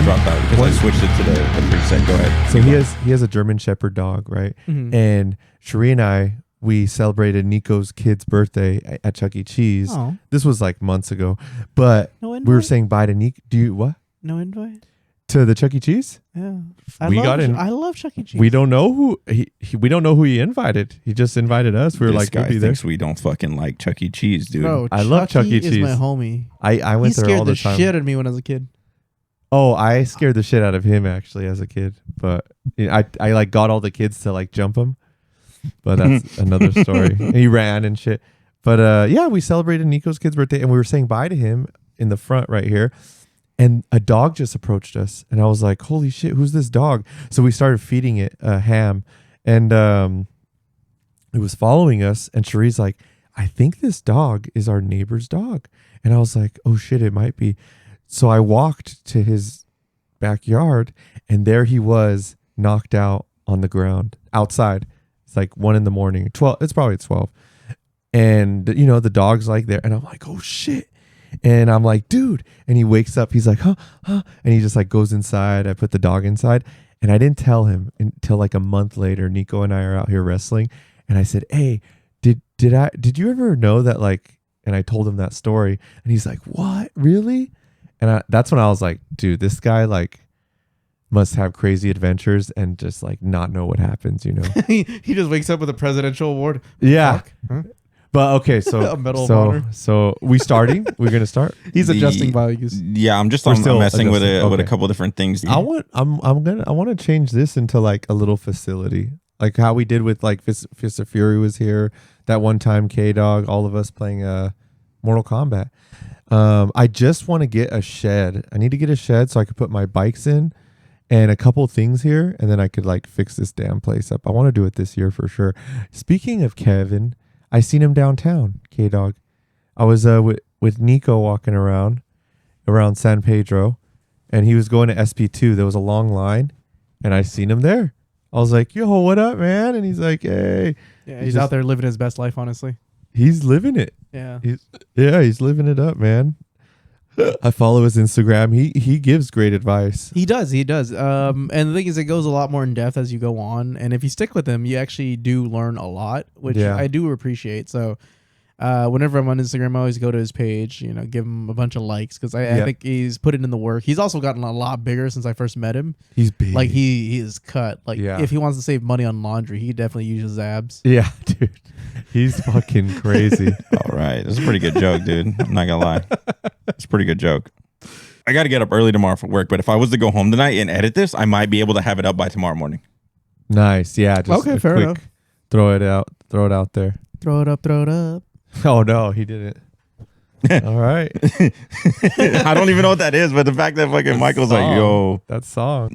drop that because I switched it to the preset. Go ahead. So he has a German Shepherd dog, right? Mm-hmm. And Sheree and I, we celebrated Nico's kid's birthday at Chuck E. Cheese. Oh. This was like months ago, but we were saying bye to Nico. Do you what? No invite to the Chuck E. Cheese? Yeah, I love Chuck E. Cheese. We don't know who we don't know who he invited. He just invited us. We were this like, guy we'll be thinks there. We don't fucking like Chuck E. Cheese, dude. Bro, I love Chuck E. Cheese. Is my homie. I went there all the time. He scared the shit out of me when I was a kid. Oh, I scared the shit out of him actually as a kid, but I like got all the kids to like jump him. But that's another story. He ran and shit. But yeah, we celebrated Nico's kid's birthday and we were saying bye to him in the front right here. And a dog just approached us. And I was like, holy shit, who's this dog? So we started feeding it ham. And it was following us. And Sheree's like, I think this dog is our neighbor's dog. And I was like, oh shit, it might be. So I walked to his backyard and there he was knocked out on the ground outside. It's like 1 a.m. 12. It's probably 12. And, you know, the dog's like there. And I'm like, oh, shit. And I'm like, dude. And he wakes up. He's like, huh. And he just like goes inside. I put the dog inside. And I didn't tell him until like a month later. Nico and I are out here wrestling. And I said, hey, did you ever know that like, and I told him that story. And he's like, what? Really? And that's when I was like, dude, this guy like must have crazy adventures and just like not know what happens, you know. He just wakes up with a presidential award. Yeah. Huh? But okay, so a Medal of Honor. So we're gonna start. He's adjusting values. Yeah, I'm messing with a couple different things. I want to change this into like a little facility, like how we did with like Fist of Fury was here that one time. K-Dog, all of us playing Mortal Kombat. I just want to get a shed. I need to get a shed so I could put my bikes in. And a couple things here, and then I could like fix this damn place up. I want to do it this year for sure. Speaking of Kevin, I seen him downtown, K-Dog. I was with Nico walking around San Pedro, and he was going to SP2. There was a long line, and I seen him there. I was like, yo, what up, man? And he's like, hey. Yeah, he's out there living his best life, honestly. He's living it. Yeah. He's living it up, man. I follow his Instagram. He gives great advice. He does. And the thing is, it goes a lot more in depth as you go on. And if you stick with him, you actually do learn a lot, which I do appreciate. So whenever I'm on Instagram, I always go to his page, you know, give him a bunch of likes because I think he's put it in the work. He's also gotten a lot bigger since I first met him. He's big. Like he is cut. Like if he wants to save money on laundry, he definitely uses abs. Yeah, dude. He's fucking crazy. All right. That's a pretty good joke, dude. I'm not going to lie. It's a pretty good joke. I got to get up early tomorrow for work, but if I was to go home tonight and edit this, I might be able to have it up by tomorrow morning. Nice. Yeah. Just okay, fair enough. Throw it out there. Throw it up. Oh, no, he didn't. All right. I don't even know what that is, but the fact that fucking Michael's song. like, yo. That song.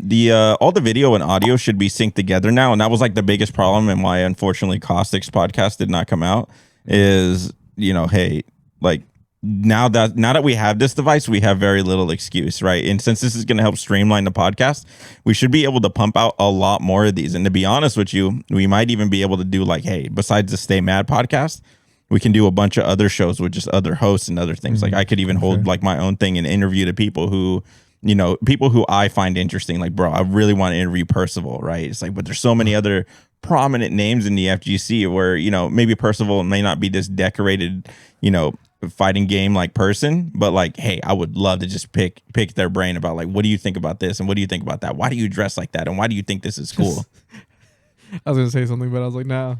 All the video and audio should be synced together now, and that was like the biggest problem and why, unfortunately, Caustic's podcast did not come out is, you know, hey, like, now that we have this device, we have very little excuse, right? And since this is going to help streamline the podcast, we should be able to pump out a lot more of these. And to be honest with you, we might even be able to do like, hey, besides the Stay Mad podcast, we can do a bunch of other shows with just other hosts and other things. Like I could even hold like my own thing and interview the people who, you know, people who I find interesting. Like, bro, I really want to interview Percival, right? It's like, but there's so many other prominent names in the FGC where, you know, maybe Percival may not be this decorated, you know, fighting game like person, but like, hey, I would love to just pick their brain about like, what do you think about this and what do you think about that? Why do you dress like that and why do you think this is cool? I was gonna say something, but I was like, no,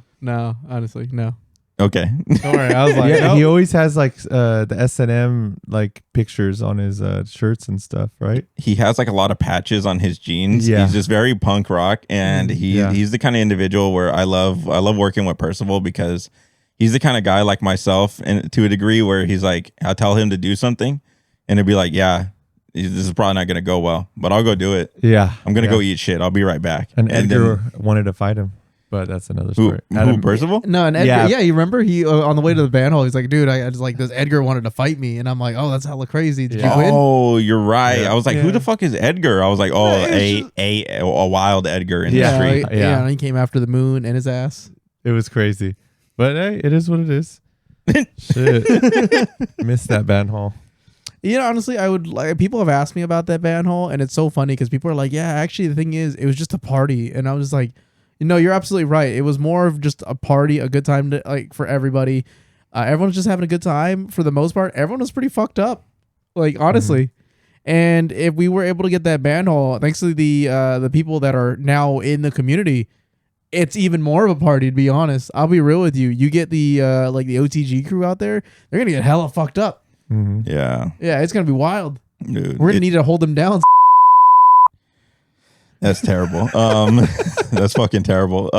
honestly, no. Okay. Don't worry. I was like, yeah, he always has like the S&M like pictures on his shirts and stuff, right? He has like a lot of patches on his jeans. Yeah. He's just very punk rock, and he's the kind of individual where I love working with Percival because he's the kind of guy like myself, and to a degree where he's like, I'll tell him to do something, and it'd be like, yeah, this is probably not gonna go well, but I'll go do it. Yeah, I'm gonna go eat shit. I'll be right back. And Edgar wanted to fight him. But that's another story. Who Percival? No, and Edgar, yeah, you remember he on the way to the band hall, he's like, dude, I just like this Edgar wanted to fight me, and I'm like, oh, that's hella crazy. Did you win? Oh, you're right. I was like, who the fuck is Edgar? I was like, oh, a wild Edgar in the street. Yeah, and he came after the moon and his ass. It was crazy, but hey, it is what it is. Shit, missed that band hall. You know, honestly, I would like. People have asked me about that band hall, and it's so funny because people are like, "Yeah, actually, the thing is, it was just a party," and I was like, "You know, you're absolutely right. It was more of just a party, a good time to like for everybody. Everyone's just having a good time for the most part. Everyone was pretty fucked up, like honestly." And if we were able to get that band hall, thanks to the people that are now in the community, it's even more of a party. To be honest, I'll be real with you. You get the like the OTG crew out there, they're gonna get hella fucked up. Yeah. Yeah, it's gonna be wild. Dude, We're gonna need to hold them down. that's terrible. That's fucking terrible.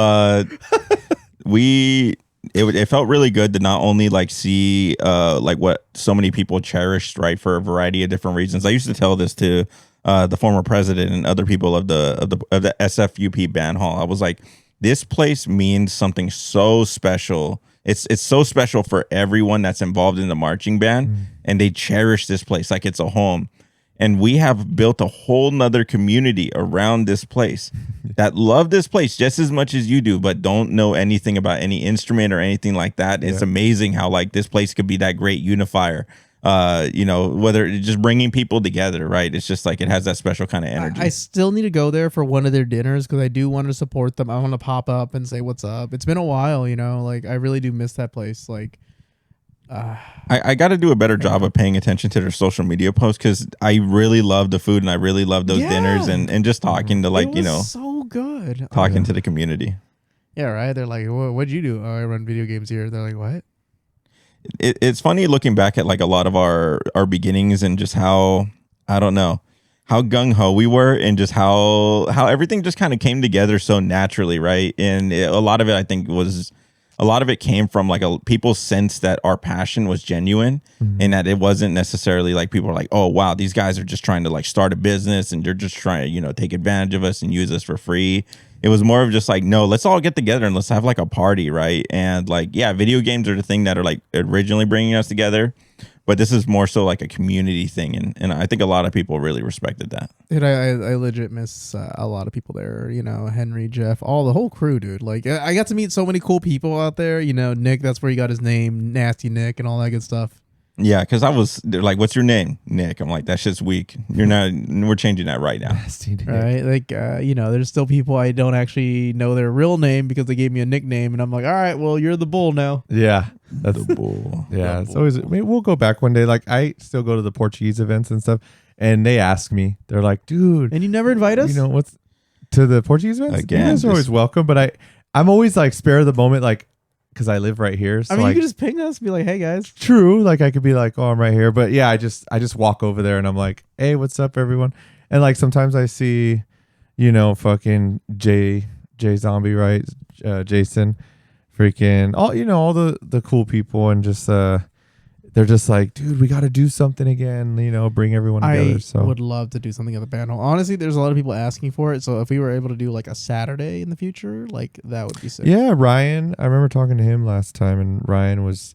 It felt really good to not only like see like what so many people cherished, right, for a variety of different reasons. I used to tell this to the former president and other people of the SFUP band hall. I was like, this place means something so special. It's so special for everyone that's involved in the marching band, and they cherish this place like it's a home. And we have built a whole nother community around this place that love this place just as much as you do, but don't know anything about any instrument or anything like that. It's amazing how like this place could be that great unifier. You know, whether it's just bringing people together, right? It's just like it has that special kind of energy. I still need to go there for one of their dinners because I do want to support them. I want to pop up and say what's up. It's been a while, you know. Like I really do miss that place. Like, I got to do a better job of paying attention to their social media posts because I really love the food and I really love those dinners and just talking to like, you know, so good talking to the community. Yeah, right. They're like, what'd you do? Oh, I run video games here. They're like, what? It's funny looking back at like a lot of our beginnings and just how, I don't know, how gung-ho we were and just how everything just kind of came together so naturally, right? And a lot of it, I think, came from like people sense that our passion was genuine and that it wasn't necessarily like people are like, oh, wow, these guys are just trying to like start a business and they're just trying to, you know, take advantage of us and use us for free. It was more of just like, no, let's all get together and let's have like a party, right? And like, yeah, video games are the thing that are like originally bringing us together, but this is more so like a community thing, and I think a lot of people really respected that. Dude, I legit miss a lot of people there. You know, Henry, Jeff, the whole crew, dude. Like, I got to meet so many cool people out there. You know, Nick, that's where he got his name, Nasty Nick, and all that good stuff. Yeah, because they're like, what's your name, Nick? I'm like, that shit's weak. We're changing that right now. Right? Like, you know, there's still people I don't actually know their real name because they gave me a nickname, and I'm like, all right, well, you're the bull now. Yeah, that's the bull. Yeah, it's always. I mean, we'll go back one day. Like, I still go to the Portuguese events and stuff, and they ask me, they're like, dude, and you never invite us? You know what's to the Portuguese events? Again, you guys are always welcome, but I'm always like spare of the moment, like. Because I live right here. So I mean, like, you could just ping us, be like, "Hey guys." True, like I could be like, "Oh, I'm right here," but yeah, I just walk over there and I'm like, "Hey, what's up, everyone?" And like sometimes I see, you know, fucking Jay Zombie, right? Jason, freaking all the cool people, and just they're just like, dude, we got to do something again, you know, bring everyone together. So would love to do something at the band hall. Honestly, there's a lot of people asking for it. So if we were able to do like a Saturday in the future, like that would be sick. Yeah, Ryan, I remember talking to him last time, and Ryan was,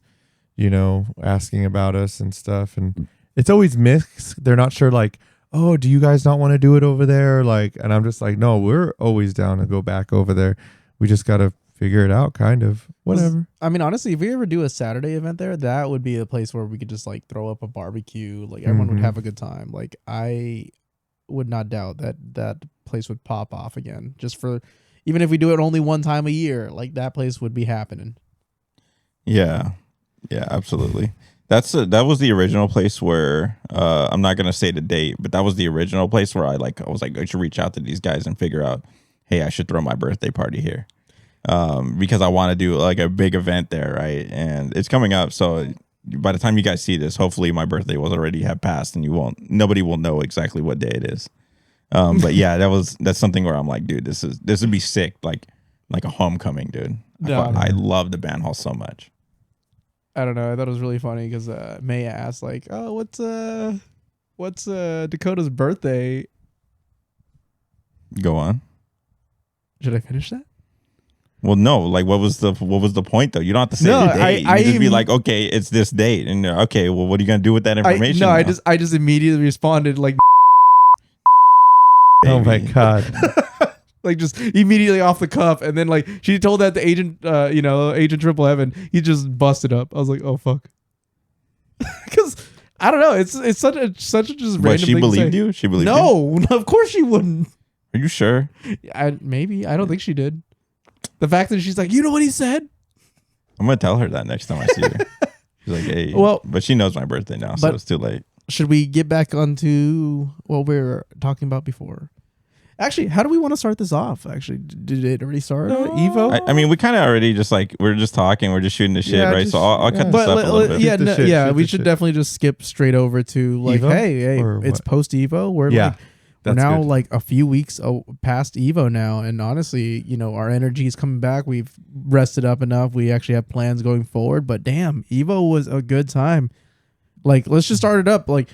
you know, asking about us and stuff. And it's always mixed. They're not sure, like, oh, do you guys not want to do it over there? Like, and I'm just like, no, we're always down to go back over there. We just got to figure it out, kind of. Whatever. I mean, honestly, if we ever do a Saturday event there, that would be a place where we could just like throw up a barbecue. Like everyone would have a good time. Like I would not doubt that place would pop off again. Just for, even if we do it only one time a year, like that place would be happening. Yeah, absolutely. That was the original place where I'm not gonna say the date, but that was the original place where I was like, I should reach out to these guys and figure out, hey, I should throw my birthday party here. Because I want to do like a big event there, right? And it's coming up, so by the time you guys see this, hopefully my birthday will already have passed, and nobody will know exactly what day it is. But yeah, that's something where I'm like, dude, this would be sick, like a homecoming, dude. I love the band hall so much. I don't know. I thought it was really funny because May asked like, oh, what's Dakota's birthday? Go on. Should I finish that? Well, no. Like, what was the point though? You don't have to say the date. You just be like, okay, it's this date, and okay, well, what are you gonna do with that information? I just immediately responded like, oh my god, like just immediately off the cuff, and then like she told that to Agent, Agent Triple Heaven, he just busted up. I was like, oh fuck, because I don't know. It's such a just random. But she thing believed to say. you. She believed you. No, of course she wouldn't. Are you sure? Maybe. I don't think she did. The fact that she's like, you know what he said? I'm gonna tell her that next time I see her. She's like, hey. Well, but she knows my birthday now, so it's too late. Should we get back onto what we were talking about before? Actually, how do we want to start this off? Actually, did it already start? Evo? I mean, we kind of already just like we're just talking, we're just shooting the shit, right? So I'll cut this up a little bit. We should definitely just skip straight over to like, Evo? hey, it's post Evo. We're now good. Like a few weeks past Evo now, and honestly, our energy is coming back. We've rested up enough. We actually have plans going forward. But damn, Evo was a good time. Like, let's just start it up. Like,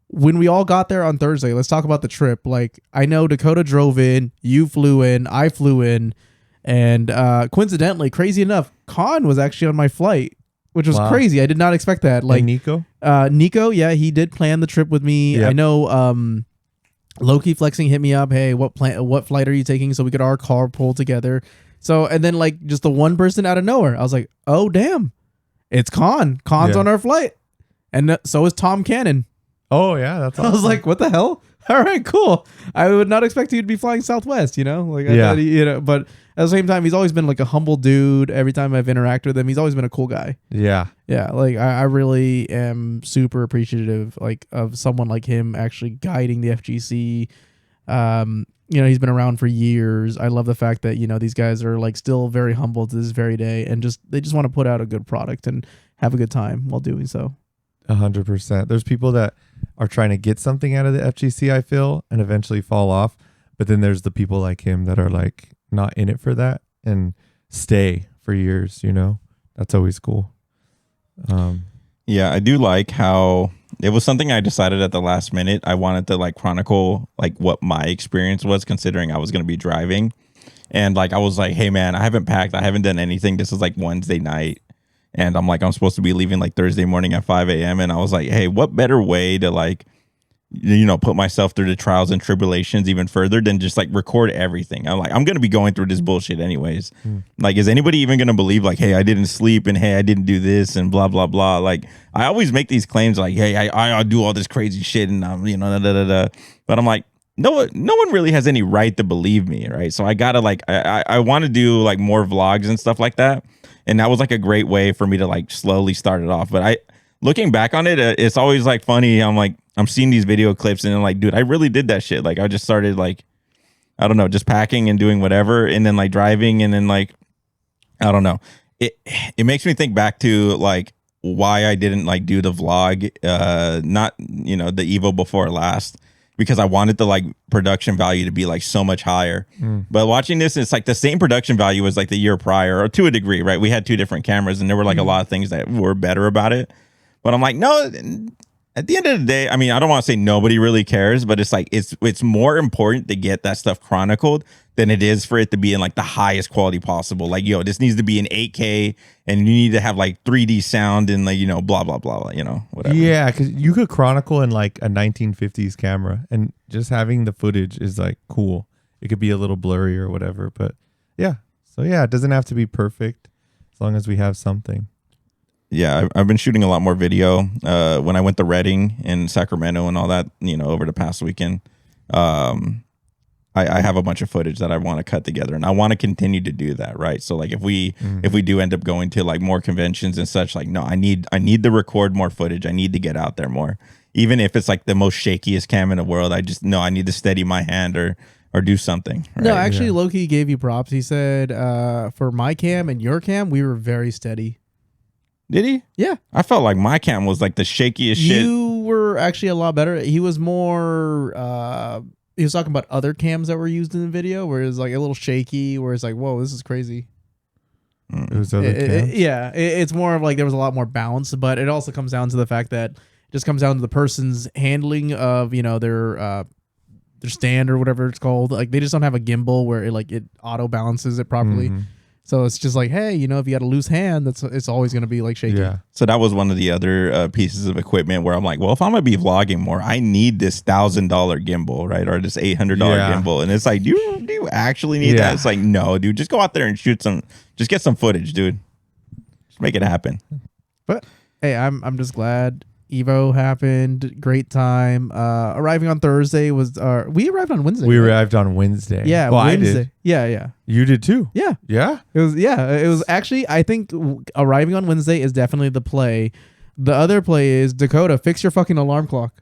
when we all got there on Thursday, let's talk about the trip. Like, I know Dakota drove in, you flew in, I flew in, and coincidentally, crazy enough, Khan was actually on my flight, which was crazy. I did not expect that. Like, and Nico, yeah, he did plan the trip with me. Yep. I know Loki Flexing hit me up. Hey, what flight are you taking? So we could our car pull together. So, and then like just the one person out of nowhere, I was like, oh damn, it's Khan. Khan's on our flight, and so is Tom Cannon. Oh yeah, that's awesome. I was like, what the hell? All right, cool. I would not expect you to be flying Southwest, like I thought but at the same time, he's always been like a humble dude. Every time I've interacted with him, he's always been a cool guy. Yeah. Yeah. Like I really am super appreciative like of someone like him actually guiding the FGC. He's been around for years. I love the fact that, these guys are like still very humble to this very day and they just want to put out a good product and have a good time while doing so. 100%. There's people that are trying to get something out of the FGC, I feel, and eventually fall off. But then there's the people like him that are like not in it for that and stay for years, That's always cool. Yeah, I do like how it was something I decided at the last minute. I wanted to like chronicle like what my experience was considering I was going to be driving. And like I was like, hey man, I haven't packed. I haven't done anything. This is like Wednesday night. And I'm like, I'm supposed to be leaving like Thursday morning at 5 a.m. And I was like, hey, what better way to like, put myself through the trials and tribulations even further than just like record everything. I'm like, I'm going to be going through this bullshit anyways. Like, is anybody even going to believe like, hey, I didn't sleep and hey, I didn't do this and blah, blah, blah. Like, I always make these claims like, hey, I do all this crazy shit and But I'm like, no one really has any right to believe me, right? So I got to like, I want to do like more vlogs and stuff like that. And that was like a great way for me to like slowly start it off. But looking back on it, it's always like funny. I'm seeing these video clips and I'm like, dude, I really did that shit. Like I just started like, I don't know, just packing and doing whatever. And then like driving and then like, I don't know. It makes me think back to like why I didn't like do the vlog, not, the Evo before last. Because I wanted the like production value to be like so much higher. But watching this, it's like the same production value as like the year prior, or to a degree, right? We had two different cameras and there were like a lot of things that were better about it. But I'm like, no, at the end of the day, I mean, I don't want to say nobody really cares, but it's like it's more important to get that stuff chronicled than it is for it to be in like the highest quality possible. Like, yo, this needs to be in 8K and you need to have like 3D sound and like, blah, blah, blah, whatever. Yeah, because you could chronicle in like a 1950s camera and just having the footage is like cool. It could be a little blurry or whatever, but yeah. So yeah, it doesn't have to be perfect as long as we have something. Yeah, I've been shooting a lot more video when I went to Redding and Sacramento and all that, over the past weekend. I have a bunch of footage that I want to cut together and I want to continue to do that, right? So like if we do end up going to like more conventions and such, like no, I need to record more footage. I need to get out there more. Even if it's like the most shakiest cam in the world, I just know I need to steady my hand or do something. Right? No, actually Loki gave you props. He said for my cam and your cam, we were very steady. Did he? Yeah. I felt like my cam was like the shakiest shit. You were actually a lot better. He was more he was talking about other cams that were used in the video where it was like a little shaky, where it's like, whoa, this is crazy. It was other cams? It's more of like there was a lot more bounce, but it also comes down to the fact that it just comes down to the person's handling of, their stand or whatever it's called. Like they just don't have a gimbal where it auto balances it properly. So it's just like, hey, if you got a loose hand, it's always going to be like shaky. Yeah. So that was one of the other pieces of equipment where I'm like, well, if I'm going to be vlogging more, I need this $1,000 gimbal, right? Or this $800 gimbal. And it's like, do you actually need that? It's like, no, dude, just go out there and just get some footage, dude. Just make it happen. But hey, I'm just glad Evo happened. Great time. Arriving on Thursday was we arrived on Wednesday. We right? arrived on Wednesday. Yeah, well, Wednesday. I did. Yeah. You did too. Yeah. Yeah. It was actually, I think arriving on Wednesday is definitely the play. The other play is Dakota, fix your fucking alarm clock.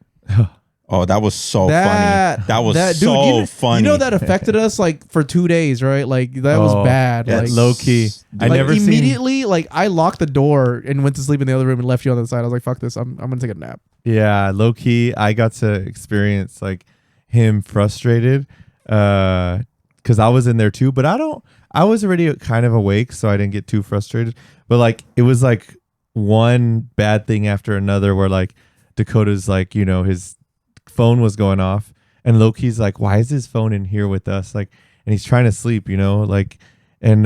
Oh, that was so funny. That was so funny. You know that affected us like for 2 days, right? Like that was bad. Yeah, Like low key. I like never immediately like I locked the door and went to sleep in the other room and left you on the side. I was like, fuck this. I'm gonna take a nap. Yeah, low key. I got to experience like him frustrated because I was in there too. But I was already kind of awake, so I didn't get too frustrated. But like it was like one bad thing after another where like Dakota's like, you know, his phone was going off and Loki's like, why is his phone in here with us? Like, and he's trying to sleep, you know, like, and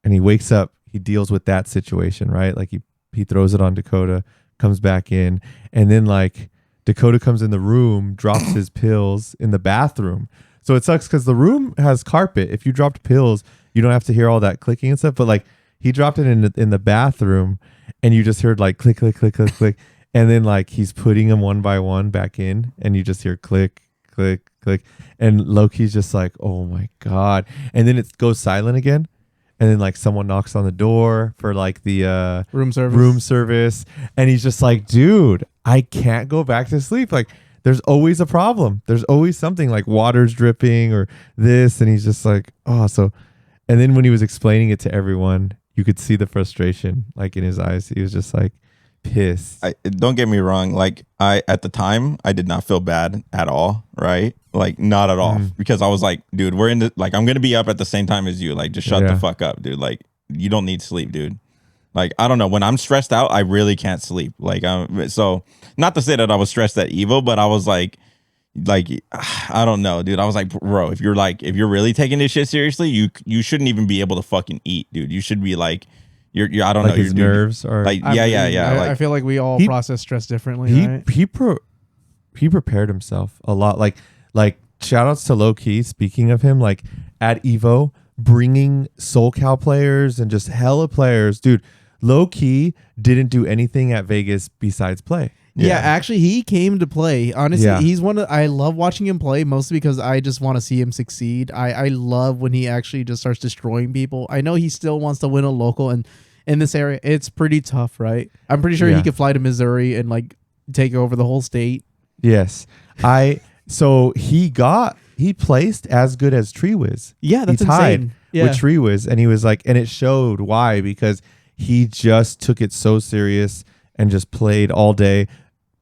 he wakes up, he deals with that situation, right? Like he throws it on Dakota, comes back in, and then like Dakota comes in the room, drops his pills in the bathroom. So it sucks because the room has carpet. If you dropped pills, you don't have to hear all that clicking and stuff. But like he dropped it in the bathroom, and you just heard like click, click, click, click, click. And then like he's putting them one by one back in, and you just hear click, click, click. And Loki's just like, oh my God. And then it goes silent again. And then like someone knocks on the door for like the Room service. And he's just like, dude, I can't go back to sleep. Like there's always a problem. There's always something like water's dripping or this. And he's just like, oh, so. And then when he was explaining it to everyone, you could see the frustration like in his eyes. He was just like, pissed. Don't get me wrong. Like at the time, I did not feel bad at all. Right? Like not at all, because I was like, dude, we're in the like I'm gonna be up at the same time as you. Like just shut the fuck up, dude. Like you don't need sleep, dude. Like I don't know. When I'm stressed out, I really can't sleep. Like so not to say that I was stressed at Evo, but I was like I don't know, dude. I was like, bro, if you're really taking this shit seriously, you shouldn't even be able to fucking eat, dude. You should be like. You're I don't like know. His nerves are like yeah. I feel like we all process stress differently. He prepared himself a lot. Like shout outs to Low Key. Speaking of him, like at Evo, bringing SoulCal players and just hella players, dude. Low Key didn't do anything at Vegas besides play. Yeah, actually, he came to play. Honestly, he's one of. I love watching him play mostly because I just want to see him succeed. I love when he actually just starts destroying people. I know he still wants to win a local, and in this area, it's pretty tough, right? I'm pretty sure he could fly to Missouri and like take over the whole state. Yes, so he placed as good as Treewiz. Yeah, that's he tied insane. with Treewiz, and he was like, and it showed why, because he just took it so serious and just played all day.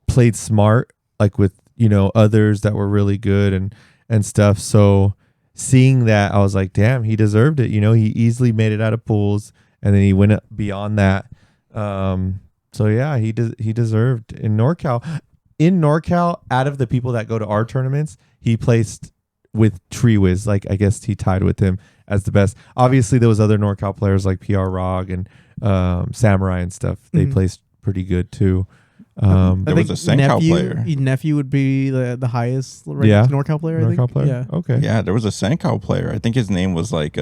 Played smart, like with, you know, others that were really good and stuff. So seeing that, I was like, damn, he deserved it. You know, he easily made it out of pools, and then he went beyond that. So yeah, he deserved in NorCal. In NorCal, out of the people that go to our tournaments, he placed with Treewiz. Like I guess he tied with him as the best. Obviously, there was other NorCal players like PR Rog and Samurai and stuff. They placed pretty good too. There was a SenCal player. Nephew would be the highest NorCal player. I think. Player? Yeah. Okay. Yeah, there was a SenCal player. I think his name was like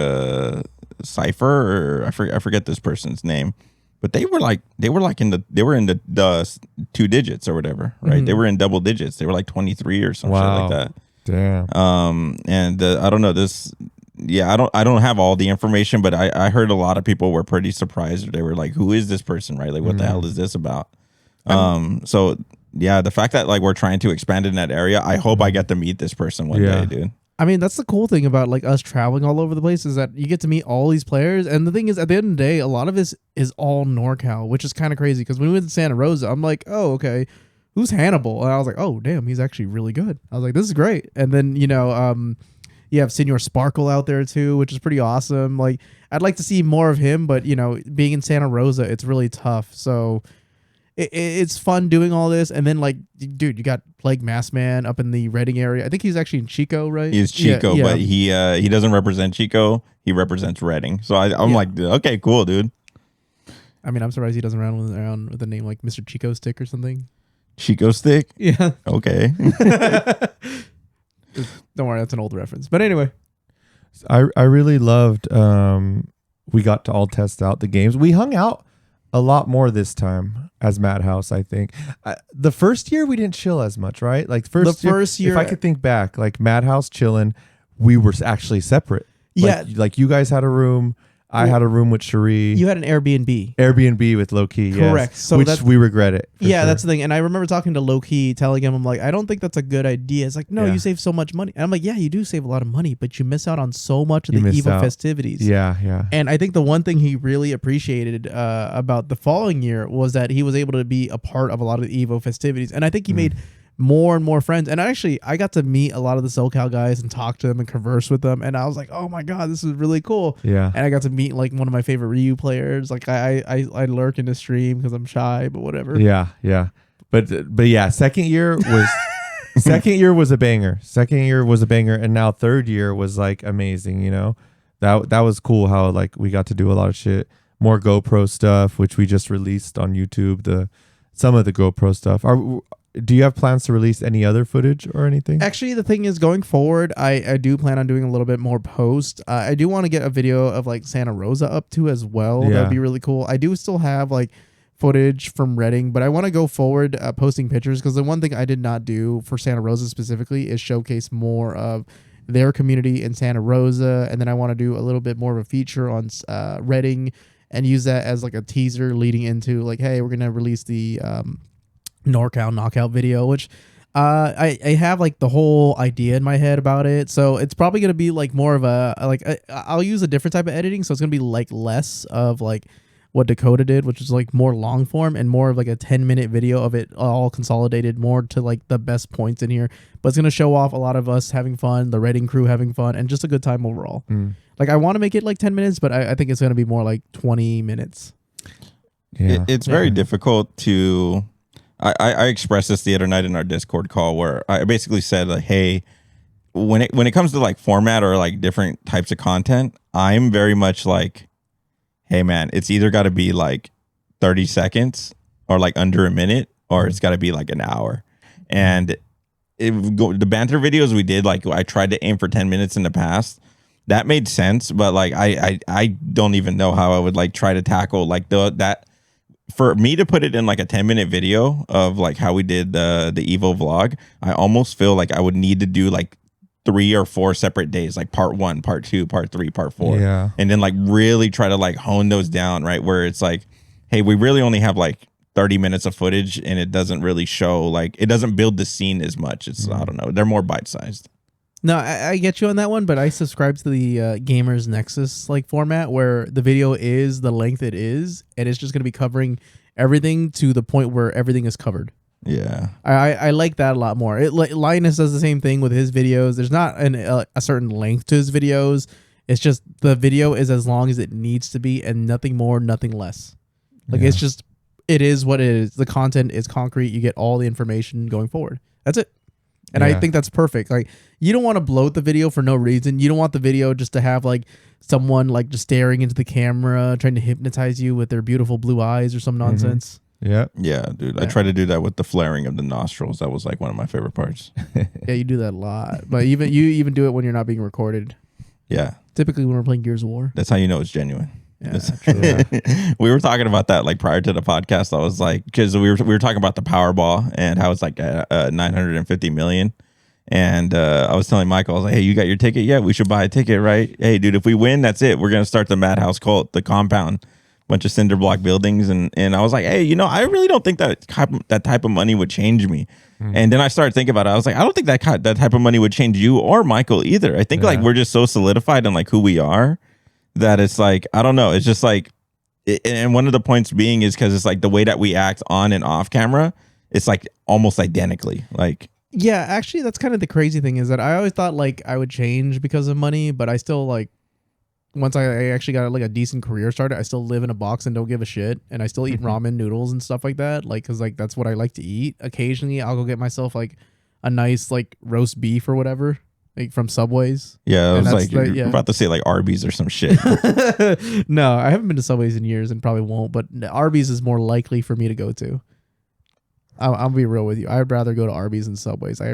Cypher, or I forget this person's name. But they were in the 2 digits or whatever, right? Mm-hmm. They were in double digits. They were like 23 or some shit like that. Damn. And I don't know this. Yeah, I don't have all the information, but I heard a lot of people were pretty surprised. They were like, "Who is this person?" Right? Like, what the hell is this about? So yeah, the fact that like we're trying to expand in that area, I hope I get to meet this person one day, dude. I mean, that's the cool thing about like us traveling all over the place is that you get to meet all these players. And the thing is, at the end of the day, a lot of this is all NorCal, which is kind of crazy. Because when we went to Santa Rosa, I'm like, oh, okay, who's Hannibal? And I was like, oh, damn, he's actually really good. I was like, this is great. And then, you know, you have Senor Sparkle out there too, which is pretty awesome. Like, I'd like to see more of him, but you know, being in Santa Rosa, it's really tough. So it's fun doing all this. And then like, dude, you got Plague Mask Man up in the Reading area. I think he's actually in Chico, right? He's Chico, but he doesn't represent Chico. He represents Reading. So I'm like, okay, cool, dude. I mean, I'm surprised he doesn't run around with a name like Mr. Chico Stick or something. Chico Stick? Yeah. Okay. Don't worry, that's an old reference. But anyway. I really loved we got to all test out the games. We hung out a lot more this time as MADHouse, I think. The first year we didn't chill as much, right? Like first year, if I could think back, like MADHouse chilling, we were actually separate. Yeah. Like you guys had a room. I had a room with Cherie. You had an Airbnb. Airbnb with Low-Key, Correct. Yes, So which we regret it. Yeah, sure. that's the thing. And I remember talking to Low-Key, telling him, I'm like, I don't think that's a good idea. It's like, no, you save so much money. And I'm like, yeah, you do save a lot of money, but you miss out on so much of the Evo festivities. Yeah. And I think the one thing he really appreciated about the following year was that he was able to be a part of a lot of the Evo festivities. And I think he made more and more friends. And I got to meet a lot of the SoCal guys and talk to them and converse with them. And I was like, oh my God, this is really cool. Yeah. And I got to meet like one of my favorite Ryu players. Like I lurk in the stream because I'm shy, but whatever. Yeah. But yeah, second year was a banger. And now third year was like amazing, you know? That was cool how like we got to do a lot of shit. More GoPro stuff, which we just released on YouTube, some of the GoPro stuff. Do you have plans to release any other footage or anything? Actually, the thing is, going forward, I do plan on doing a little bit more post. I do want to get a video of like Santa Rosa up to as well. That'd be really cool. I do still have like footage from Reading, but I want to go forward posting pictures, because the one thing I did not do for Santa Rosa specifically is showcase more of their community in Santa Rosa. And then I want to do a little bit more of a feature on Reading and use that as like a teaser leading into like, hey, we're going to release the NorCal knockout video, which I have like the whole idea in my head about it. So it's probably going to be like more of I'll use a different type of editing. So it's going to be like less of like what Dakota did, which is like more long form, and more of like a 10-minute video of it all consolidated more to like the best points in here. But it's going to show off a lot of us having fun, the Reading crew having fun, and just a good time overall. Like I want to make it like 10 minutes, but I think it's going to be more like 20 minutes. Yeah. It's very difficult to... I expressed this the other night in our Discord call, where I basically said like, hey, when it comes to like format or like different types of content, I'm very much like, hey man, it's either got to be like 30 seconds or like under a minute, or it's got to be like an hour. And the banter videos we did, like I tried to aim for 10 minutes in the past. That made sense, but like I don't even know how I would like try to tackle like that. For me to put it in like a 10-minute video of like how we did the Evo vlog, I almost feel like I would need to do like 3 or 4 separate days, like part 1, part 2, part 3, part 4. Yeah. And then like really try to like hone those down, right? Where it's like, hey, we really only have like 30 minutes of footage, and it doesn't really show, like it doesn't build the scene as much. It's, I don't know, they're more bite-sized. No, I get you on that one, but I subscribe to the Gamers Nexus like format, where the video is the length it is, and it's just going to be covering everything to the point where everything is covered. Yeah, I like that a lot more. Linus does the same thing with his videos. There's not a certain length to his videos. It's just the video is as long as it needs to be, and nothing more, nothing less. Like it's just, it is what it is. The content is concrete. You get all the information going forward. That's it. And I think that's perfect. Like, you don't want to bloat the video for no reason. You don't want the video just to have like someone like just staring into the camera, trying to hypnotize you with their beautiful blue eyes or some nonsense. Yeah, dude. I try to do that with the flaring of the nostrils. That was like one of my favorite parts. Yeah, you do that a lot. But you even do it when you're not being recorded. Yeah. Typically when we're playing Gears of War. That's how you know it's genuine. Yeah, true. We were talking about that like prior to the podcast. I was like, because we were talking about the Powerball and how it's like 950 million. And I was telling Michael, I was like, hey, you got your ticket? Yeah, we should buy a ticket, right? Hey, dude, if we win, that's it. We're going to start the MADHouse cult, the compound, bunch of cinder block buildings. And I was like, hey, you know, I really don't think that type of money would change me. And then I started thinking about it. I was like, I don't think that type of money would change you or Michael either. I think like we're just so solidified in like who we are that it's like, I don't know. It's just like, and one of the points being is because it's like the way that we act on and off camera, it's like almost identically like. Yeah, actually, that's kind of the crazy thing, is that I always thought like I would change because of money, but I still like, once I actually got like a decent career started, I still live in a box and don't give a shit, and I still eat ramen noodles and stuff like that, like, because like that's what I like to eat. Occasionally, I'll go get myself like a nice like roast beef or whatever, like from Subway's. Yeah, I was like, you're about to say like Arby's or some shit. No, I haven't been to Subway's in years and probably won't, but Arby's is more likely for me to go to. I'll be real with you. I'd rather go to Arby's than Subway's. I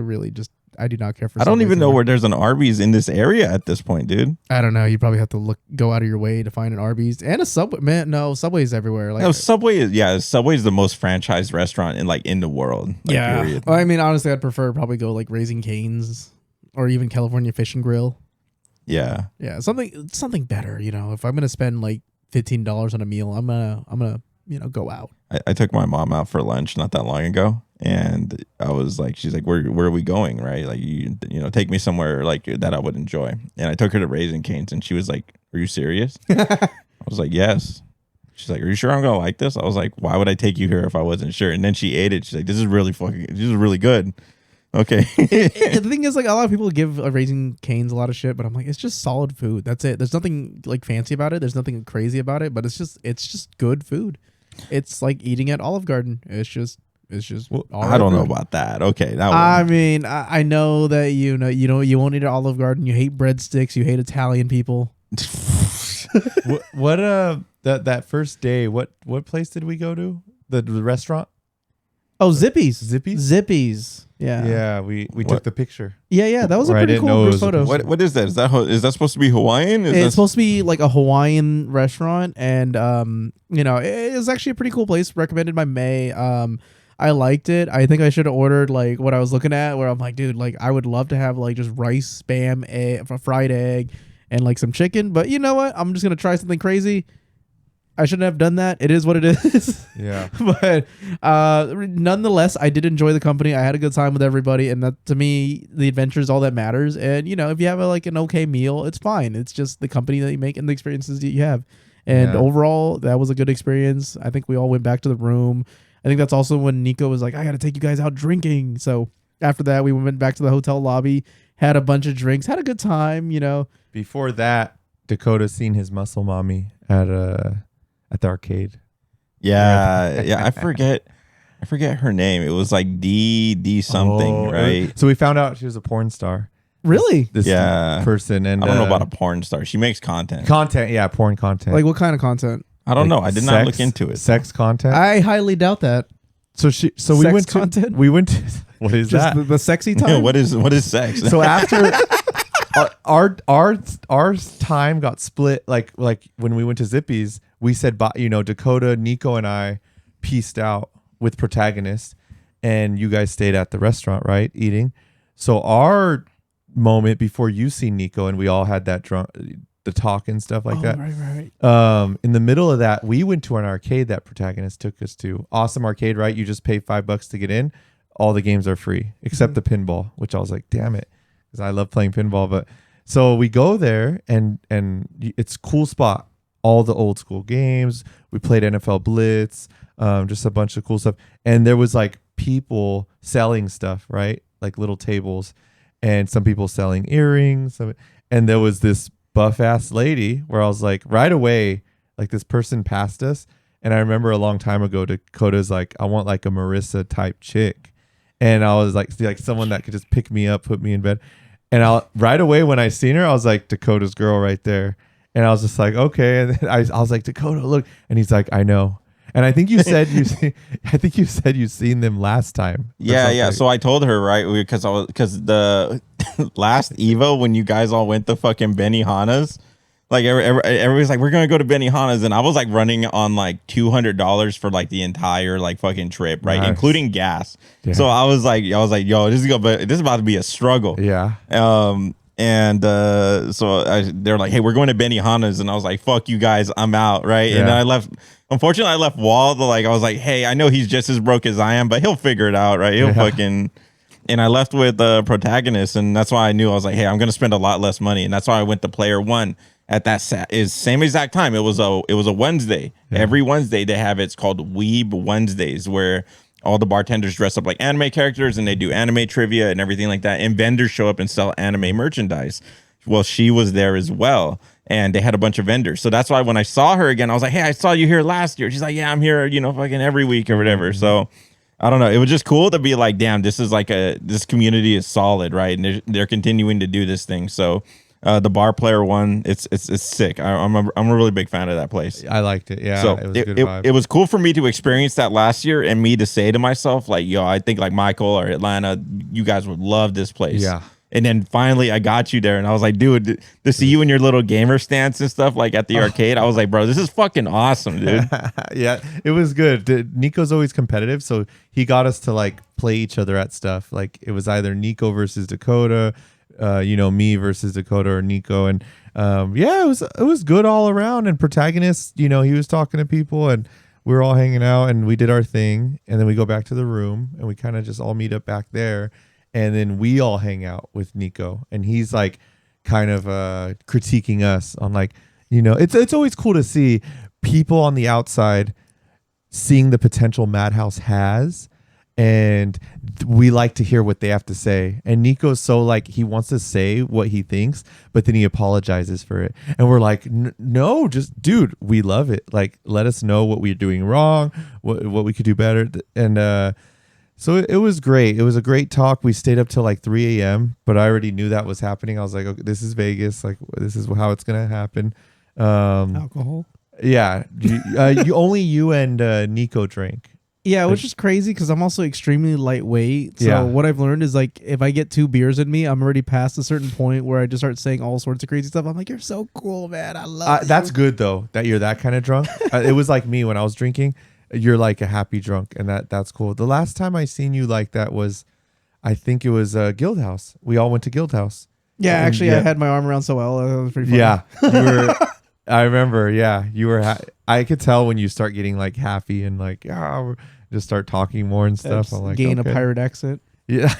I do not care for. I don't Subways even know anymore. where there's an Arby's in this area at this point, dude. I don't know. You probably have to go out of your way to find an Arby's and a Subway. Man, no, Subway's everywhere. Like No, Subway is the most franchised restaurant in the world. Like, yeah. period. Well, I mean, honestly, I'd prefer probably go like Raising Cane's or even California Fish and Grill. Yeah. Yeah, something better. You know, if I'm gonna spend like $15 on a meal, I'm gonna go out. I took my mom out for lunch not that long ago, and I was like, she's like, where are we going, right? Like, you know, take me somewhere like that I would enjoy. And I took her to Raising Cane's, and she was like, are you serious? I was like, yes. She's like, are you sure I'm gonna like this? I was like, why would I take you here if I wasn't sure? And then she ate it. She's like, this is really good. Okay. The thing is, like, a lot of people give Raising Cane's a lot of shit, but I'm like, it's just solid food. That's it. There's nothing like fancy about it. There's nothing crazy about it, but it's just good food. It's like eating at Olive Garden. It's just Well, all I right don't know food. about that. Okay. I mean, I know that you won't eat at Olive Garden. You hate breadsticks. You hate Italian people. What that first day, what place did we go to? The restaurant? Oh, Zippy's. Zippy's? Yeah. Yeah, we took the picture. Yeah. That was a Or I pretty didn't know cool it group was a photo. what is that? Is that supposed to be Hawaiian? It's supposed to be like a Hawaiian restaurant, and it was actually a pretty cool place. Recommended by May. I liked it. I think I should have ordered like what I was looking at, where I'm like, dude, like I would love to have like just rice, spam, a fried egg, and like some chicken. But you know what? I'm just gonna try something crazy. I shouldn't have done that. It is what it is. Yeah. But nonetheless, I did enjoy the company. I had a good time with everybody, and that to me, the adventure is all that matters. And if you have an okay meal, it's fine. It's just the company that you make and the experiences that you have. And overall, that was a good experience. I think we all went back to the room. I think that's also when Nico was like, I got to take you guys out drinking. So after that, we went back to the hotel lobby, had a bunch of drinks, had a good time. Before that, Dakota seen his muscle mommy at the arcade. Yeah. I forget her name. It was like D something, right? So we found out she was a porn star. Really? This person, and I don't know about a porn star. She makes content. Porn content. Like what kind of content? I don't know. I did not look into it. Sex content. I highly doubt that. So we Sex went content? to what is Just that? the sexy time? what is sex? So after our time got split, like when we went to Zippy's, we said, Dakota, Nico, and I pieced out with Protagonist, and you guys stayed at the restaurant, right, eating. So our moment before you see Nico, and we all had that the talk and stuff like that. Right. In the middle of that, we went to an arcade that Protagonist took us to. Awesome arcade, right? You just pay $5 to get in. All the games are free except the pinball, which I was like, damn it, because I love playing pinball. But so we go there, and it's a cool spot. All the old school games. We played NFL Blitz, just a bunch of cool stuff. And there was like people selling stuff, right? Like little tables, and some people selling earrings. And there was this buff ass lady where I was like, right away, like this person passed us. And I remember a long time ago, Dakota's like, I want like a Marissa type chick. And I was like someone that could just pick me up, put me in bed. And right away when I seen her, I was like, Dakota's girl right there. And I was just like, okay. And then I was like, Dakota, look. And he's like, I know. And I think you said you've seen them last time. Yeah. So I told her, right, because the last Evo when you guys all went to fucking Benihana's, like everybody's like, we're gonna go to Benihana's, and I was like running on like $200 for like the entire like fucking trip, right, nice. Including gas. Yeah. So I was like, yo, this is about to be a struggle. Yeah. And so they're like, hey, we're going to Benihana's, and I was like, fuck you guys, I'm out, right? Yeah. And then I left. Unfortunately, I left Wall. I was like, hey, I know he's just as broke as I am, but he'll figure it out, right? He'll fucking. And I left with the Protagonist, and that's why I knew. I was like, hey, I'm gonna spend a lot less money, and that's why I went to Player One at that same exact time. It was a Wednesday. Yeah. Every Wednesday they have it's called Weeb Wednesdays, where all the bartenders dress up like anime characters and they do anime trivia and everything like that. And vendors show up and sell anime merchandise. Well, she was there as well. And they had a bunch of vendors. So that's why when I saw her again, I was like, hey, I saw you here last year. She's like, yeah, I'm here, fucking every week or whatever. So I don't know. It was just cool to be like, damn, this is like this community is solid, right? And they're continuing to do this thing. So The bar player one, it's sick. I'm a really big fan of that place. I liked it. Yeah, So it was a good vibe. it was cool for me to experience that last year and me to say to myself, like, yo, I think like Michael or Atlanta, you guys would love this place. Yeah. And then finally I got you there and I was like, dude, to see you in your little gamer stance and stuff like at the arcade, I was like, bro, this is fucking awesome, dude. Yeah, it was good. Nico's always competitive, so he got us to like play each other at stuff. Like it was either Nico versus Dakota, me versus Dakota or Nico. And yeah, it was good all around. And protagonist, he was talking to people and we were all hanging out and we did our thing. And then we go back to the room and we kind of just all meet up back there. And then we all hang out with Nico, and he's like kind of critiquing us on like, it's always cool to see people on the outside seeing the potential MADHouse has, and we like to hear what they have to say. And Nico's so like, he wants to say what he thinks, but then he apologizes for it. And we're like, no, just dude, we love it. Like, let us know what we're doing wrong, what we could do better. And so it was great. It was a great talk. We stayed up till like 3 a.m., but I already knew that was happening. I was like, okay, this is Vegas. Like, this is how it's going to happen. Alcohol? Yeah. Only you and Nico drank. Yeah, which is crazy because I'm also extremely lightweight. So Yeah. what I've learned is like if I get 2 beers in me, I'm already past a certain point where I just start saying all sorts of crazy stuff. I'm like, you're so cool, man. I love you. That's good, though, that you're that kind of drunk. It was like me when I was drinking. You're like a happy drunk, and that's cool. The last time I seen you like that was, I think it was Guild House. We all went to Guild House. Yeah, actually, I had my arm around Soel. That was pretty funny. Yeah, you were. I remember. Yeah, you were. I could tell when you start getting like happy and like just start talking more and stuff. I'm like, gain okay. a pirate accent. Yeah.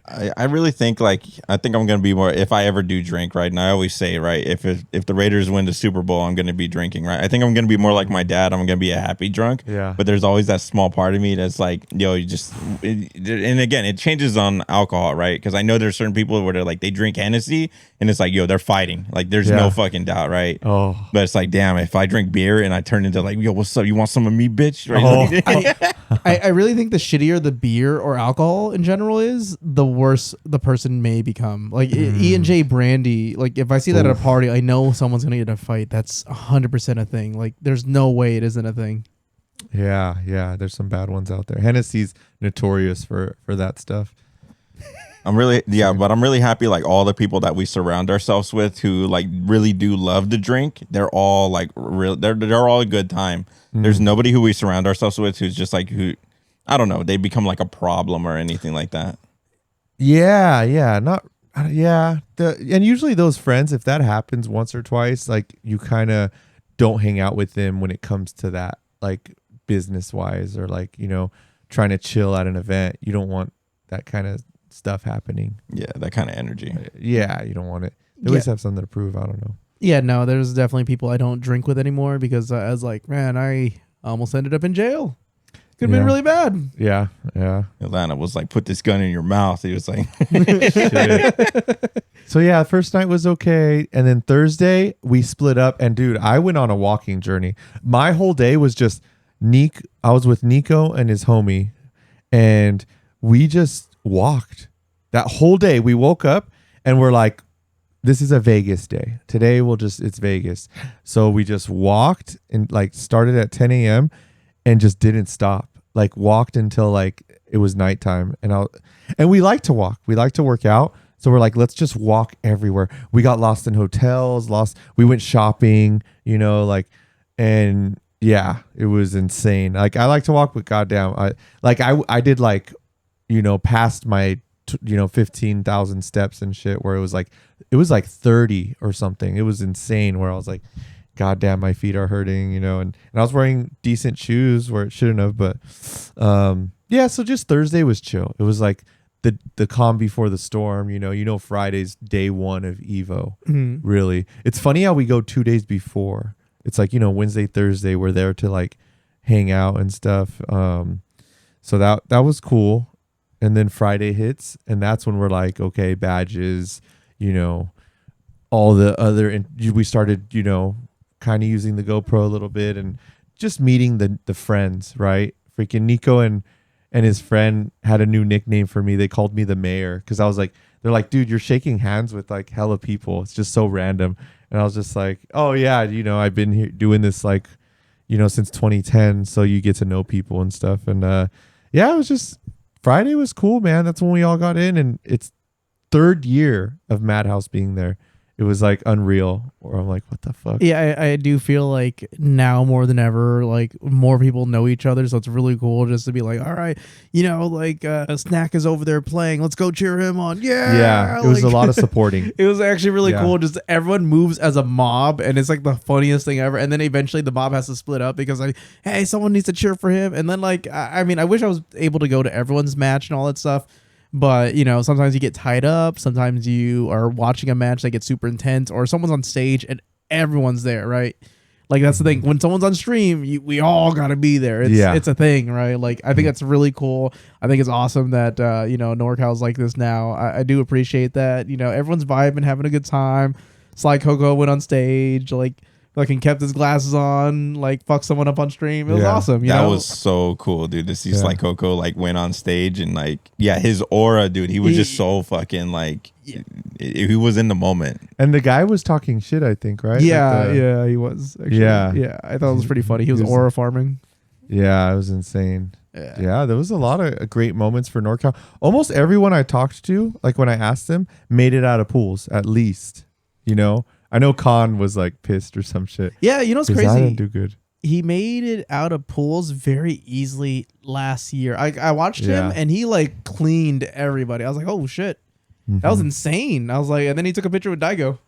I really think I think I'm gonna be more if I ever do drink, right? And I always say, right, if the Raiders win the Super Bowl, I'm gonna be drinking, right? I think I'm gonna be more like my dad. I'm gonna be a happy drunk. Yeah. But there's always that small part of me that's like, yo, and again, it changes on alcohol, right? Because I know there's certain people where they're like they drink Hennessy and it's like, yo, they're fighting. Like there's no fucking doubt, right? Oh. But it's like, damn, if I drink beer and I turn into like, yo, what's up? You want some of me, bitch? Right? Oh. I really think the shittier the beer or alcohol in general is, the worse the person may become. Like E&J brandy, like if I see that at a party, I know someone's gonna get in a fight. That's 100% a thing. Like there's no way it isn't a thing. Yeah. There's some bad ones out there. Hennessy's notorious for that stuff. I'm really happy. Like all the people that we surround ourselves with who like really do love to drink, they're all like real. They're all a good time. There's nobody who we surround ourselves with who's just like who, I don't know, they become like a problem or anything like that. Yeah. And usually those friends, if that happens once or twice, like you kind of don't hang out with them when it comes to that, like business wise or like, trying to chill at an event. You don't want that kind of stuff happening. Yeah, that kind of energy. Yeah, you don't want it. They always have something to prove. I don't know. Yeah, no, there's definitely people I don't drink with anymore because I was like, man, I almost ended up in jail. Could have been really bad. Yeah. Atlanta was like, put this gun in your mouth. He was like, So yeah, first night was okay. And then Thursday we split up and dude, I went on a walking journey. My whole day was just I was with Nico and his homie and we just walked that whole day. We woke up and we're like, this is a Vegas day. Today it's Vegas. So we just walked and like started at 10 a.m. and just didn't stop. Like walked until like it was nighttime. And we like to walk. We like to work out. So we're like, let's just walk everywhere. We got lost in hotels, we went shopping, and yeah, it was insane. Like I like to walk, but goddamn, I did like, past my 15,000 steps and shit where it was like 30 or something. It was insane where I was like, God damn, my feet are hurting, and I was wearing decent shoes where it shouldn't have, but yeah, so just Thursday was chill. It was like the calm before the storm, Friday's day one of Evo. Really. It's funny how we go 2 days before. It's like, Wednesday, Thursday, we're there to like hang out and stuff. So that was cool. And then Friday hits and that's when we're like, okay, badges, all the other, we started, kind of using the GoPro a little bit and just meeting the friends, right? Freaking Nico and his friend had a new nickname for me. They called me the mayor because I was like, they're like, dude, you're shaking hands with like hella people. It's just so random. And I was just like, oh yeah, I've been here doing this like, since 2010. So you get to know people and stuff. And yeah, it was just Friday was cool, man. That's when we all got in, and it's 3rd year of MADHouse being there. It was like unreal. Or I'm like, what the fuck? Yeah, I do feel like now more than ever, like more people know each other, so it's really cool just to be like, all right, like Snack is over there playing, let's go cheer him on. Yeah, it was a lot of supporting. It was actually really cool. Just everyone moves as a mob, and it's like the funniest thing ever. And then eventually the mob has to split up because like, hey, someone needs to cheer for him. And then like, I mean, I wish I was able to go to everyone's match and all that stuff. But, sometimes you get tied up. Sometimes you are watching a match that gets super intense, or someone's on stage and everyone's there, right? Like, that's the thing. When someone's on stream, we all got to be there. It's a thing, right? Like, I think that's really cool. I think it's awesome that, NorCal's like this now. I do appreciate that. Everyone's vibing, having a good time. Sly Coco went on stage, like fucking kept his glasses on, like fucked someone up on stream. It was awesome. That was so cool, dude. To see Sly Coco like went on stage and like, his aura, dude. He was just so fucking like, he was in the moment. And the guy was talking shit, I think, right? Yeah, he was. Actually. Yeah. I thought it was pretty funny. He was aura farming. Yeah, it was insane. Yeah, there was a lot of great moments for NorCal. Almost everyone I talked to, like when I asked them, made it out of pools at least. I know Khan was like pissed or some shit. Yeah, what's crazy? I didn't do good. He made it out of pools very easily last year. I watched him and he like cleaned everybody. I was like, oh shit, that was insane. I was like, and then he took a picture with Daigo.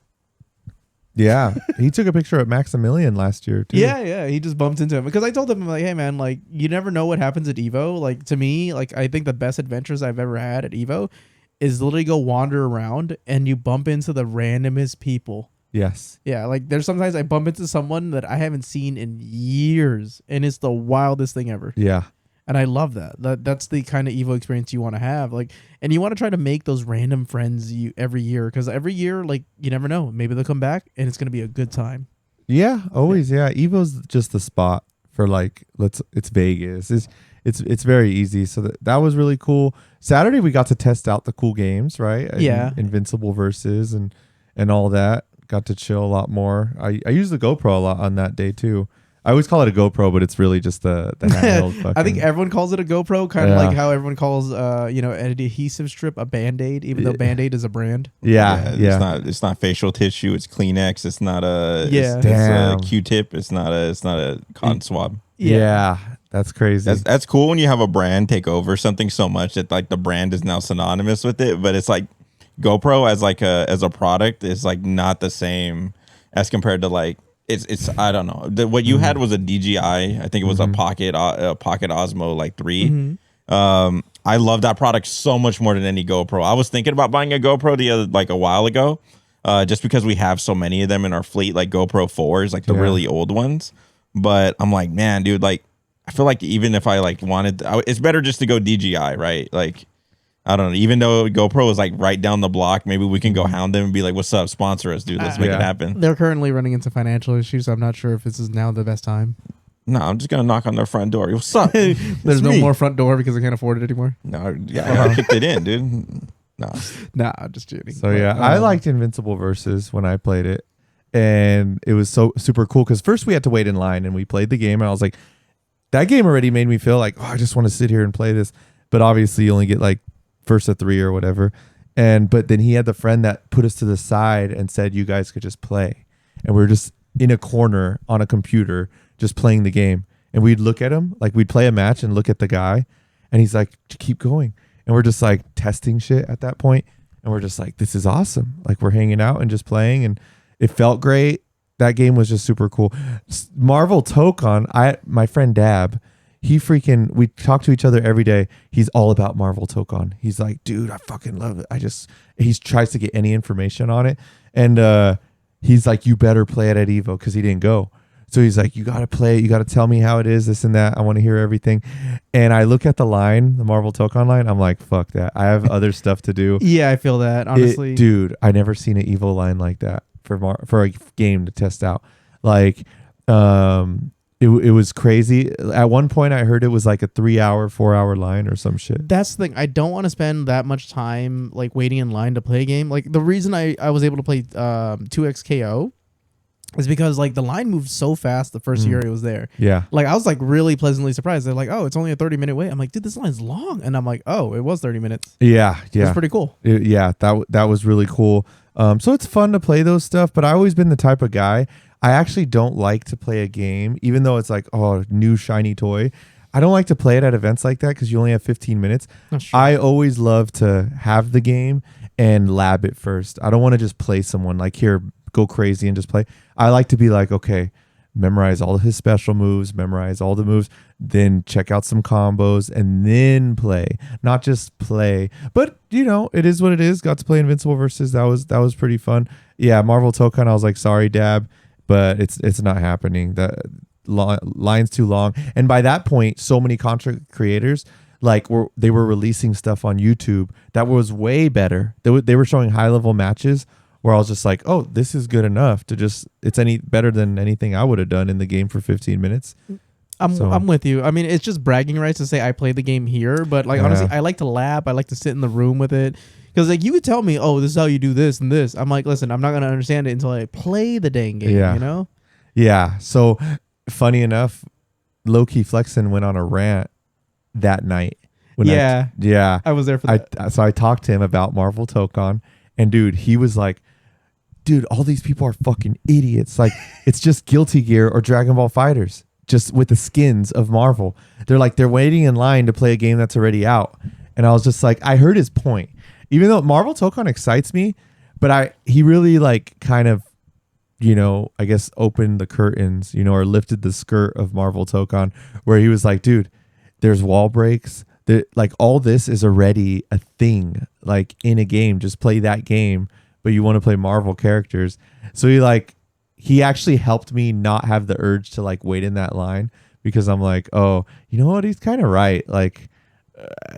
Yeah, he took a picture at Maximilian last year too. Yeah, he just bumped into him because I told him like, hey man, like you never know what happens at Evo. Like to me, like I think the best adventures I've ever had at Evo is literally go wander around and you bump into the randomest people. Yes. Yeah, like there's sometimes I bump into someone that I haven't seen in years, and it's the wildest thing ever. Yeah. And I love that. That's the kind of Evo experience you want to have. Like, and you want to try to make those random friends every year, because every year, like, you never know. Maybe they'll come back, and it's gonna be a good time. Yeah, always. Yeah, Evo's just the spot for like it's Vegas. It's very easy. So that was really cool. Saturday we got to test out the cool games, right? Yeah. Invincible versus and all that. Got to chill a lot more. I use the GoPro a lot on that day too. I always call it a GoPro, but it's really just the handheld. I think everyone calls it a GoPro, kind of like how everyone calls an adhesive strip a Band-Aid, even though Band-Aid is a brand. Yeah. It's not facial tissue. It's Kleenex. It's not a it's a Q-tip. It's not a cotton swab. Yeah. That's crazy. That's cool when you have a brand take over something so much that like the brand is now synonymous with it, but it's like GoPro as a product is like not the same as compared to like it's I don't know. What you had was a DJI. I think it was a Pocket Osmo like 3. I love that product so much more than any GoPro. I was thinking about buying a GoPro a while ago, just because we have so many of them in our fleet, like GoPro 4s, like the really old ones. But I'm like, man, dude, like I feel like even if I like wanted, it's better just to go DJI, right? Like. I don't know. Even though GoPro is like right down the block, maybe we can go hound them and be like, "What's up? Sponsor us, dude. Let's make it happen." They're currently running into financial issues. So I'm not sure if this is now the best time. No, I'm just gonna knock on their front door. What's up? There's no more front door because I can't afford it anymore. No, I kicked it in, dude. Nah, I'm just kidding. So I liked Invincible Versus when I played it, and it was so super cool because first we had to wait in line and we played the game, and I was like, that game already made me feel like, oh, I just want to sit here and play this. But obviously, you only get like first of 3 or whatever. But then he had the friend that put us to the side and said, you guys could just play. And we were just in a corner on a computer, just playing the game. And we'd look at him, like we'd play a match and look at the guy. And he's like, keep going. And we're just like testing shit at that point. And we're just like, this is awesome. Like we're hanging out and just playing. And it felt great. That game was just super cool. Marvel Tokon, my friend Dab, we talk to each other every day. He's all about Marvel Tokon. He's like, dude, I fucking love it. He tries to get any information on it. And he's like, you better play it at Evo because he didn't go. So he's like, you got to play it. You got to tell me how it is, this and that. I want to hear everything. And I look at the Marvel Tokon line. I'm like, fuck that. I have other stuff to do. Yeah, I feel that, honestly. Dude, I never seen an Evo line like that for a game to test out. Like, it was crazy. At one point, I heard it was like a 3-hour, 4-hour line or some shit. That's the thing. I don't want to spend that much time like waiting in line to play a game. Like the reason I was able to play 2XKO is because like the line moved so fast the first year it was there. Yeah. Like I was like really pleasantly surprised. They're like, oh, it's only a 30-minute wait. I'm like, dude, this line's long. And I'm like, oh, it was 30 minutes. Yeah. Yeah. It's pretty cool. That was really cool. So it's fun to play those stuff, but I've always been the type of guy, I actually don't like to play a game, even though it's like, oh, new shiny toy. I don't like to play it at events like that because you only have 15 minutes. I always love to have the game and lab it first. I don't want to just play someone like, here, go crazy and just play. I like to be like, okay, memorize all of his special moves, memorize all the moves, then check out some combos and then play, not just play. But you know, it is what it is. Got to play Invincible versus that was pretty fun. Yeah, Marvel Tokan, I was like, sorry, Dab, but it's not happening. The line's too long. And by that point, so many content creators like they were releasing stuff on YouTube that was way better. They were showing high level matches where I was just like, oh, this is good enough to just, it's any better than anything I would have done in the game for 15 minutes. I'm with you. I mean, it's just bragging rights to say I played the game here, but like honestly, I like to lab. I like to sit in the room with it. Because like you could tell me, oh, this is how you do this and this. I'm like, listen, I'm not gonna understand it until I play the dang game. You know? Yeah. So funny enough, Low-Key Flexin went on a rant that night. I was there for that. So I talked to him about Marvel Tokan, and dude, he was like, dude, all these people are fucking idiots. Like, it's just Guilty Gear or Dragon Ball Fighters, just with the skins of Marvel. They're like, they're waiting in line to play a game that's already out. And I was just like, I heard his point. Even though Marvel Tokan excites me, but he really like kind of, you know, I guess opened the curtains, you know, or lifted the skirt of Marvel Tokan, where he was like, dude, there's wall breaks. Like all this is already a thing, like in a game. Just play that game, but you want to play Marvel characters. So he actually helped me not have the urge to like wait in that line, because I'm like, oh, you know what? He's kind of right. Like,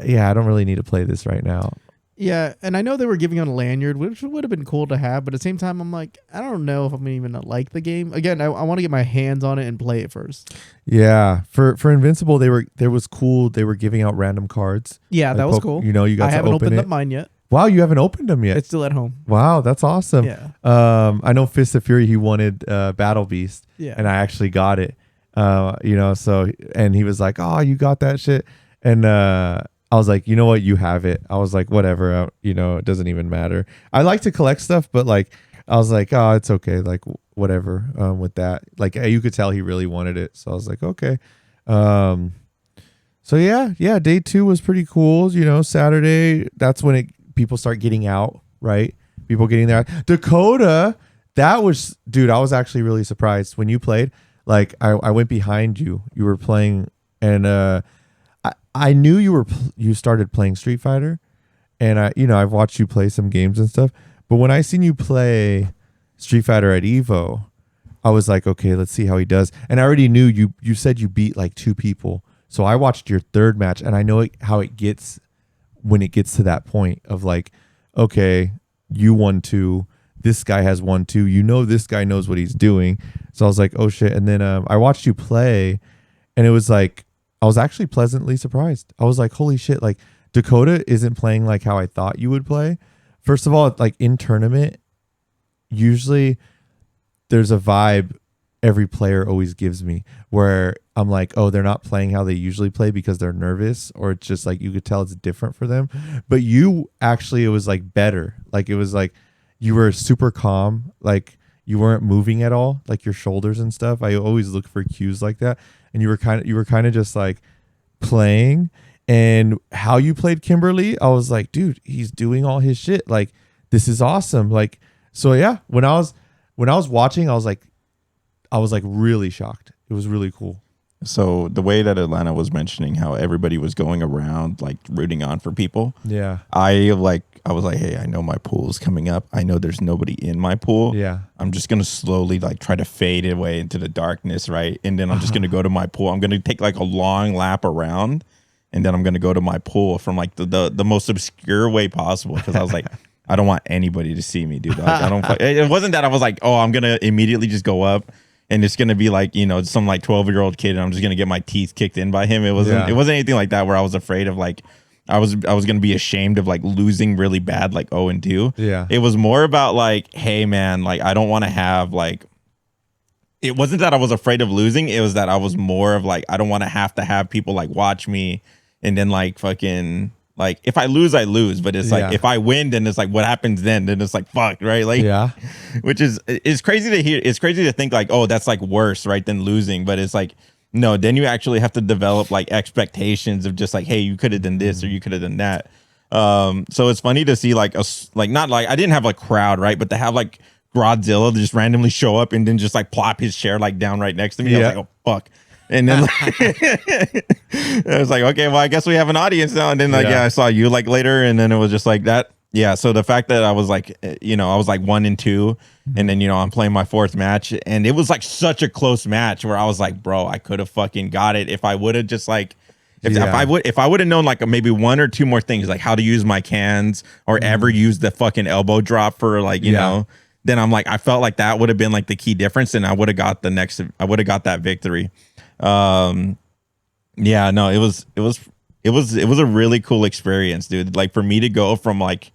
yeah, I don't really need to play this right now. Yeah, and I know they were giving out a lanyard, which would have been cool to have, but at the same time, I'm like, I don't know if I'm even gonna like the game. Again, I want to get my hands on it and play it first. Yeah, for Invincible, there was cool. They were giving out random cards. Yeah, like that was cool. You know, I haven't opened up mine yet. Wow, you haven't opened them yet. It's still at home. Wow, that's awesome. Yeah. I know Fist of Fury, he wanted Battle Beast. Yeah. And I actually got it. You know, so, and he was like, oh, you got that shit. And I was like, you know what? You have it. I was like, whatever. You know, it doesn't even matter. I like to collect stuff, but like, I was like, oh, it's okay. Like, whatever with that. Like, you could tell he really wanted it. So I was like, okay. So yeah, day 2 was pretty cool. You know, Saturday, that's when people start getting out, right? People getting there. Dakota, that was, dude, I was actually really surprised when you played. Like, I went behind you. You were playing, and I knew you started playing Street Fighter, and I've watched you play some games and stuff. But when I seen you play Street Fighter at Evo, I was like, okay, let's see how he does. And I already knew you said you beat like 2 people. So I watched your third match, and I know how it gets when it gets to that point of like, okay, you won 2, this guy has won 2, you know, this guy knows what he's doing. So I was like, oh shit. And then I watched you play, and it was like, I was actually pleasantly surprised. I was like, holy shit, like Dakota isn't playing like how I thought you would play. First of all, like in tournament, usually there's a vibe every player always gives me where I'm like, oh, they're not playing how they usually play because they're nervous, or it's just like you could tell it's different for them. But you actually, it was like better. Like it was like you were super calm, like you weren't moving at all, like your shoulders and stuff. I always look for cues like that. And you were kind of just like playing, and how you played Kimberly, I was like, dude, he's doing all his shit. Like, this is awesome. Like, so yeah, when I was watching, I was like really shocked. It was really cool. So the way that Atlanta was mentioning how everybody was going around like rooting on for people. Yeah. I was like, hey, I know my pool is coming up. I know there's nobody in my pool. Yeah. I'm just going to slowly like try to fade away into the darkness, right? And then I'm just going to go to my pool. I'm going to take like a long lap around, and then I'm going to go to my pool from like the most obscure way possible, because I was like, I don't want anybody to see me, dude. Like, it wasn't that I was like, oh, I'm going to immediately just go up, and it's gonna be like, you know, some like 12-year-old kid, and I'm just gonna get my teeth kicked in by him. It wasn't anything like that where I was afraid of like I was gonna be ashamed of like losing really bad, like 0-2. Yeah. It was more about like, hey man, like I don't want to have like. It wasn't that I was afraid of losing. It was that I was more of like, I don't want to have people like watch me and then like fucking like if I lose, I lose. But it's like if I win, then it's like what happens then? Then it's like fuck, right? Like which is it's crazy to hear. It's crazy to think like, oh, that's like worse, right, than losing. But it's like no, then you actually have to develop like expectations of just like, hey, you could have done this or you could have done that. So it's funny to see like not like I didn't have like crowd, right, but to have like Godzilla to just randomly show up and then just like plop his chair like down right next to me. I was like, oh fuck. And then I was like, okay, well, I guess we have an audience now. And then like, I saw you like later, and then it was just like that. Yeah. So the fact that I was like, you know, I was like 1-2, and then, you know, I'm playing my 4th match, and it was like such a close match where I was like, bro, I could have fucking got it if I would have just like, if I would have known like maybe 1 or 2 more things, like how to use my cans or ever use the fucking elbow drop for like, you know. Then I'm like, I felt like that would have been like the key difference, and I would have got that victory. Yeah, no, it was a really cool experience, dude. Like for me to go from like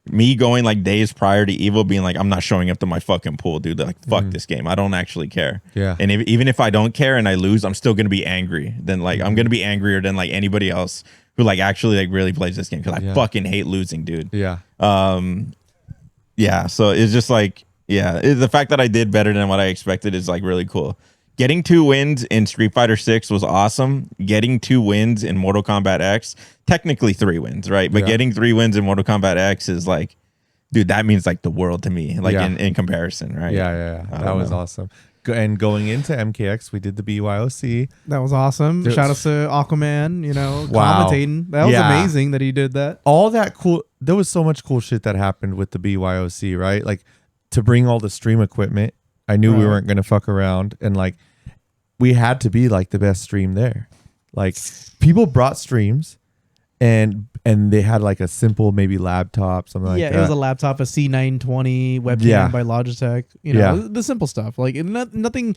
me going like days prior to Evo being like, I'm not showing up to my fucking pool, dude. Like fuck this game. I don't actually care. Yeah. And even if I don't care and I lose, I'm still gonna be angry. Then like I'm gonna be angrier than like anybody else who like actually like really plays this game, because I fucking hate losing, dude. Yeah. Yeah, so it's just like, the fact that I did better than what I expected is like really cool. Getting 2 wins in Street Fighter 6 was awesome. Getting 2 wins in Mortal Kombat X, technically 3 wins, right? But getting 3 wins in Mortal Kombat X is like, dude, that means like the world to me, like in comparison, right? Yeah. That was awesome. And going into MKX, we did the BYOC. That was awesome. Shout out to Aquaman, you know, commentating. That was amazing that he did that. All that cool. There was so much cool shit that happened with the BYOC, right? Like to bring all the stream equipment. I knew we weren't going to fuck around, and like we had to be like the best stream there. Like people brought streams, and they had like a simple maybe laptop, something like that. Yeah, it was a laptop, a C920 webcam by Logitech. You know, the simple stuff. Like nothing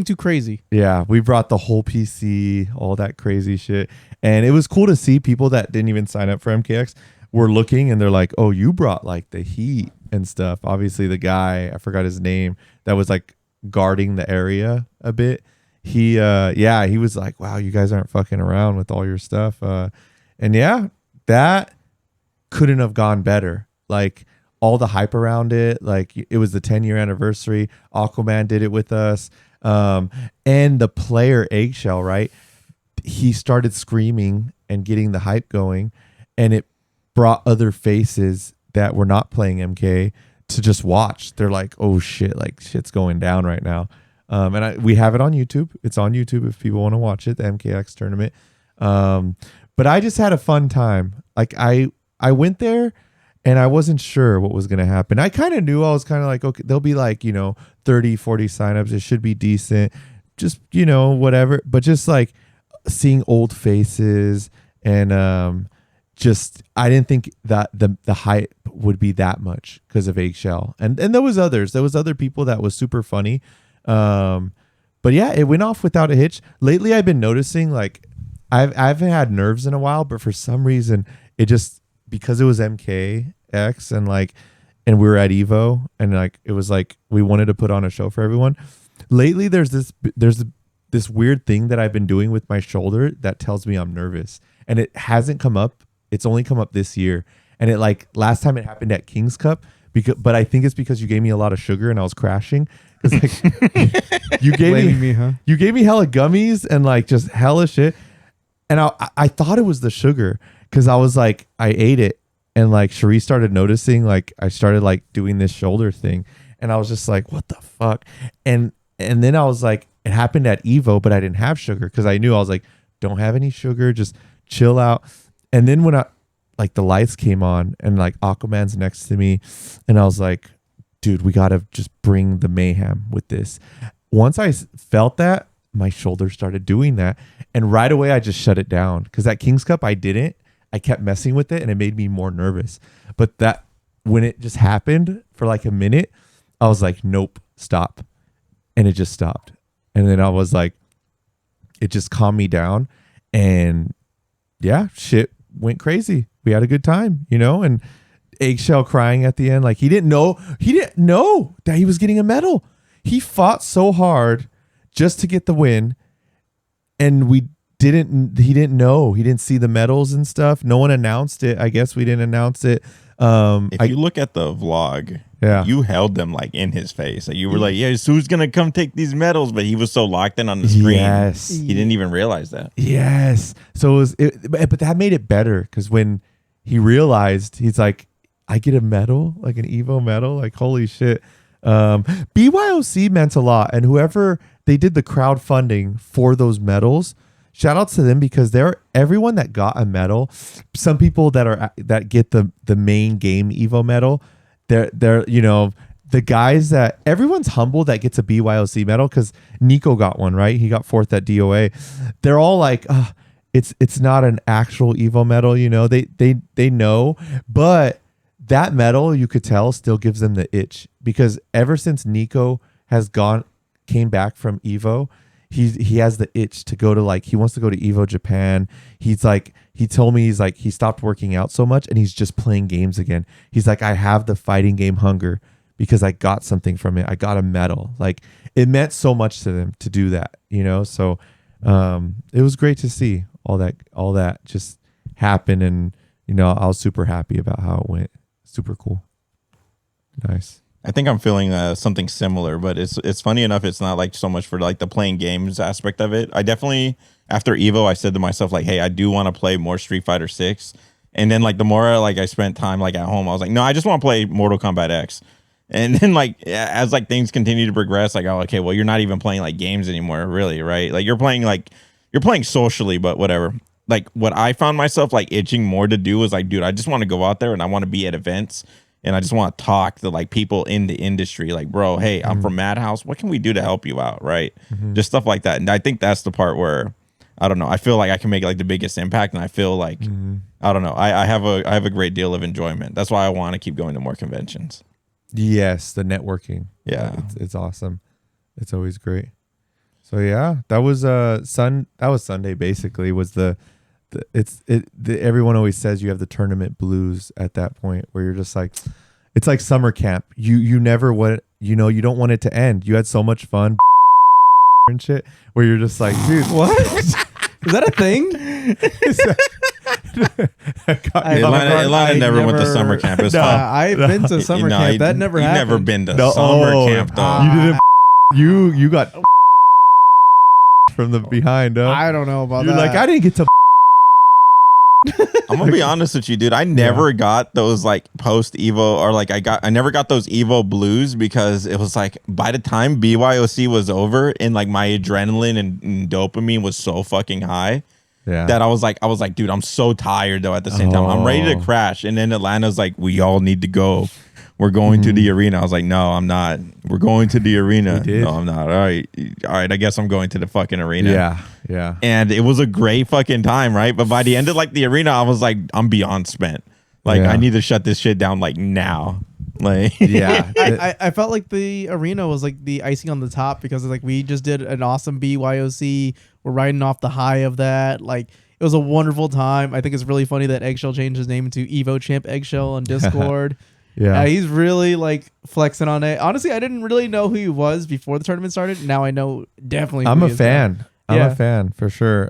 too crazy. Yeah, we brought the whole PC, all that crazy shit, and it was cool to see people that didn't even sign up for MKX were looking, and they're like, "Oh, you brought like the heat and stuff." Obviously, the guy, I forgot his name, that was like guarding the area a bit. He was like, "Wow, you guys aren't fucking around with all your stuff." And yeah, that couldn't have gone better. Like all the hype around it, like it was the 10-year anniversary. Aquaman did it with us. And the player Eggshell, right? He started screaming and getting the hype going, and it brought other faces that were not playing MK to just watch. They're like, oh shit, like shit's going down right now. And we have it on YouTube. It's on YouTube if people want to watch it, the MKX tournament. But I just had a fun time. Like I went there and I wasn't sure what was going to happen. I kind of knew. I was kind of like, okay, there'll be like, 30, 40 signups. It should be decent. Just, whatever. But just like seeing old faces and just, I didn't think that the hype would be that much because of Eggshell. And there was others. There was other people that was super funny. But yeah, it went off without a hitch. Lately, I've been noticing like I haven't had nerves in a while, but for some reason it just, because it was MKX and we were at Evo and like it was like we wanted to put on a show for everyone. Lately, there's this weird thing that I've been doing with my shoulder that tells me I'm nervous, and it hasn't come up. It's only come up this year, and it like last time it happened at King's Cup. But I think it's because you gave me a lot of sugar and I was crashing. Like, you gave me hella gummies and like just hella shit. And I thought it was the sugar because I was like, I ate it, and like Cherie started noticing, like I started like doing this shoulder thing, and I was just like, what the fuck? And then I was like, it happened at Evo, but I didn't have sugar because I knew. I was like, don't have any sugar, just chill out. And then when like the lights came on and like Aquaman's next to me, and I was like, dude, we got to just bring the mayhem with this. Once I felt that, my shoulder started doing that. And right away, I just shut it down. Because at King's Cup, I didn't. I kept messing with it, and it made me more nervous. But that when it just happened for like a minute, I was like, nope, stop. and it just stopped. And then I was like, it just calmed me down, and yeah, shit went crazy. We had a good time, and Eggshell crying at the end, like he didn't know that he was getting a medal. He fought so hard just to get the win, and he didn't know. He didn't see the medals and stuff. No one announced it. I guess we didn't announce it. If you look at the vlog, you held them like in his face. Like, you were like, yes, who's gonna come take these medals? But he was so locked in on the screen, he didn't even realize that. Yes. So but that made it better, because when he realized, he's like, I get a medal, like an Evo medal, like holy shit. BYOC meant a lot, and whoever they did the crowdfunding for those medals, shout out to them, because everyone that got a medal, some people that get the main game Evo medal, they're the guys that everyone's humble that gets a BYOC medal, because Nico got one, right? He got 4th at DOA. They're all like, it's not an actual Evo medal, they know, but that medal, you could tell, still gives them the itch, because ever since Nico came back from Evo, he has the itch to go to, he wants to go to Evo Japan. He's like, he told me, he stopped working out so much and he's just playing games again. He's like, I have the fighting game hunger because I got something from it. I got a medal. Like, it meant so much to them to do that, So it was great to see all that just happen, and I was super happy about how it went. Super cool. Nice. I think I'm feeling something similar, but it's funny enough. It's not like so much for like the playing games aspect of it. I definitely, after Evo, I said to myself, like, hey, I do want to play more Street Fighter 6. And then like the more like I spent time like at home, I was like, no, I just want to play Mortal Kombat X. And then like as like things continue to progress, like, oh, okay, well, you're not even playing like games anymore, really, right? Like you're playing socially, but whatever. Like what I found myself like itching more to do was like, dude, I just want to go out there and I want to be at events. And I just want to talk to like people in the industry, like, bro, hey, I'm from MADHouse. What can we do to help you out? Right. Just stuff like that. And I think that's the part where, I don't know, I feel like I can make like the biggest impact. And I feel like, I don't know, I have a great deal of enjoyment. That's why I want to keep going to more conventions. Yes. The networking. Yeah. It's awesome. It's always great. So yeah, that was Sunday basically, was everyone always says you have the tournament blues at that point, where you're just like, it's like summer camp. You never want, you don't want it to end. You had so much fun and shit, where you're just like, dude, what? Is that a thing? Atlanta never went to summer camp. It's fun. I've been to summer camp. That never happened. You've never been to summer camp though. You didn't. You got from the behind. I don't know about You're that. like, I didn't get to. I'm gonna be honest with you, dude. I never got those like post Evo, or like I never got those Evo blues, because it was like by the time BYOC was over and like my adrenaline and dopamine was so fucking high that I was like, dude, I'm so tired though. At the same time, I'm ready to crash. And then Atlanta's like, we all need to go. We're going to the arena. I was like, no, I'm not. We're going to the arena. No, I'm not. All right. I guess I'm going to the fucking arena. Yeah. And it was a great fucking time, right? But by the end of like the arena, I was like, I'm beyond spent. Like, I need to shut this shit down like now. Like, I felt like the arena was like the icing on the top, because like we just did an awesome BYOC. We're riding off the high of that. Like, it was a wonderful time. I think it's really funny that Eggshell changed his name to Evo Champ Eggshell on Discord. He's really like flexing on it. Honestly, I didn't really know who he was before the tournament started. Now I know definitely. I'm a fan. I'm a fan for sure.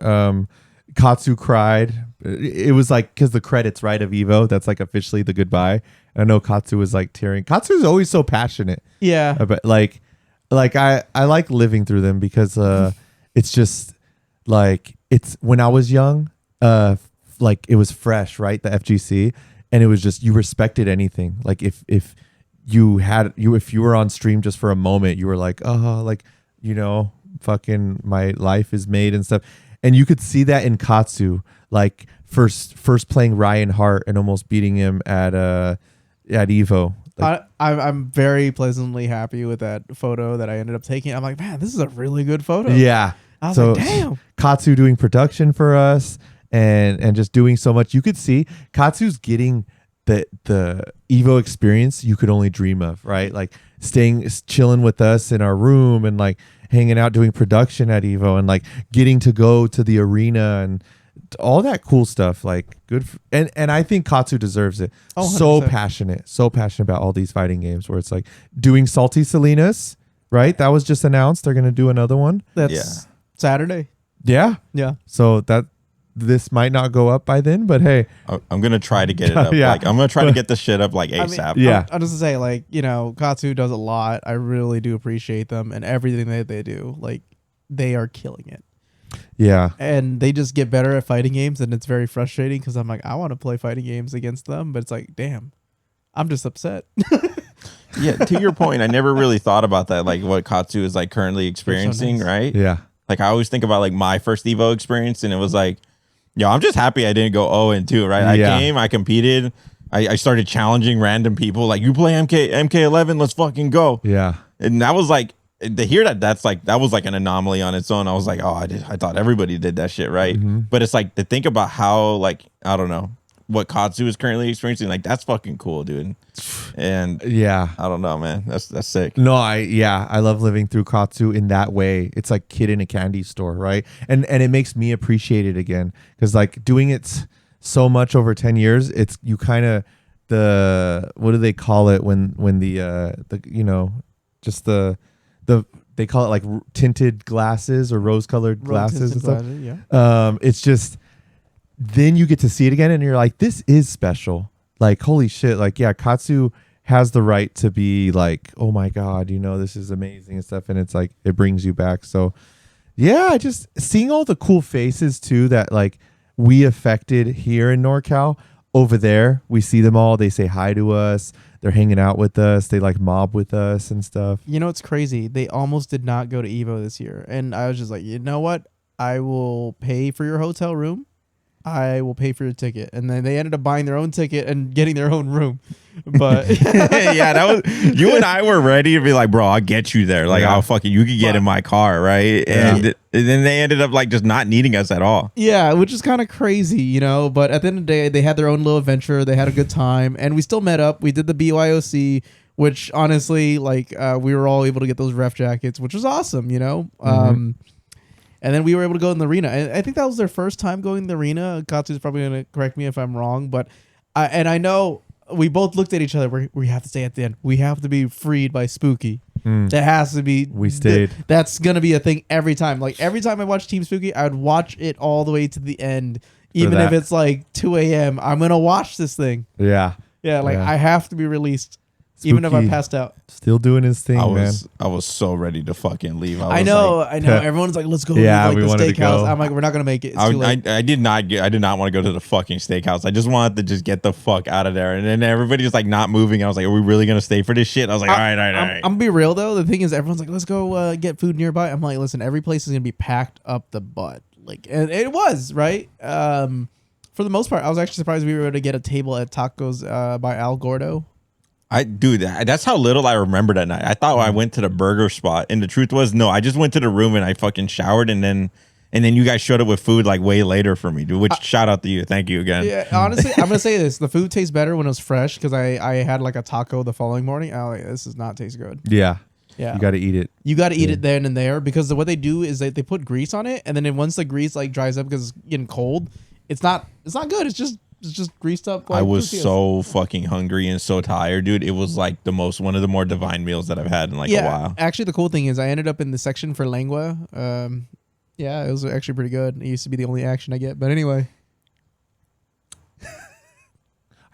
Katsu cried. It was like, because the credits, right, of Evo, that's like officially the goodbye. I know Katsu was like tearing. Katsu is always so passionate. Yeah. But like I like living through them, because it's just like, it's when I was young, like it was fresh, right? The FGC. And it was just, you respected anything. Like if you were on stream just for a moment, you were like, oh, like, fucking my life is made and stuff. And you could see that in Katsu, like first playing Ryan Hart and almost beating him at Evo. Like, I'm very pleasantly happy with that photo that I ended up taking. I'm like, man, this is a really good photo. Yeah. I was like, damn. Katsu doing production for us. And just doing so much. You could see Katsu's getting the Evo experience you could only dream of, right? Like chilling with us in our room and like hanging out doing production at Evo and like getting to go to the arena and all that cool stuff. Like and I think Katsu deserves it. Oh, so 100%. passionate about all these fighting games where it's like doing Salty Salinas, right? That was just announced. They're gonna do another one. That's Saturday. Yeah. Yeah. So this might not go up by then, but hey, I'm gonna try to get it up. Yeah. Like I'm gonna try to get the shit up like ASAP. Yeah. I'm just gonna say, like, Katsu does a lot. I really do appreciate them and everything that they do. Like, they are killing it. yeah, And they just get better at fighting games, and it's very frustrating because I'm like, I want to play fighting games against them, but it's like, damn, I'm just upset. Yeah, to your point, I never really thought about that, like what Katsu is like currently experiencing, nice. right? yeah, Like I always think about like my first Evo experience, and it was like, yo, I'm just happy I didn't go 0-2, right? Yeah. I came, I competed, I started challenging random people, like you play MK11, let's fucking go. yeah. And that was like, to hear that was like an anomaly on its own. I was like, oh, I thought everybody did that shit, right? Mm-hmm. But it's like to think about how, like, I don't know, what Katsu is currently experiencing, like that's fucking cool, dude. And Yeah. I don't know, man. That's sick. No, I love living through Katsu in that way. It's like kid in a candy store, right? And it makes me appreciate it again because like doing it so much over 10 years, it's you kind of what do they call it when the just the they call it like tinted glasses or rose-colored glasses and stuff. Yeah. It's just then you get to see it again and you're like, this is special. Like, holy shit. Like, yeah, Katsu has the right to be like, oh my God, this is amazing and stuff. And it's like, it brings you back. So yeah, just seeing all the cool faces too, that like we affected here in NorCal. Over there, we see them all. They say hi to us. They're hanging out with us. They like mob with us and stuff. It's crazy. They almost did not go to Evo this year. And I was just like, you know what? I will pay for your hotel room. I will pay for your ticket. And then they ended up buying their own ticket and getting their own room. But yeah, that was you and I were ready to be like, bro, I'll get you there. Like, Yeah. I'll fucking you could get in my car, right? Yeah. And then they ended up like just not needing us at all. yeah, which is kind of crazy, But at the end of the day, they had their own little adventure. They had a good time. And we still met up. We did the BYOC, which honestly, like, we were all able to get those ref jackets, which was awesome, And then we were able to go in the arena. And I think that was their first time going in the arena. Katsu's probably going to correct me if I'm wrong. But I know we both looked at each other. We have to stay at the end. We have to be freed by Spooky. That has to be. We stayed. That's going to be a thing every time. Like every time I watch Team Spooky, I would watch it all the way to the end. Even if it's like 2 a.m., I'm going to watch this thing. Yeah. Yeah, like Yeah. I have to be released. Even if I Spooky. passed out. Still doing his thing, man. I was so ready to fucking leave. I know. Everyone's like, let's go Yeah, to like we the wanted to steakhouse. go. I'm like, we're not gonna make it. It's too late. I did not want to go to the fucking steakhouse. I just wanted to just get the fuck out of there. And then everybody's like not moving. I was like, are we really gonna stay for this shit? I was like, all right. I'm gonna be real though. The thing is, everyone's like, let's go get food nearby. I'm like, listen, every place is gonna be packed up the butt. Like, and it was right. For the most part, I was actually surprised we were able to get a table at Tacos by Al Gordo. That's how little I remember that night. I thought I went to the burger spot, and the truth was, no, I just went to the room and I fucking showered, and then you guys showed up with food like way later for me, dude. Which shout out to you, thank you again. Yeah, honestly, I'm gonna say this: the food tastes better when it was fresh because I had like a taco the following morning. I was like, this does not taste good. Yeah. Yeah, You got to eat it. You got to eat it then and there because what they do is they put grease on it, and then once the grease like dries up because it's getting cold, it's not good. It's just greased up. Like I was tortillas. so fucking hungry and so tired, dude. It was like one of the more divine meals that I've had in like a while. Actually, the cool thing is I ended up in the section for lengua. Yeah, it was actually pretty good. It used to be the only action I get, but anyway.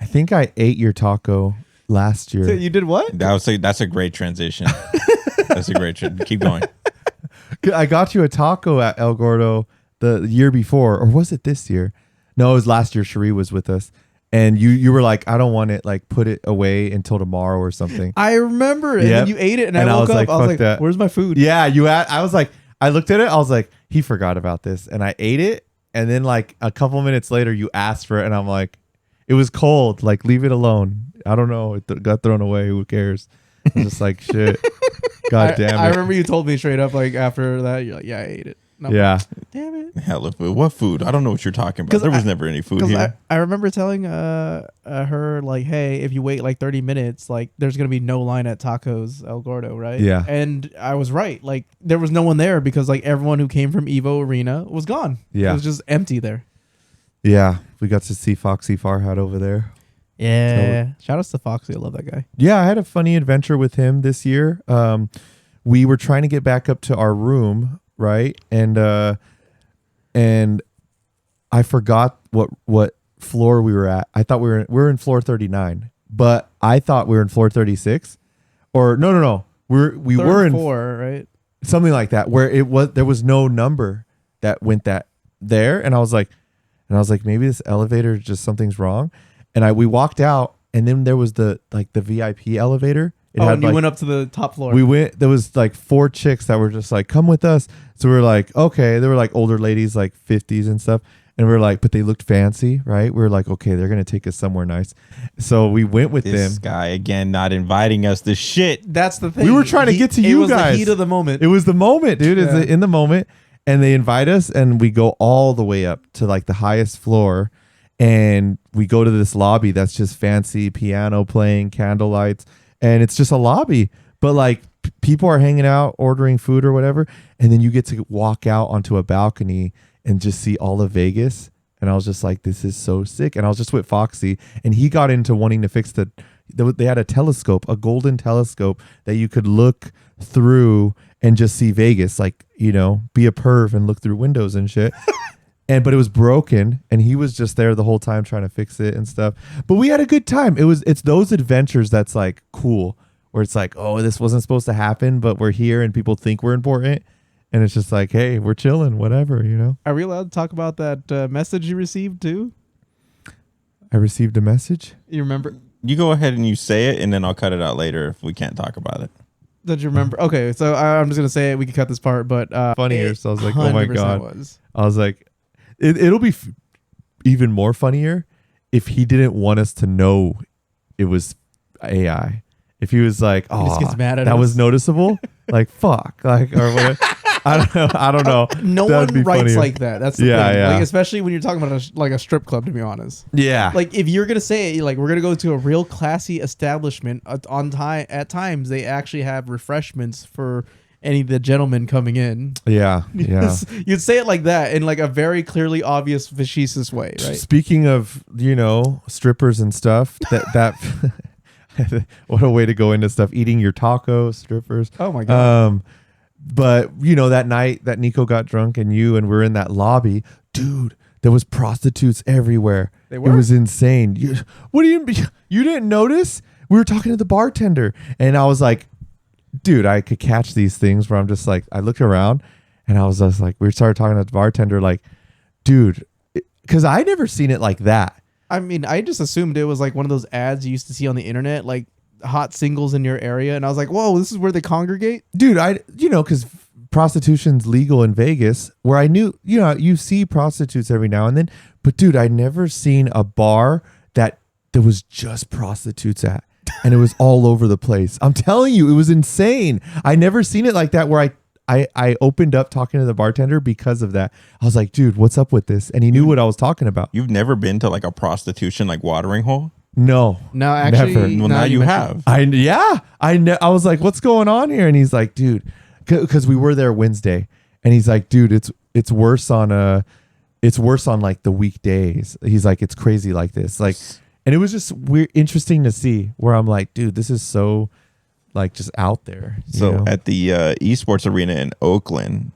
I think I ate your taco last year. You did what? That's a great transition. That's a great keep going. I got you a taco at El Gordo the year before, or was it this year? No, it was last year. Cherie was with us, and you were like, I don't want it. Like, put it away until tomorrow or something. I remember it. Yep. And then you ate it, and I woke was up. like, I was fuck like, that. "Where's my food?" Yeah, I was like, I looked at it. I was like, he forgot about this, and I ate it. And then like a couple minutes later, you asked for it, and I'm like, it was cold. Like, leave it alone. I don't know. It got thrown away. Who cares? I'm just like, shit. God damn it. I remember you told me straight up like after that, you're like, yeah, I ate it. No. Yeah. Damn it. Hella food. What food? I don't know what you're talking about. There was never any food here. I remember telling her like, hey, if you wait like 30 minutes, like there's gonna be no line at Tacos El Gordo, right? Yeah. And I was right. Like there was no one there because like everyone who came from Evo Arena was gone. Yeah. It was just empty there. Yeah. We got to see Foxy Farhat over there. Yeah. Shout outs to Foxy. I love that guy. Yeah, I had a funny adventure with him this year. We were trying to get back up to our room, right? And I forgot what floor we were at. I thought we were in floor 39, but I thought we were in floor 36. Or no. We were in 4, right? something like that, where there was no number that went there, and I was like maybe this elevator just something's wrong. And we walked out, and then there was the VIP elevator. And you went up to the top floor. There was like 4 chicks that were just like, come with us. So we were like, okay. They were like older ladies, like 50s and stuff. And we were like, but they looked fancy, right? We were like, okay, they're going to take us somewhere nice. So we went with them. This guy, again, not inviting us to shit. That's the thing. We were trying to get to you guys. It was the heat of the moment. It was the moment, dude. Yeah. It's in the moment. And they invite us, and we go all the way up to like the highest floor. And we go to this lobby that's just fancy, piano playing, candle lights. And it's just a lobby, but like people are hanging out, ordering food or whatever. And then you get to walk out onto a balcony and just see all of Vegas. And I was just like, this is so sick. And I was just with Foxy, and he got into wanting to fix they had a telescope, a golden telescope that you could look through and just see Vegas, like, you know, be a perv and look through windows and shit. But it was broken, and he was just there the whole time trying to fix it and stuff. But we had a good time. It's those adventures that's like cool, where it's like, oh, this wasn't supposed to happen, but we're here and people think we're important. And it's just like, hey, we're chilling, whatever, you know? Are we allowed to talk about that message you received too? I received a message. You remember? You go ahead and you say it, and then I'll cut it out later if we can't talk about it. Did you remember? Okay, so I'm just going to say it. We can cut this part, but... funnier, so I was like, oh my God. Was. I was like... It'll be even more funnier if he didn't want us to know it was AI. If he was like, "Oh, just gets mad at that us. Was noticeable," like "fuck," like or whatever. I don't know. No That'd one writes funnier. like that. That's the thing. Yeah. Like, especially when you're talking about a strip club. To be honest, yeah. Like if you're gonna say like we're gonna go to a real classy establishment on time. At times they actually have refreshments for any of the gentlemen coming in. Yeah. You'd say it like that in like a very clearly obvious facetious way, right? Speaking of, you know, strippers and stuff, that what a way to go into stuff. Eating your tacos, strippers. Oh my God. But you know, that night that Nico got drunk and we're in that lobby, dude, there was prostitutes everywhere. They were? It was insane. You didn't notice? We were talking to the bartender, and I was like, dude, I could catch these things where I'm just like, I looked around and I was just like, we started talking to the bartender, like, dude, because I never seen it like that. I mean, I just assumed it was like one of those ads you used to see on the internet, like hot singles in your area. And I was like, whoa, this is where they congregate? Dude, because prostitution's legal in Vegas, where I knew, you know, you see prostitutes every now and then. But dude, I never seen a bar that there was just prostitutes at. And it was all over the place. I'm telling you, it was insane. I never seen it like that, where I opened up talking to the bartender because of that. I was like, dude, what's up with this? And he knew what I was talking about. You've never been to like a prostitution like watering hole? No. No, actually. Never. Well, now you have. I was like, what's going on here? And he's like, dude, because we were there Wednesday. And he's like, dude, it's worse on like the weekdays. He's like, it's crazy like this. Like, and it was just weird, interesting to see, where I'm like, dude, this is so like just out there. So at the esports arena in Oakland,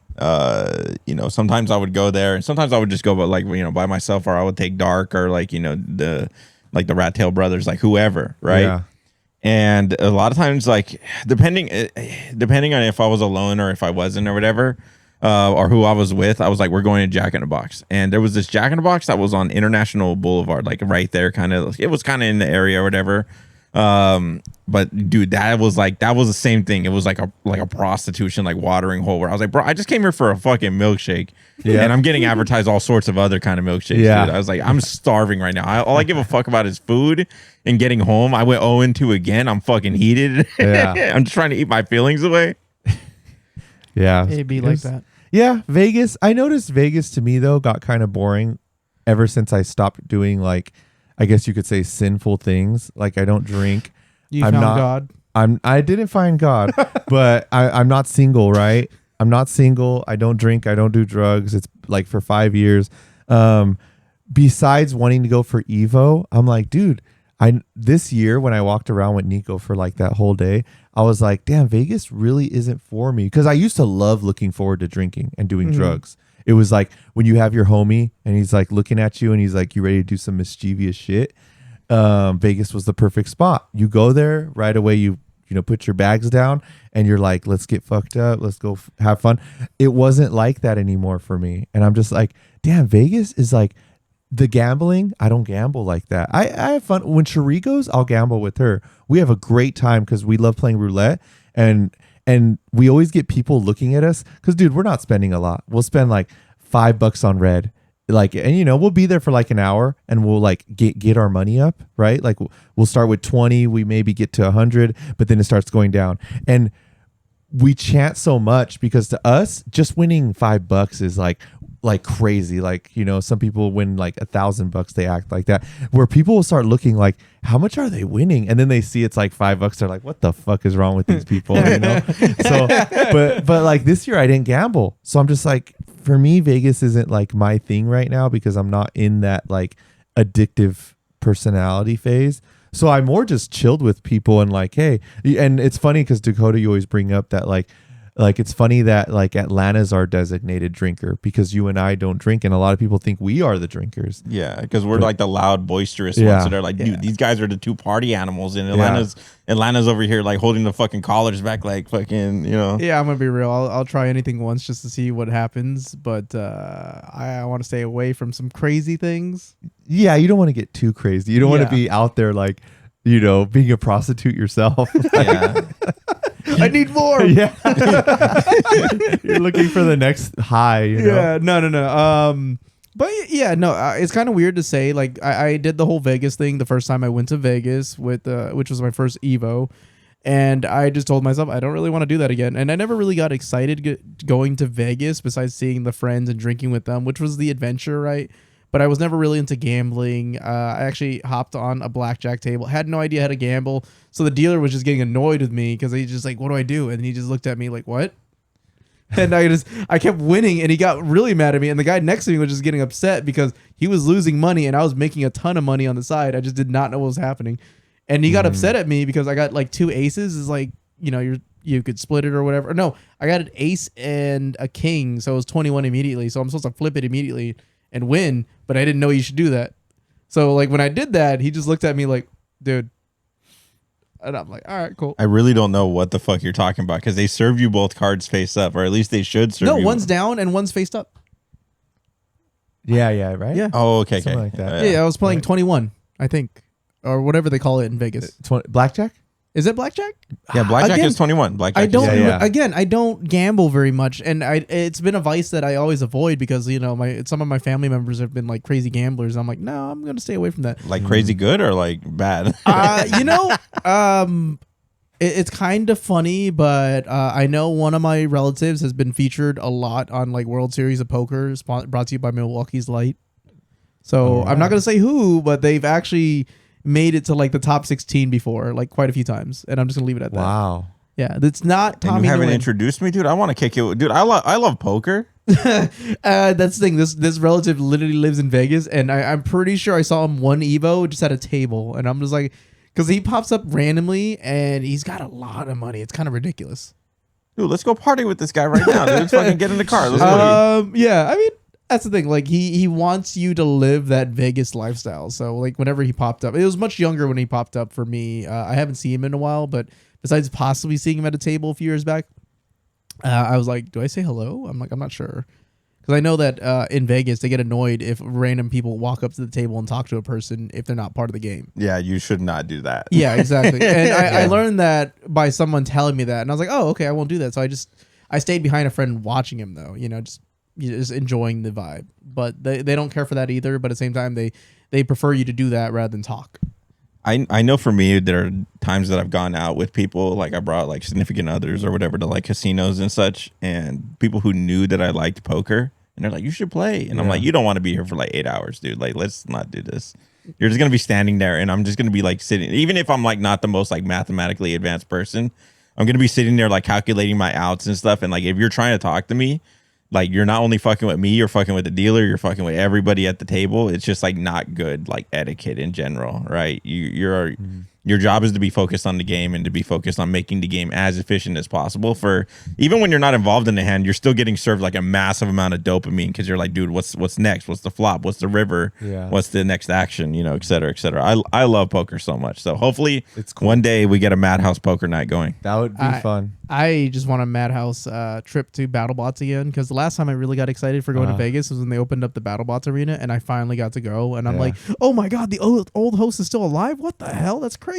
you know, sometimes I would go there, and sometimes I would just go, but like, you know, by myself, or I would take Dark, or like, you know, the Rat Tail brothers, like whoever, right? Yeah. And a lot of times, like depending on if I was alone or if I wasn't or whatever, or who I was with, I was like, we're going to Jack in the Box. And there was this Jack in the Box that was on International Boulevard, like right there, it was kind of in the area or whatever. But dude, that was the same thing. It was like a prostitution, like watering hole, where I was like, bro, I just came here for a fucking milkshake. Yeah. And I'm getting advertised all sorts of other kind of milkshakes. Yeah. Dude. I was like, I'm starving right now. All I give a fuck about is food and getting home. I went 0-2 again. I'm fucking heated. Yeah. I'm just trying to eat my feelings away. Yeah. It'd be like that. Yeah, Vegas. I noticed Vegas to me though got kind of boring ever since I stopped doing like, I guess you could say sinful things. Like I don't drink. You I'm found not, God. I didn't find God, but I'm not single, right? I'm not single. I don't drink. I don't do drugs. It's like for 5 years. Besides wanting to go for Evo, I'm like, dude, this year when I walked around with Nico for like that whole day, I was like, damn, Vegas really isn't for me. Because I used to love looking forward to drinking and doing drugs. It was like when you have your homie and he's like looking at you and he's like, you ready to do some mischievous shit? Vegas was the perfect spot. You go there right away. You put your bags down and you're like, let's get fucked up. Let's go have fun. It wasn't like that anymore for me. And I'm just like, damn, Vegas is like the gambling. I don't gamble like that. I have fun. When Cherie goes, I'll gamble with her. We have a great time because we love playing roulette and we always get people looking at us because, dude, we're not spending a lot. We'll spend like $5 on red. Like, and we'll be there for like an hour and we'll like get our money up, right? Like we'll start with 20, we maybe get to 100, but then it starts going down. And we chant so much because to us, just winning $5 is like crazy. Like, some people win like $1,000, they act like that. Where people will start looking like, how much are they winning? And then they see it's like $5. They're like, what the fuck is wrong with these people? So, but like this year I didn't gamble. So I'm just like, for me, Vegas isn't like my thing right now because I'm not in that like addictive personality phase. So I more just chilled with people and like, hey, and it's funny because Dakota, you always bring up that like it's funny that like Atlanta's our designated drinker because you and I don't drink, and a lot of people think we are the drinkers. Yeah, because we're like the loud, boisterous ones. So they're like, dude, these guys are the two party animals, and Atlanta's over here like holding the fucking collars back, like fucking, Yeah, I'm gonna be real. I'll try anything once just to see what happens, but I want to stay away from some crazy things. Yeah, you don't want to get too crazy. You don't want to be out there like, being a prostitute yourself. Yeah. I need more. Yeah. You're looking for the next high. Yeah, no. But yeah, no, it's kind of weird to say. Like, I did the whole Vegas thing the first time I went to Vegas with, which was my first Evo, and I just told myself I don't really want to do that again. And I never really got excited going to Vegas besides seeing the friends and drinking with them, which was the adventure, right? But I was never really into gambling. I actually hopped on a blackjack table, had no idea how to gamble. So the dealer was just getting annoyed with me because he's just like, what do I do? And he just looked at me like, what? And I kept winning and he got really mad at me. And the guy next to me was just getting upset because he was losing money and I was making a ton of money on the side. I just did not know what was happening. And he got upset at me because I got like 2 aces. Is like, you could split it or whatever. No, I got an ace and a king. So it was 21 immediately. So I'm supposed to flip it immediately and win, but I didn't know you should do that. So like when I did that, he just looked at me like, dude. And I'm like, all right, cool. I really don't know what the fuck you're talking about because they serve you both cards face up, or at least they should serve you. No, one's down and one's faced up. Yeah, right? Yeah. Oh, okay. Something like that. Yeah, I was playing 21, I think, or whatever they call it in Vegas. Blackjack? Is it blackjack? Yeah, blackjack Again, is 21. Blackjack I don't. is Again, I don't gamble very much, and it's been a vice that I always avoid because some of my family members have been like crazy gamblers. I'm like, no, I'm gonna stay away from that. like crazy good or like bad? It's kind of funny, but I know one of my relatives has been featured a lot on like World Series of Poker, brought to you by Milwaukee's Light. So I'm not gonna say who, but they've actually made it to like the top 16 before, like quite a few times, and I'm just gonna leave it at that. Wow. Yeah, it's not Tommy. And you haven't introduced me, dude. I want to kick it, dude. I love poker. That's the thing. This relative literally lives in Vegas, and I'm pretty sure I saw him one Evo just at a table, and I'm just like, because he pops up randomly, and he's got a lot of money. It's kind of ridiculous. Dude, let's go party with this guy right now. Dude. Let's fucking get in the car. Let's go. Yeah, I mean. That's the thing. Like he wants you to live that Vegas lifestyle. So like whenever he popped up, it was much younger when he popped up for me. I haven't seen him in a while, but besides possibly seeing him at a table a few years back, I was like, do I say hello? I'm not sure. Because I know that in Vegas, they get annoyed if random people walk up to the table and talk to a person if they're not part of the game. Yeah, you should not do that. Yeah, exactly. And I learned that by someone telling me that. And I was like, oh, okay, I won't do that. So I stayed behind a friend watching him though, just enjoying the vibe, but they don't care for that either. But at the same time, they prefer you to do that rather than talk. I know for me there are times that I've gone out with people, like I brought like significant others or whatever to like casinos and such, and people who knew that I liked poker, and they're like, you should play, and I'm like, you don't want to be here for like 8 hours, dude. Like, let's not do this. You're just gonna be standing there, and I'm just gonna be like sitting, even if I'm like not the most like mathematically advanced person, I'm gonna be sitting there like calculating my outs and stuff, and like if you're trying to talk to me, like you're not only fucking with me, you're fucking with the dealer, you're fucking with everybody at the table. It's just like not good like etiquette in general, right? Your job is to be focused on the game and to be focused on making the game as efficient as possible. For even when you're not involved in the hand, you're still getting served like a massive amount of dopamine because you're like, dude, what's next? What's the flop? What's the river? Yeah. What's the next action? You know, et cetera, et cetera. I love poker so much. So hopefully it's cool. One day we get a MADHouse poker night going. That would be fun. I just want a MADHouse trip to BattleBots again, because the last time I really got excited for going to Vegas was when they opened up the BattleBots arena, and I finally got to go. And I'm like, oh my god, the old host is still alive? What the hell? That's crazy.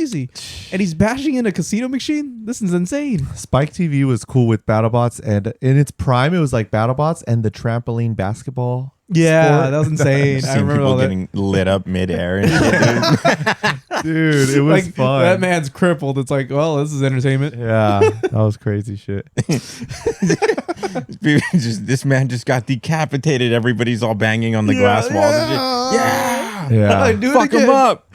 And he's bashing in a casino machine? This is insane. Spike TV was cool with BattleBots, and in its prime, it was like BattleBots and the trampoline basketball. Yeah, sport. that was insane. I remember people getting lit up midair and shit, dude, it was like, fun. That man's crippled. It's like, well, this is entertainment. Yeah, that was crazy shit. This man just got decapitated. Everybody's all banging on the glass walls and shit. Yeah. Do Fuck him up.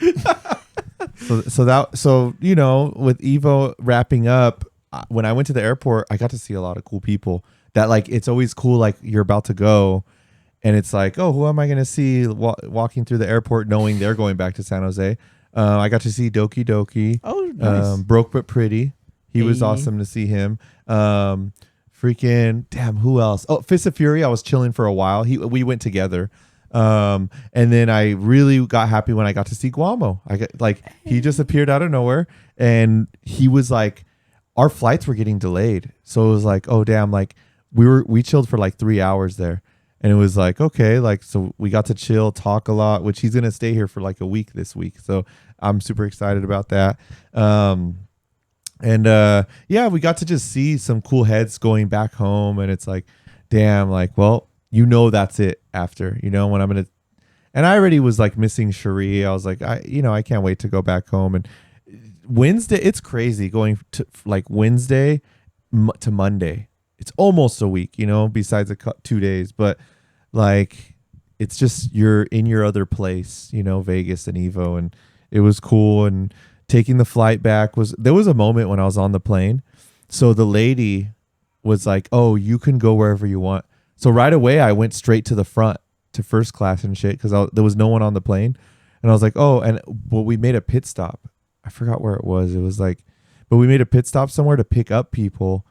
So you know, with Evo wrapping up, when I went to the airport, I got to see a lot of cool people. That like, it's always cool. Like you're about to go, and it's like, oh, who am I gonna see walking through the airport, knowing they're going back to San Jose? I got to see Doki Doki. Oh, nice. Broke but pretty. He was awesome to see him. Freaking damn, who else? Oh, Fist of Fury. I was chilling for a while. We went together. And then I really got happy when I got to see Guamo. He just appeared out of nowhere, and he was like, our flights were getting delayed, so it was like, oh damn, like we chilled for like 3 hours there, and it was like, okay, like, so we got to chill, talk a lot, which he's gonna stay here for like a week this week, so I'm super excited about that. Yeah, we got to just see some cool heads going back home, and it's like, damn, like, well, you know, that's it after, you know, when I'm gonna, and I already was like missing Cherie. I was like, I can't wait to go back home. And Wednesday, it's crazy going to like Wednesday to Monday. It's almost a week, you know, besides 2 days, but like, it's just, you're in your other place, you know, Vegas and Evo, and it was cool. And taking the flight back there was a moment when I was on the plane. So the lady was like, oh, you can go wherever you want. So right away, I went straight to the front to first class and shit, because there was no one on the plane. And I was like, oh, and well, we made a pit stop. I forgot where it was. It was like, but we made a pit stop somewhere to pick up people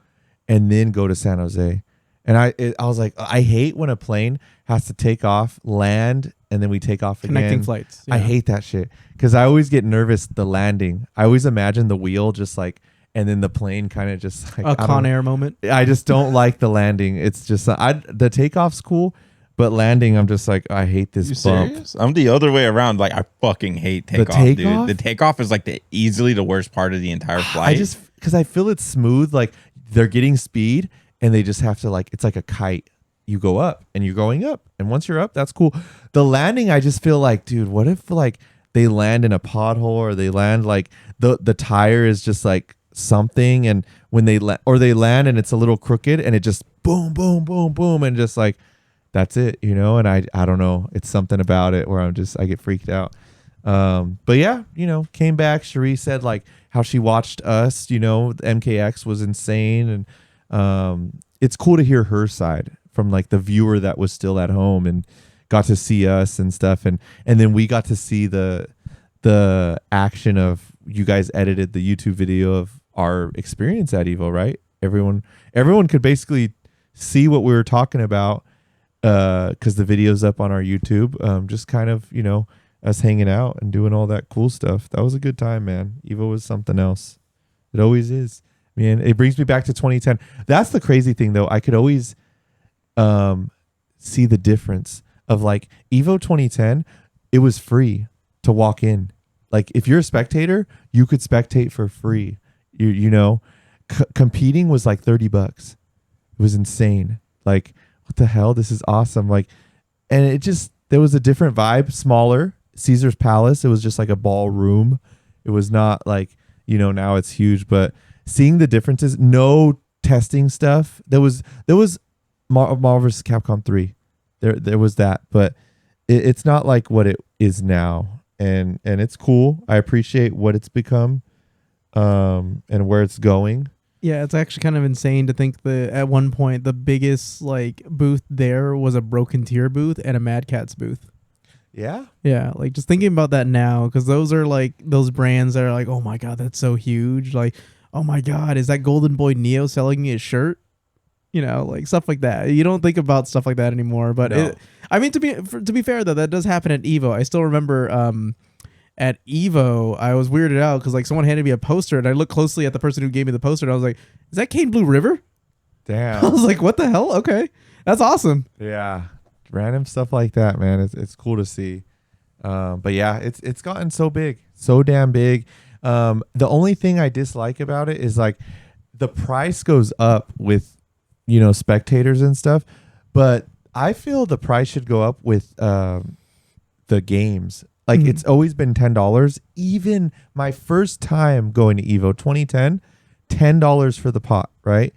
and then go to San Jose. And I was like, I hate when a plane has to take off, land, and then we take off again. Connecting flights. Yeah. I hate that shit, because I always get nervous the landing. I always imagine the wheel just like, and then the plane kind of just like a Con Air moment. I just don't like the landing. It's just the takeoff's cool, but landing, I'm just like, I hate this bump. Serious? I'm the other way around. Like, I fucking hate takeoff, dude. The takeoff is like easily the worst part of the entire flight. Because I feel it's smooth. Like, they're getting speed, and they just have to, like, it's like a kite. You go up, and you're going up, and once you're up, that's cool. The landing, I just feel like, dude, what if like they land in a pothole, or they land like the tire is just like something, and when they land and it's a little crooked, and it just boom, boom, boom, boom, and just like, that's it, you know. And I don't know, it's something about it where I get freaked out. But yeah, you know, came back. Cherie said like how she watched us, you know, the MKX was insane, and it's cool to hear her side from like the viewer that was still at home and got to see us and stuff, and then we got to see the action of, you guys edited the YouTube video of our experience at Evo, right? Everyone could basically see what we were talking about, because the video's up on our YouTube. Just kind of, you know, us hanging out and doing all that cool stuff. That was a good time, man. Evo was something else. It always is. Man, it brings me back to 2010. That's the crazy thing, though. I could always see the difference of like Evo 2010. It was free to walk in. Like, if you're a spectator, you could spectate for free. You know, competing was like $30. It was insane. Like, what the hell? This is awesome. Like, and there was a different vibe, smaller. Caesar's Palace. It was just like a ballroom, It was not like, now it's huge, but seeing the differences, no testing stuff. There was Marvel vs. Capcom 3. There was that, but it's not like what it is now. And it's cool. I appreciate what it's become, and where it's going. Yeah, it's actually kind of insane to think that at one point the biggest like booth there was a Broken Tier booth and a Mad Catz booth. Yeah. Yeah, like just thinking about that now, because those are like those brands that are like, oh my god, that's so huge. Like, oh my god, is that Golden Boy Neo selling me a shirt? Like stuff like that. You don't think about stuff like that anymore. But No. I mean, to be fair though, that does happen at Evo. I still remember at Evo, I was weirded out because like someone handed me a poster, and I looked closely at the person who gave me the poster, and I was like, "Is that Kane Blue River?" Damn. I was like, "What the hell?" Okay, that's awesome. Yeah. Random stuff like that, man. It's cool to see. But yeah, it's gotten so big, so damn big. The only thing I dislike about it is like the price goes up with spectators and stuff, but I feel the price should go up with the games. Like it's always been $10. Even my first time going to Evo 2010, $10 for the pot, right?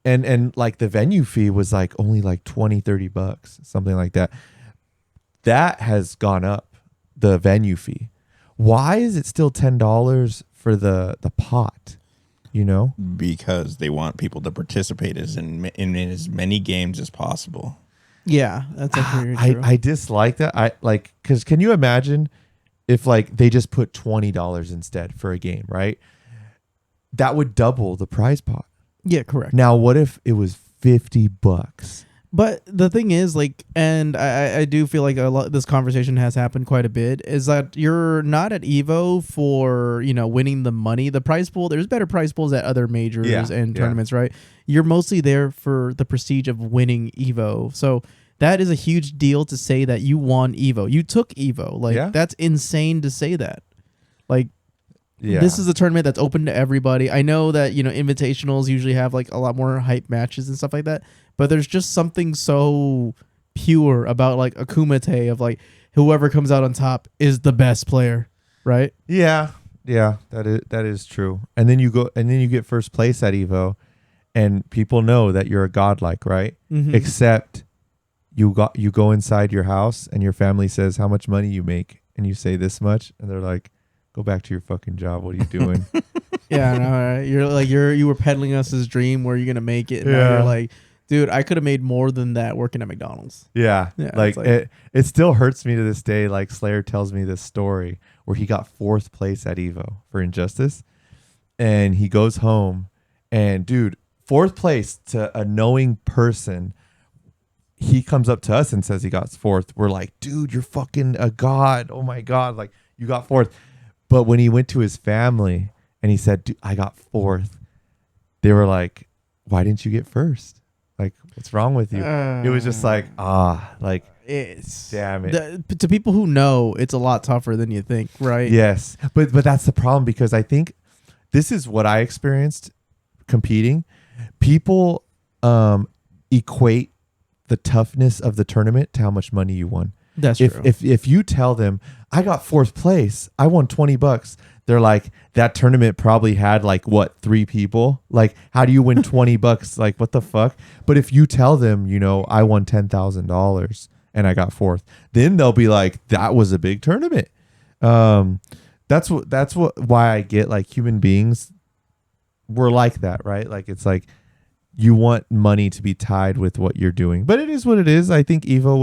And like the venue fee was like only like $20-$30, something like that. That has gone up, the venue fee. Why is it still $10 for the pot? Because they want people to participate in as many games as possible. Yeah, that's actually very true. I dislike that. Because can you imagine if like they just put $20 instead for a game, right? That would double the prize pot. Yeah, correct. Now, what if it was $50? But the thing is, like, and I do feel like this conversation has happened quite a bit, is that you're not at Evo for, winning the money. The prize pool, there's better prize pools at other majors and tournaments, right? You're mostly there for the prestige of winning Evo. So that is a huge deal to say that you won Evo. You took Evo. Like, that's insane to say that. Like, this is a tournament that's open to everybody. I know that, invitationals usually have like a lot more hype matches and stuff like that, but there's just something so pure about like a Kumite of like whoever comes out on top is the best player, right? Yeah, that is true. And then you get first place at Evo, and people know that you're a godlike, right? Mm-hmm. Except you go inside your house and your family says how much money you make, and you say this much, and they're like, go back to your fucking job. What are you doing? Yeah, I know, right? You're like you were peddling us this dream where you're gonna make it. And now you're like, dude, I could have made more than that working at McDonald's. Yeah, like it still hurts me to this day. Like Slayer tells me this story where he got 4th place at Evo for Injustice, and he goes home, and dude, 4th place to a knowing person. He comes up to us and says he got 4th. We're like, dude, you're fucking a god. Oh my god, like you got 4th. But when he went to his family and he said, dude, I got 4th, they were like, why didn't you get first? Like, what's wrong with you? It was just like, it's damn it. To people who know, it's a lot tougher than you think, right? Yes. But that's the problem, because I think this is what I experienced competing. People equate the toughness of the tournament to how much money you won. That's true. If you tell them I got 4th place, I won $20, they're like, that tournament probably had like what, 3 people? Like, how do you win $20? Like, what the fuck? But if you tell them, I won $10,000 and I got 4th, then they'll be like, that was a big tournament. That's why I get like human beings. We're like that, right? Like, it's like you want money to be tied with what you're doing, but it is what it is. I think Evo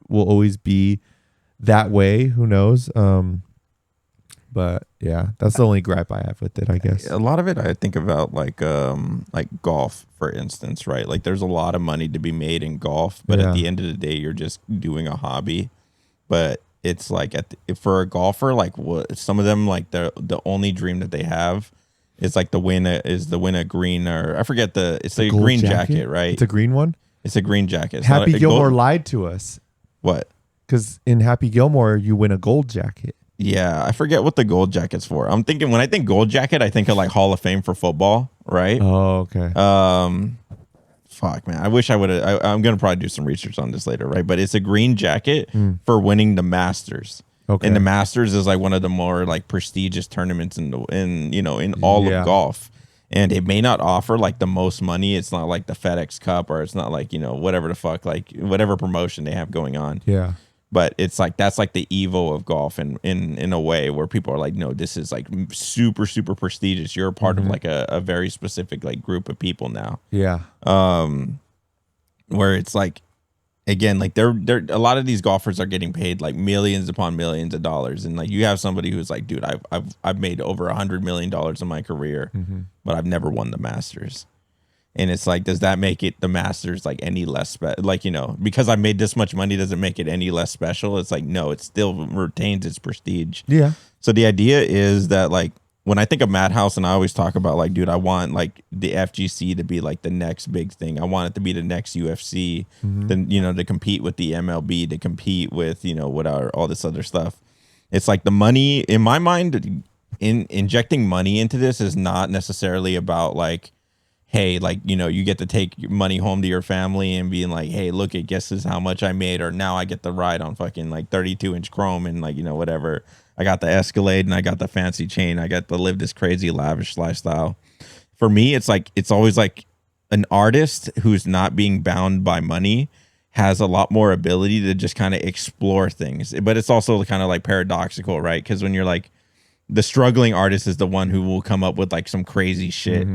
will always be that way. Who knows? But yeah, that's the only gripe I have with it, I guess. A lot of it I think about like golf, for instance, right? Like there's a lot of money to be made in golf, but at the end of the day, you're just doing a hobby. But it's like for a golfer, like what some of them, like the only dream that they have is like the win a green, or I forget it's a green jacket, right? It's a green one. It's a green jacket. It's Happy Gilmore lied to us. What? Because in Happy Gilmore, you win a gold jacket. Yeah, I forget what the gold jacket's for. I'm thinking, when I think gold jacket, I think of like Hall of Fame for football, right? Oh, okay. Fuck, man. I wish I would have. I'm going to probably do some research on this later, right? But it's a green jacket for winning the Masters. Okay. And the Masters is like one of the more like prestigious tournaments in all of golf. And it may not offer like the most money. It's not like the FedEx Cup, or it's not like, whatever the fuck, like whatever promotion they have going on. Yeah. But it's like, that's like the Evo of golf in a way, where people are like, no, this is like super, super prestigious. You're a part of like a very specific like group of people now. Yeah. Where it's like, again, like they're a lot of these golfers are getting paid like millions upon millions of dollars, and like you have somebody who's like, dude, I've made over $100 million in my career, but I've never won the Masters. And it's like, does that make it the Masters like any less like, because I made this much money, does it make it any less special? It's like, no, it still retains its prestige. Yeah. So the idea is that, like, when I think of MADHouse, and I always talk about like, dude, I want like the FGC to be like the next big thing. I want it to be the next UFC, then, to compete with the MLB, to compete with, all this other stuff. It's like the money, in my mind, in injecting money into this is not necessarily about like, hey, like, you get to take your money home to your family and being like, hey, look, guess this is how much I made, or now I get to ride on fucking like 32-inch chrome and like, whatever. I got the Escalade and I got the fancy chain. I got to live this crazy lavish lifestyle. For me, it's like, it's always like an artist who's not being bound by money has a lot more ability to just kind of explore things. But it's also kind of like paradoxical, right? Because when you're like, the struggling artist is the one who will come up with like some crazy shit.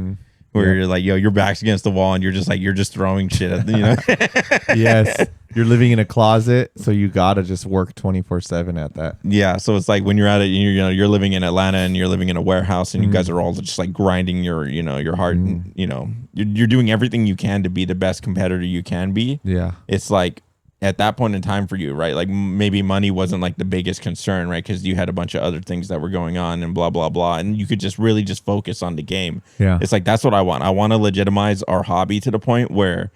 Where you're like, yo, your back's against the wall and you're just throwing shit at, Yes. You're living in a closet, so you gotta just work 24/7 at that. Yeah. So it's like when you're at it, you're living in Atlanta and you're living in a warehouse, and you guys are all just like grinding your heart, and you're doing everything you can to be the best competitor you can be. Yeah. It's like, at that point in time for you, right? Like maybe money wasn't like the biggest concern, right? Because you had a bunch of other things that were going on and blah, blah, blah. And you could just really just focus on the game. Yeah. It's like, that's what I want. I want to legitimize our hobby to the point where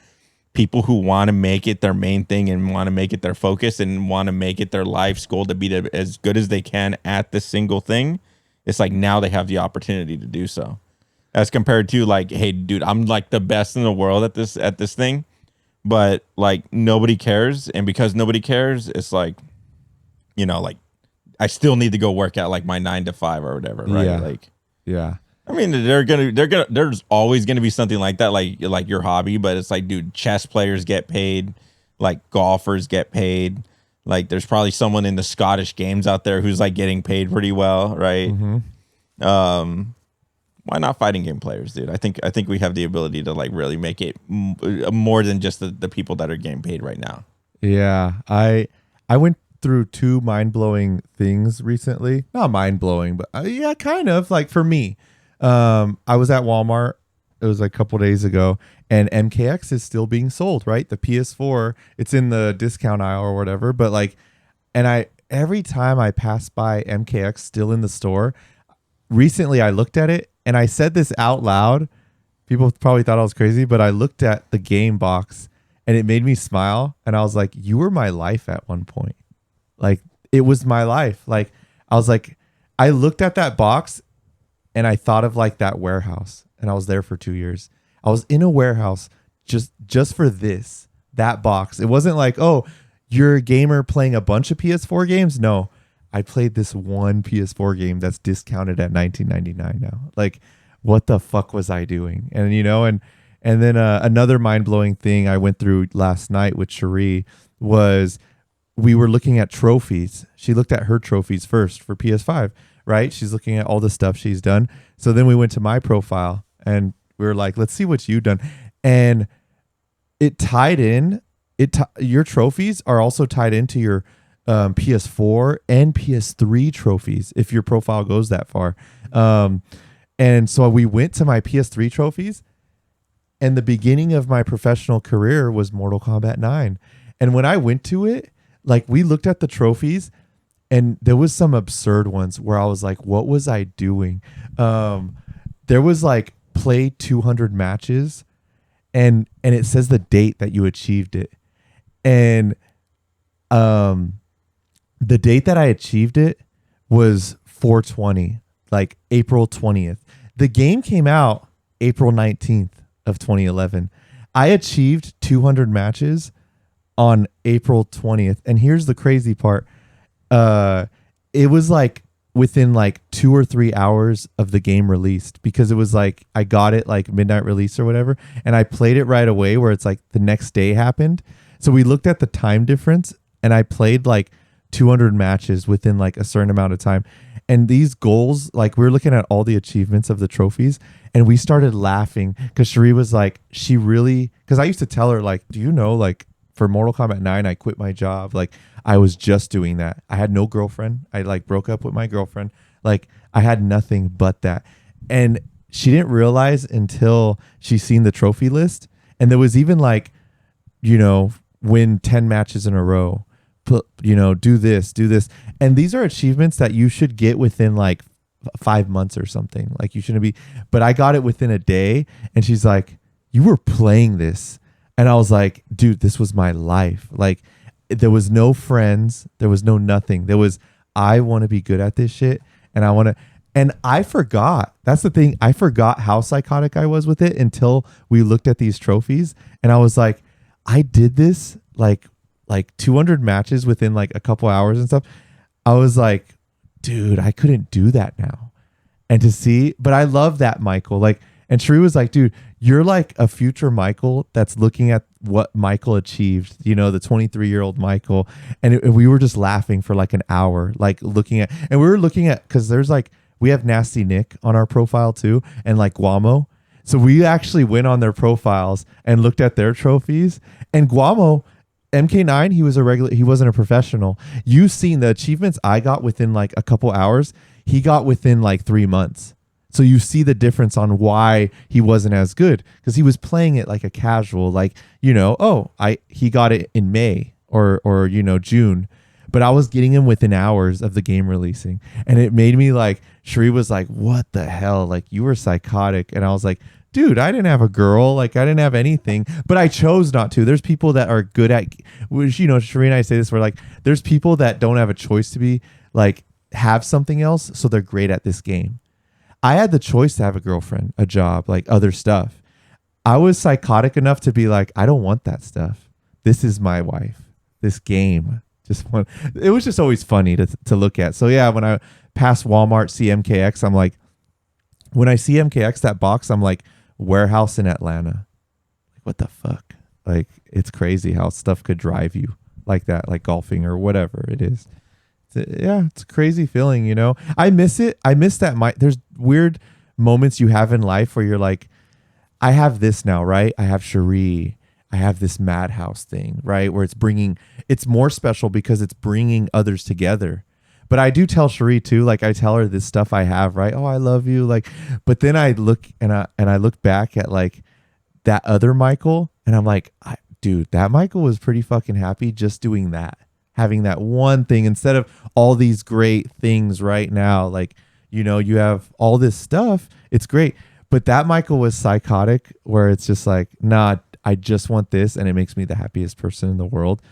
people who want to make it their main thing and want to make it their focus and want to make it their life's goal to be as good as they can at this single thing. It's like, now they have the opportunity to do so, as compared to like, hey, dude, I'm like the best in the world at this thing. But like nobody cares, and because nobody cares, it's like, like I still need to go work at like my 9 to 5 or whatever, right? Yeah. Like, yeah. I mean, there's always gonna be something like that, like your hobby. But it's like, dude, chess players get paid, like golfers get paid, like there's probably someone in the Scottish games out there who's like getting paid pretty well, right? Why not fighting game players, dude? I think we have the ability to like really make it more than just the people that are getting paid right now. Yeah, I went through 2 mind-blowing things recently. Not mind-blowing, but yeah, kind of. Like for me, I was at Walmart. It was like a couple days ago, and MKX is still being sold, right? The PS4, it's in the discount aisle or whatever. But like, and every time I pass by MKX still in the store, recently I looked at it. And I said this out loud. People probably thought I was crazy, but I looked at the game box and it made me smile. And I was like, you were my life at one point. Like, it was my life. Like, I was like, I looked at that box and I thought of like that warehouse. And I was there for 2 years. I was in a warehouse just for that box. It wasn't like, oh, you're a gamer playing a bunch of PS4 games. No. I played this one PS4 game that's discounted at $19.99 now. Like, what the fuck was I doing? And and then another mind-blowing thing I went through last night with Cherie was we were looking at trophies. She looked at her trophies first for PS5, right? She's looking at all the stuff she's done. So then we went to my profile and we were like, let's see what you've done. And it tied in. Your trophies are also tied into your PS4 and PS3 trophies if your profile goes that far. And so we went to my PS3 trophies, and the beginning of my professional career was Mortal Kombat 9. And when I went to it, like we looked at the trophies and there was some absurd ones where I was like, what was I doing? There was like play 200 matches and it says the date that you achieved it. And the date that I achieved it was 4/20, like April 20th. The game came out April 19th of 2011. I achieved 200 matches on April 20th. And here's the crazy part. it was like within like 2 or 3 hours of the game released, because it was like I got it like midnight release or whatever, and I played it right away, where it's like the next day happened. So we looked at the time difference, and I played like 200 matches within like a certain amount of time. And these goals, like we were looking at all the achievements of the trophies, and we started laughing because Cherie was like, she really, because I used to tell her like, do you know, like for Mortal Kombat 9, I quit my job. Like I was just doing that. I had no girlfriend. I like broke up with my girlfriend. Like I had nothing but that. And she didn't realize until she seen the trophy list. And there was even like, you know, win 10 matches in a row. Put, you know, do this. And these are achievements that you should get within like 5 months or something. Like you shouldn't be, but I got it within a day. And she's like, you were playing this. And I was like, dude, this was my life. Like there was no friends. There was no nothing. There was, I want to be good at this shit. And I want to, and I forgot. That's the thing. I forgot how psychotic I was with it until we looked at these trophies. And I was like, I did this like 200 matches within like a couple hours and stuff. I was like, dude, I couldn't do that now. And to see, but I love that Michael. Like, and Cherie was like, dude, you're like a future Michael that's looking at what Michael achieved, you know, the 23-year-old Michael. And we were just laughing for like an hour, like looking at, and we were looking at, because there's like, we have Nasty Nick on our profile too, and like Guamo. So we actually went on their profiles and looked at their trophies. And Guamo, MK9, he wasn't a professional. You've seen the achievements I got within like a couple hours. He got within like 3 months. So you see the difference on why he wasn't as good, because he was playing it like a casual, like, you know, he got it in May or you know, June, but I was getting him within hours of the game releasing. And it made me like, Cherie was like, what the hell? Like you were psychotic. And I was like, dude, I didn't have a girl. Like I didn't have anything, but I chose not to. There's people that are good at, which, you know, Cherie and I say this, we're like, there's people that don't have a choice to be like, have something else. So they're great at this game. I had the choice to have a girlfriend, a job, like other stuff. I was psychotic enough to be like, I don't want that stuff. This is my wife. This game. It was just always funny to look at. So yeah, when I pass Walmart, see MKX, I'm like, when I see MKX, that box, I'm like, warehouse in Atlanta. Like, what the fuck? Like, it's crazy how stuff could drive you like that, like golfing or whatever it is. It's a crazy feeling, you know. I miss it. I miss that. There's weird moments you have in life where you're like, I have this now, right? I have Cherie. I have this MADHouse thing, right? Where it's more special because it's bringing others together. But I do tell Cherie too, like I tell her this stuff I have, right? Oh, I love you. Like, but then I look and I look back at like that other Michael, and I'm like, dude, that Michael was pretty fucking happy just doing that. Having that one thing instead of all these great things right now. Like, you know, you have all this stuff. It's great. But that Michael was psychotic where it's just like, nah, I just want this. And it makes me the happiest person in the world.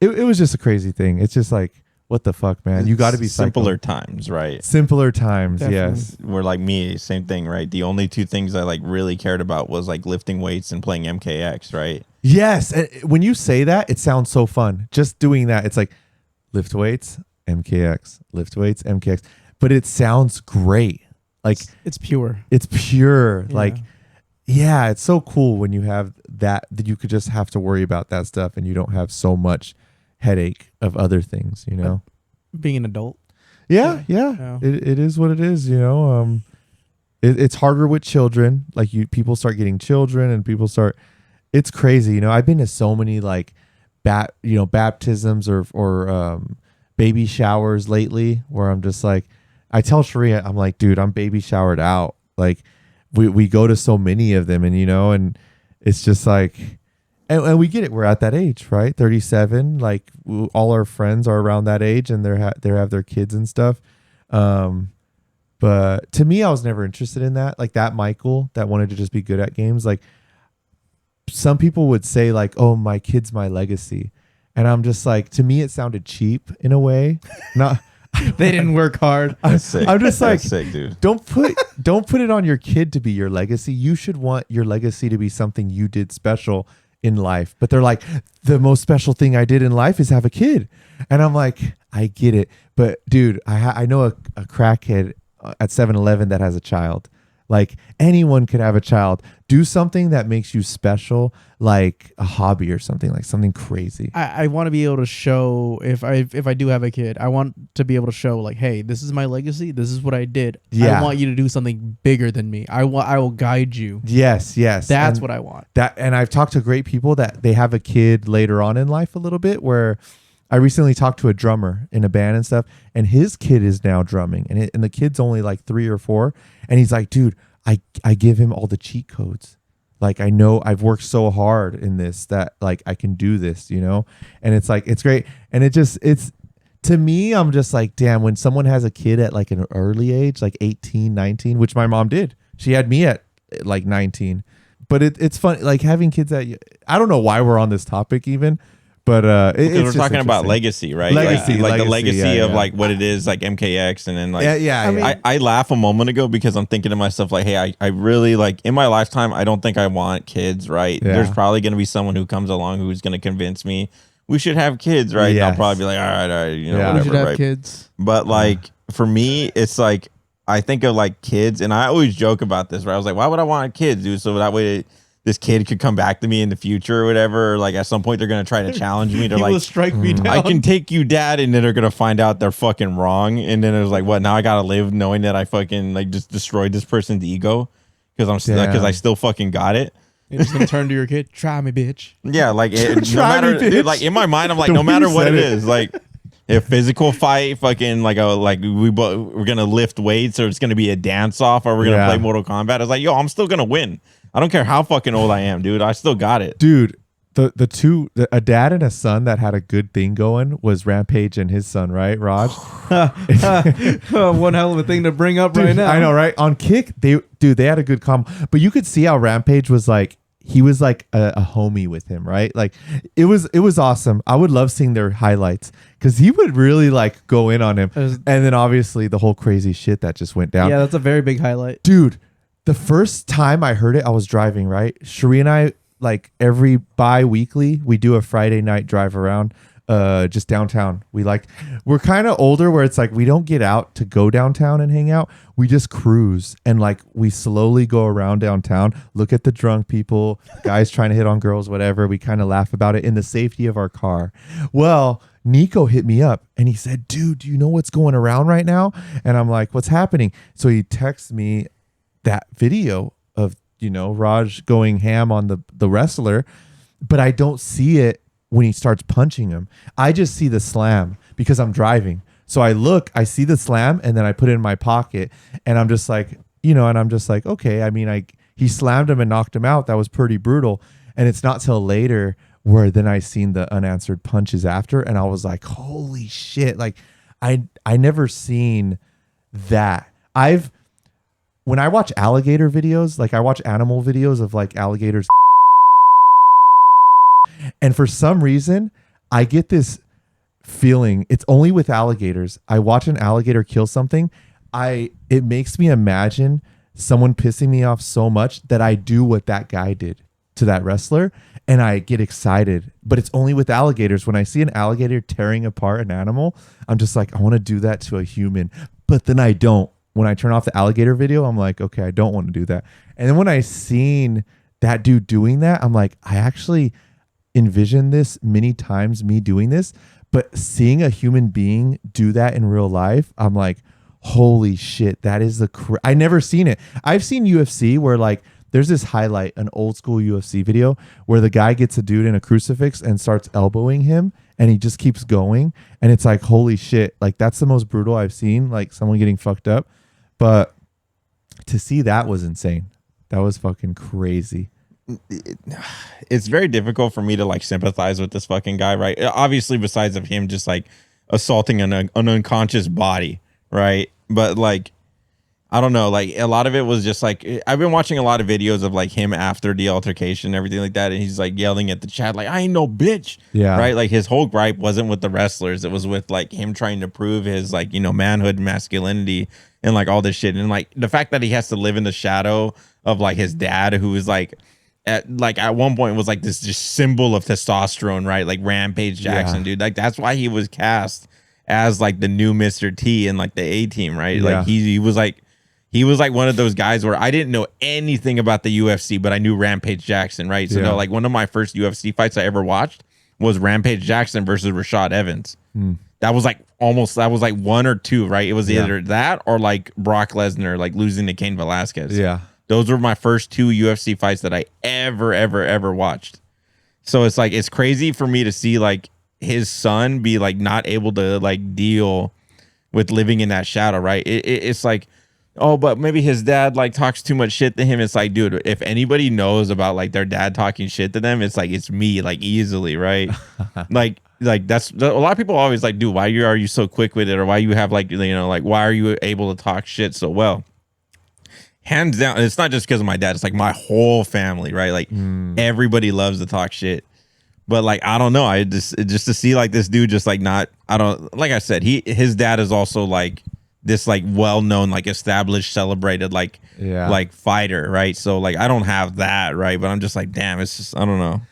It was just a crazy thing. It's just like, what the fuck, man? You got to be simpler times, right? Simpler times. Definitely. Yes. We're like me, same thing, right? The only two things I like really cared about was like lifting weights and playing MKX, right? Yes. And when you say that, it sounds so fun. Just doing that. It's like lift weights, MKX, lift weights, MKX. But it sounds great. Like it's pure. It's pure. Yeah. Like, yeah, it's so cool when you have that you could just have to worry about that stuff and you don't have so much headache of other things, you know? Being an adult. Yeah. Yeah. It is what it is, you know? It's harder with children. Like people start getting children and it's crazy. You know, I've been to so many like baptisms or baby showers lately where I'm just like, I tell Cherie, I'm like, dude, I'm baby showered out. Like we go to so many of them, and you know, and it's just like, and we get it. We're at that age, right? 37. Like all our friends are around that age, and they have their kids and stuff. But to me, I was never interested in that. Like that Michael that wanted to just be good at games. Like some people would say like, oh, my kid's my legacy. And I'm just like, to me, it sounded cheap in a way. Not they didn't work hard. That's sick. I'm just like, That's sick, dude. don't put it on your kid to be your legacy. You should want your legacy to be something you did special in life. But they're like, the most special thing I did in life is have a kid. And I'm like, I get it. But dude, I know a crackhead at 7-Eleven that has a child. Like anyone could have a child. Do something that makes you special, like a hobby or something, like something crazy. I want to be able to show if I do have a kid, I want to be able to show like, hey, this is my legacy. This is what I did. Yeah. I want you to do something bigger than me. I will guide you. Yes. That's what I want. And I've talked to great people that they have a kid later on in life a little bit, where I recently talked to a drummer in a band and stuff, and his kid is now drumming, and the kid's only like 3 or 4, and he's like, dude, I give him all the cheat codes. Like, I know I've worked so hard in this that like I can do this, you know? And it's like, it's great. And it's to me, I'm just like, damn, when someone has a kid at like an early age, like 18, 19, which my mom did, she had me at like 19, but it's fun. Like having kids I don't know why we're on this topic even, but we're talking about legacy, right? Legacy, like the legacy of yeah. like what it is, like MKX, and then like I mean, I laugh a moment ago because I'm thinking to myself like, hey, I really like in my lifetime, I don't think I want kids, right? Yeah. There's probably going to be someone who comes along who's going to convince me we should have kids, right? Yes. And I'll probably be like, all right, you know, Yeah. We whatever, should have right? kids. But like for me, it's like I think of like kids, and I always joke about this, right? I was like, why would I want kids, dude? So that way this kid could come back to me in the future or whatever. Or like at some point they're gonna try to challenge me. They're He like, will strike me down. I can take you, dad, and then they're gonna find out they're fucking wrong. And then it was like, what? Now I gotta live knowing that I fucking like just destroyed this person's ego because I still fucking got it. You're just gonna turn to your kid. Try me, bitch. Yeah, like no Try me, matter, bitch. dude, like in my mind, I'm like, The no way matter you what said it it. is, like a physical fight, fucking like we're gonna lift weights, or it's gonna be a dance off, or we're gonna play Mortal Kombat. I was like, yo, I'm still gonna win. I don't care how fucking old I am, dude. I still got it. dude, a dad and a son that had a good thing going was Rampage and his son, right, Raj? One hell of a thing to bring up right now. I know, right? On Kick, they had a good combo, but you could see how Rampage was like, he was like a homie with him, right? Like it was awesome. I would love seeing their highlights because he would really like go in on him, and then obviously the whole crazy shit that just went down. Yeah, that's a very big highlight, dude. The first time I heard it, I was driving, right? Sheree and I, like every bi-weekly, we do a Friday night drive around just downtown. We're kind of older where it's like we don't get out to go downtown and hang out. We just cruise and like we slowly go around downtown, look at the drunk people, guys trying to hit on girls, whatever. We kind of laugh about it in the safety of our car. Well, Nico hit me up and he said, dude, do you know what's going around right now? And I'm like, what's happening? So he texts me that video of, you know, Raj going ham on the wrestler, but I don't see it when he starts punching him. I just see the slam because I'm driving. So I look, I see the slam, and then I put it in my pocket, and I'm just like, you know, and I'm just like, okay, I mean, he slammed him and knocked him out. That was pretty brutal. And it's not till later where then I seen the unanswered punches after, and I was like, holy shit. Like I never seen that. When I watch alligator videos, like I watch animal videos of like alligators, and for some reason, I get this feeling. It's only with alligators. I watch an alligator kill something. It makes me imagine someone pissing me off so much that I do what that guy did to that wrestler, and I get excited. But it's only with alligators. When I see an alligator tearing apart an animal, I'm just like, I want to do that to a human, but then I don't. When I turn off the alligator video, I'm like, okay, I don't want to do that. And then when I seen that dude doing that, I'm like, I actually envisioned this many times, me doing this, but seeing a human being do that in real life, I'm like, holy shit, that is I never seen it. I've seen UFC where like, there's this highlight, an old school UFC video where the guy gets a dude in a crucifix and starts elbowing him, and he just keeps going. And it's like, holy shit, like that's the most brutal I've seen, like someone getting fucked up. But to see that was insane. That was fucking crazy. It's very difficult for me to like sympathize with this fucking guy, right? Obviously, besides of him just like assaulting an unconscious body, right? But like, I don't know, like a lot of it was just like, I've been watching a lot of videos of like him after the altercation and everything like that, and he's like yelling at the chat like, I ain't no bitch. Yeah. Right? Like his whole gripe wasn't with the wrestlers, it was with like him trying to prove his like, you know, manhood, masculinity, and like all this shit. And like the fact that he has to live in the shadow of like his dad, who is like at one point was like this just symbol of testosterone, right? Like Rampage Jackson, dude. Like that's why he was cast as like the new Mr. T in like the A team, right? Yeah. Like he was like one of those guys where I didn't know anything about the UFC, but I knew Rampage Jackson, right? So no, like one of my first UFC fights I ever watched was Rampage Jackson versus Rashad Evans. That was like one or two, right? It was either that or like Brock Lesnar like losing to Cain Velasquez. Yeah. Those were my first two UFC fights that I ever watched. So it's like, it's crazy for me to see like his son be like not able to like deal with living in that shadow, right? It's like, oh, but maybe his dad like talks too much shit to him. It's like, dude, if anybody knows about like their dad talking shit to them, it's like, it's me, like easily, right? like that's a lot of people always like, dude, why are you so quick with it? Or why you have like, you know, like, why are you able to talk shit so well? Hands down, it's not just because of my dad. It's like my whole family, right? Like everybody loves to talk shit. But like, I don't know. I just to see like this dude just like not, I don't, like I said, his dad is also like this like well-known, like established, celebrated, like fighter, right? So like, I don't have that, right? But I'm just like, damn, it's just, I don't know.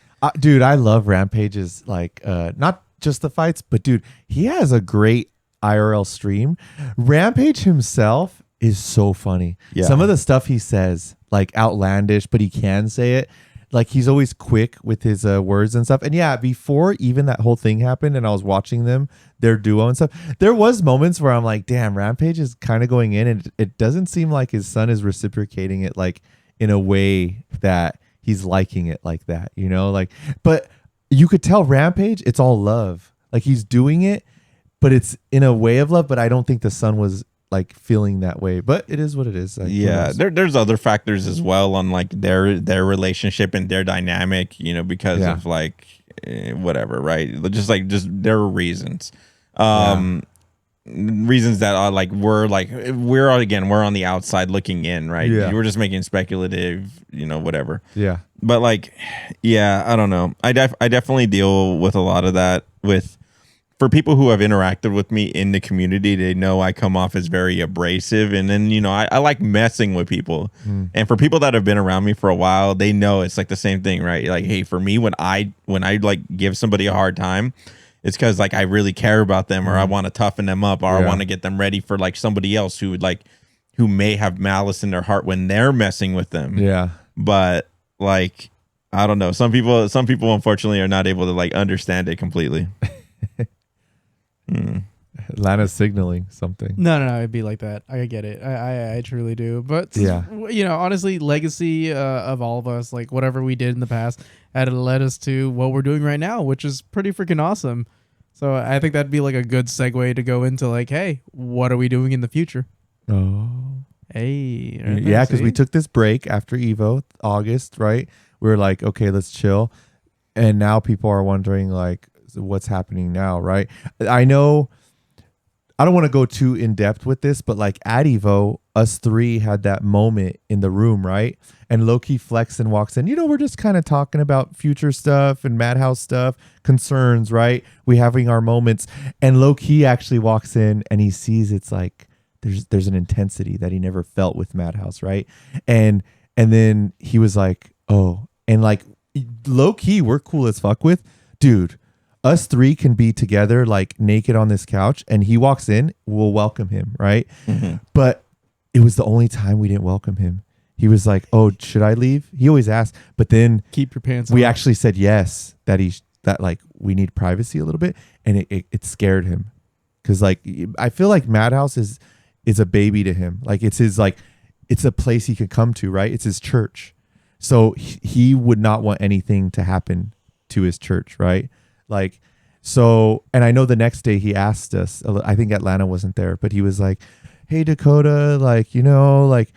Dude, I love Rampage's like, not just the fights, but dude, he has a great IRL stream. Rampage himself is so funny. Yeah. Some of the stuff he says, like outlandish, but he can say it. Like he's always quick with his words and stuff. And yeah, before even that whole thing happened and I was watching their duo and stuff, there was moments where I'm like, damn, Rampage is kind of going in and it doesn't seem like his son is reciprocating it like in a way that he's liking it like that, you know? Like, but you could tell Rampage, it's all love. Like he's doing it, but it's in a way of love, but I don't think the son was like feeling that way, but it is what it is. Like, yeah, there's other factors as well on like their relationship and their dynamic, you know, because of like whatever, right? Just there are reasons, reasons that are like we're on the outside looking in, right? Yeah. We're just making speculative, you know, whatever. Yeah, but like, yeah, I don't know. I definitely deal with a lot of that with. For people who have interacted with me in the community, they know I come off as very abrasive. And then, you know, I like messing with people. And for people that have been around me for a while, they know it's like the same thing, right? Like, hey, for me, when I like give somebody a hard time, it's because like I really care about them or I want to toughen them up or I want to get them ready for like somebody else who may have malice in their heart when they're messing with them. Yeah. But like, I don't know. Some people unfortunately are not able to like understand it completely. Lana's signaling something. No, it'd be like that. I get it. I truly do. But you know, honestly, legacy of all of us, like whatever we did in the past, had led us to what we're doing right now, which is pretty freaking awesome. So I think that'd be like a good segue to go into like, hey, what are we doing in the future? Oh, hey, yeah, because we took this break after Evo, August, right? We were like, okay, let's chill, and now people are wondering like, what's happening now, right? I know I don't want to go too in depth with this, but like at Evo, us three had that moment in the room, right? And Loki Flexen walks in. You know, we're just kind of talking about future stuff and MADHouse stuff, concerns, right? We having our moments, and Loki actually walks in and he sees it's like there's an intensity that he never felt with MADHouse, right? And then he was like, oh, and like low key, we're cool as fuck with, dude. Us three can be together like naked on this couch and he walks in, we'll welcome him, right? But it was the only time we didn't welcome him. He was like, oh, should I leave? He always asked, but then keep your pants on. We actually said yes, that like we need privacy a little bit, and it scared him. Cause like I feel like MADHouse is a baby to him. Like it's his it's a place he could come to, right? It's his church. So he would not want anything to happen to his church, right? Like, so, and I know the next day he asked us, I think Atlanta wasn't there, but he was like, hey, Dakota, like, you know, like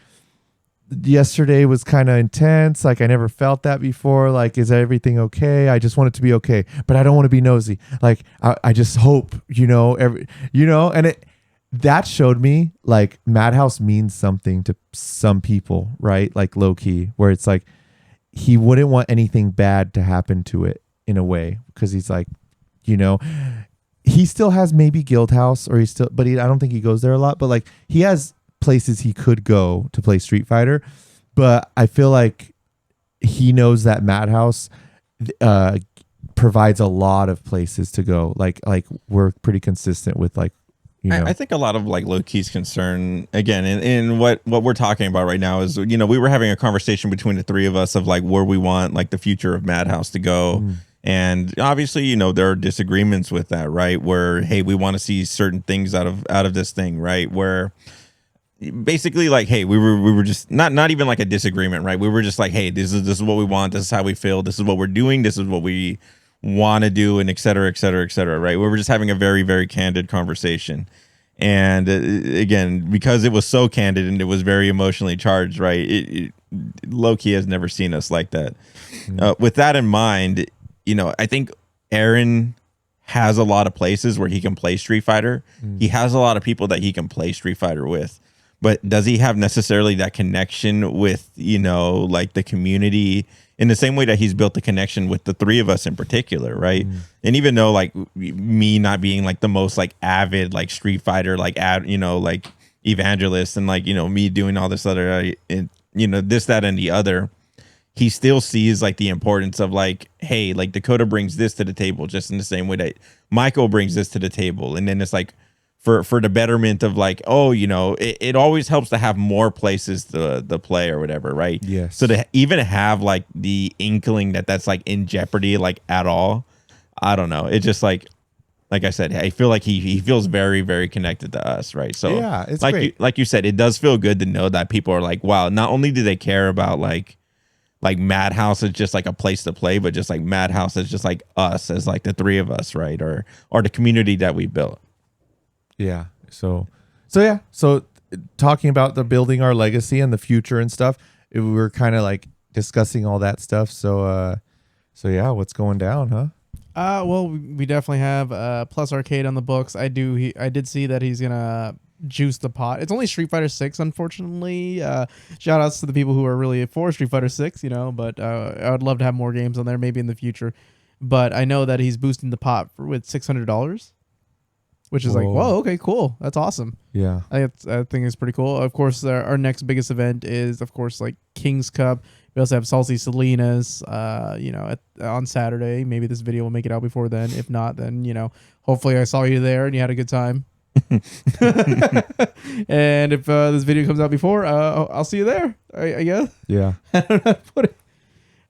yesterday was kind of intense. Like, I never felt that before. Like, is everything okay? I just want it to be okay, but I don't want to be nosy. Like, I just hope, and that showed me like MADHouse means something to some people, right? Like low key, where it's like, he wouldn't want anything bad to happen to it. In a way, because he's like, he still has maybe Guild House, or I don't think he goes there a lot, but like he has places he could go to play Street Fighter. But I feel like he knows that MADHouse provides a lot of places to go. Like we're pretty consistent with like, you know. I think a lot of like Loki's concern again in what we're talking about right now is, you know, we were having a conversation between the three of us of like where we want like the future of MADHouse to go. And obviously, you know, there are disagreements with that, right? Where, hey, we want to see certain things out of this thing, right? Where basically like, hey, we were just not even like a disagreement, right? We were just like, hey, this is what we want, this is how we feel, this is what we're doing, this is what we want to do, and et cetera, et cetera, et cetera, right? We were just having a very, very candid conversation. And again, because it was so candid and it was very emotionally charged, right? Loki has never seen us like that. With that in mind, you know, I think Aaron has a lot of places where he can play Street Fighter. He has a lot of people that he can play Street Fighter with. But does he have necessarily that connection with, you know, like the community in the same way that he's built the connection with the three of us in particular, right? And even though like me not being like the most like avid like Street Fighter like you know, like evangelist, and like, you know, me doing all this other you know, this, that, and the other, he still sees like the importance of like, hey, like Dakota brings this to the table just in the same way that Michael brings this to the table. And then it's like for the betterment of like, oh, you know, it always helps to have more places to play or whatever, right? Yes. So to even have like the inkling that that's like in jeopardy like at all, I don't know. It just like I said, I feel like he feels very, very connected to us, right? So yeah, it's like great. like you said, it does feel good to know that people are like, wow, not only do they care about like MADHouse is just like a place to play, but just like MADHouse is just like us as like the three of us, right? Or the community that we built. Yeah. So yeah. So talking about the building our legacy and the future and stuff, we were kind of like discussing all that stuff. So yeah, what's going down, huh? Well, we definitely have Plus Arcade on the books. I did see that he's gonna juice the pot. It's only Street Fighter 6, unfortunately. Shout outs to the people who are really for Street Fighter 6, you know, but I would love to have more games on there maybe in the future. But I know that he's boosting the pot with $600, which is like, whoa, okay, cool. That's awesome. Yeah. I think it's pretty cool. Of course, our next biggest event is, of course, like King's Cup. We also have Salty Salinas, you know, on Saturday. Maybe this video will make it out before then. If not, then, you know, hopefully I saw you there and you had a good time. And if this video comes out before, I'll see you there, I guess. Yeah. I don't know how to put it.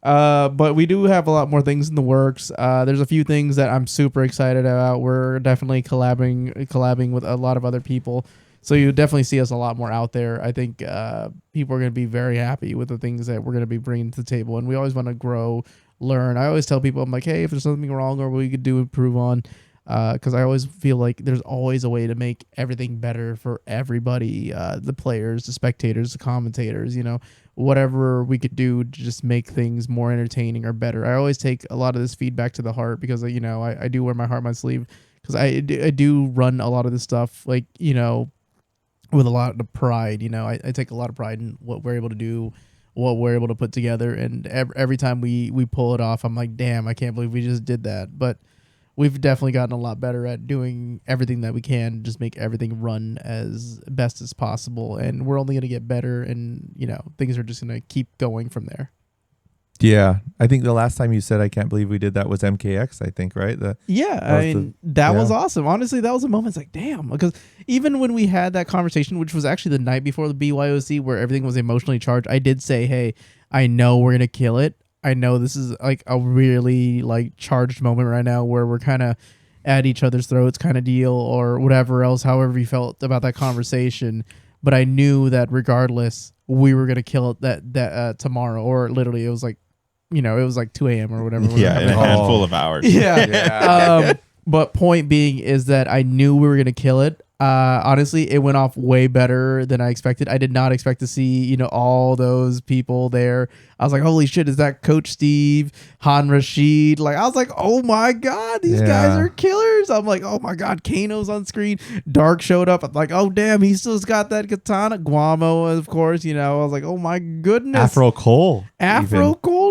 But we do have a lot more things in the works. There's a few things that I'm super excited about. We're definitely collabing with a lot of other people. So you definitely see us a lot more out there. I think people are going to be very happy with the things that we're going to be bringing to the table. And we always want to grow, learn. I always tell people, I'm like, hey, if there's something wrong or we could do improve on, because I always feel like there's always a way to make everything better for everybody, the players, the spectators, the commentators, you know, whatever we could do to just make things more entertaining or better. I always take a lot of this feedback to the heart because, you know, I do wear my heart on my sleeve because I do run a lot of this stuff, like, you know, with a lot of pride. You know, I take a lot of pride in what we're able to do, what we're able to put together. And every time we pull it off, I'm like, damn, I can't believe we just did that. But we've definitely gotten a lot better at doing everything that we can, just make everything run as best as possible. And we're only going to get better, and, you know, things are just going to keep going from there. Yeah. I think the last time you said, I can't believe we did that was MKX, I think, right? That was awesome. Honestly, that was a moment. It's like, damn, because even when we had that conversation, which was actually the night before the BYOC where everything was emotionally charged, I did say, hey, I know we're going to kill it. I know this is like a really like charged moment right now where we're kind of at each other's throats kind of deal or whatever else, however you felt about that conversation. But I knew that regardless, we were going to kill it that tomorrow, or literally it was like, you know, it was like 2 a.m. or whatever. Yeah, in a handful of hours. Yeah. But point being is that I knew we were going to kill it. Honestly, it went off way better than I expected. I did not expect to see, you know, all those people there. I was like, holy shit, is that Coach Steve, Han Rashid? Like, I was like, oh my God, these guys are killers. I'm like, oh my God, Kano's on screen. Dark showed up. I'm like, oh damn, he still's got that katana. Guamo, of course, you know. I was like, oh my goodness. Afro Cole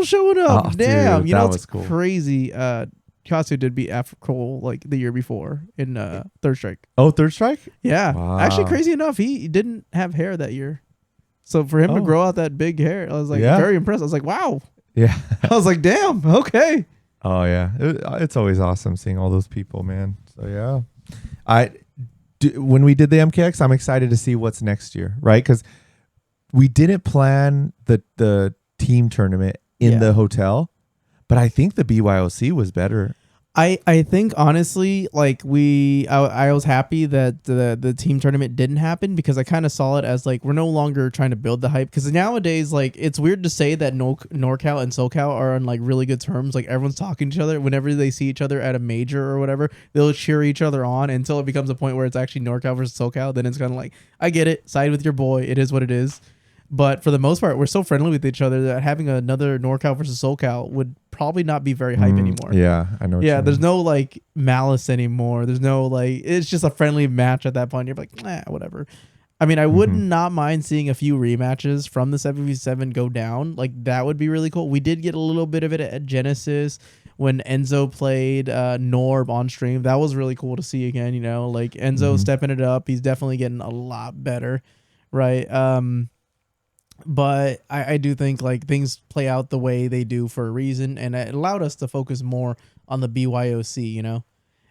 showing up. Oh, damn, dude, you know, that it's was cool. Crazy. Kasu did beat Afro Cole like the year before in Third Strike. Oh, Third Strike? Yeah. Wow. Actually, crazy enough, he didn't have hair that year. So for him to grow out that big hair, I was like very impressed. I was like, wow. Yeah. I was like, damn, okay. Oh yeah, it's always awesome seeing all those people, man. So yeah, when we did the MKX, I'm excited to see what's next year, right? Because we didn't plan the team tournament in the hotel, but I think the BYOC was better. I think honestly, like I was happy that the team tournament didn't happen because I kind of saw it as like we're no longer trying to build the hype, because nowadays like it's weird to say that NorCal and SoCal are on like really good terms. Like everyone's talking to each other whenever they see each other at a major or whatever, they'll cheer each other on until it becomes a point where it's actually NorCal versus SoCal. Then it's kind of like, I get it, side with your boy, it is what it is. But for the most part, we're so friendly with each other that having another NorCal versus SoCal would probably not be very hype anymore. Yeah, I know. Yeah, there's no like malice anymore. There's no like, it's just a friendly match at that point. You're like, whatever. I mean, I would not mind seeing a few rematches from the 7v7 go down. Like that would be really cool. We did get a little bit of it at Genesis when Enzo played Norb on stream. That was really cool to see again. You know, like Enzo stepping it up. He's definitely getting a lot better, right? But I do think like things play out the way they do for a reason, and it allowed us to focus more on the BYOC, you know?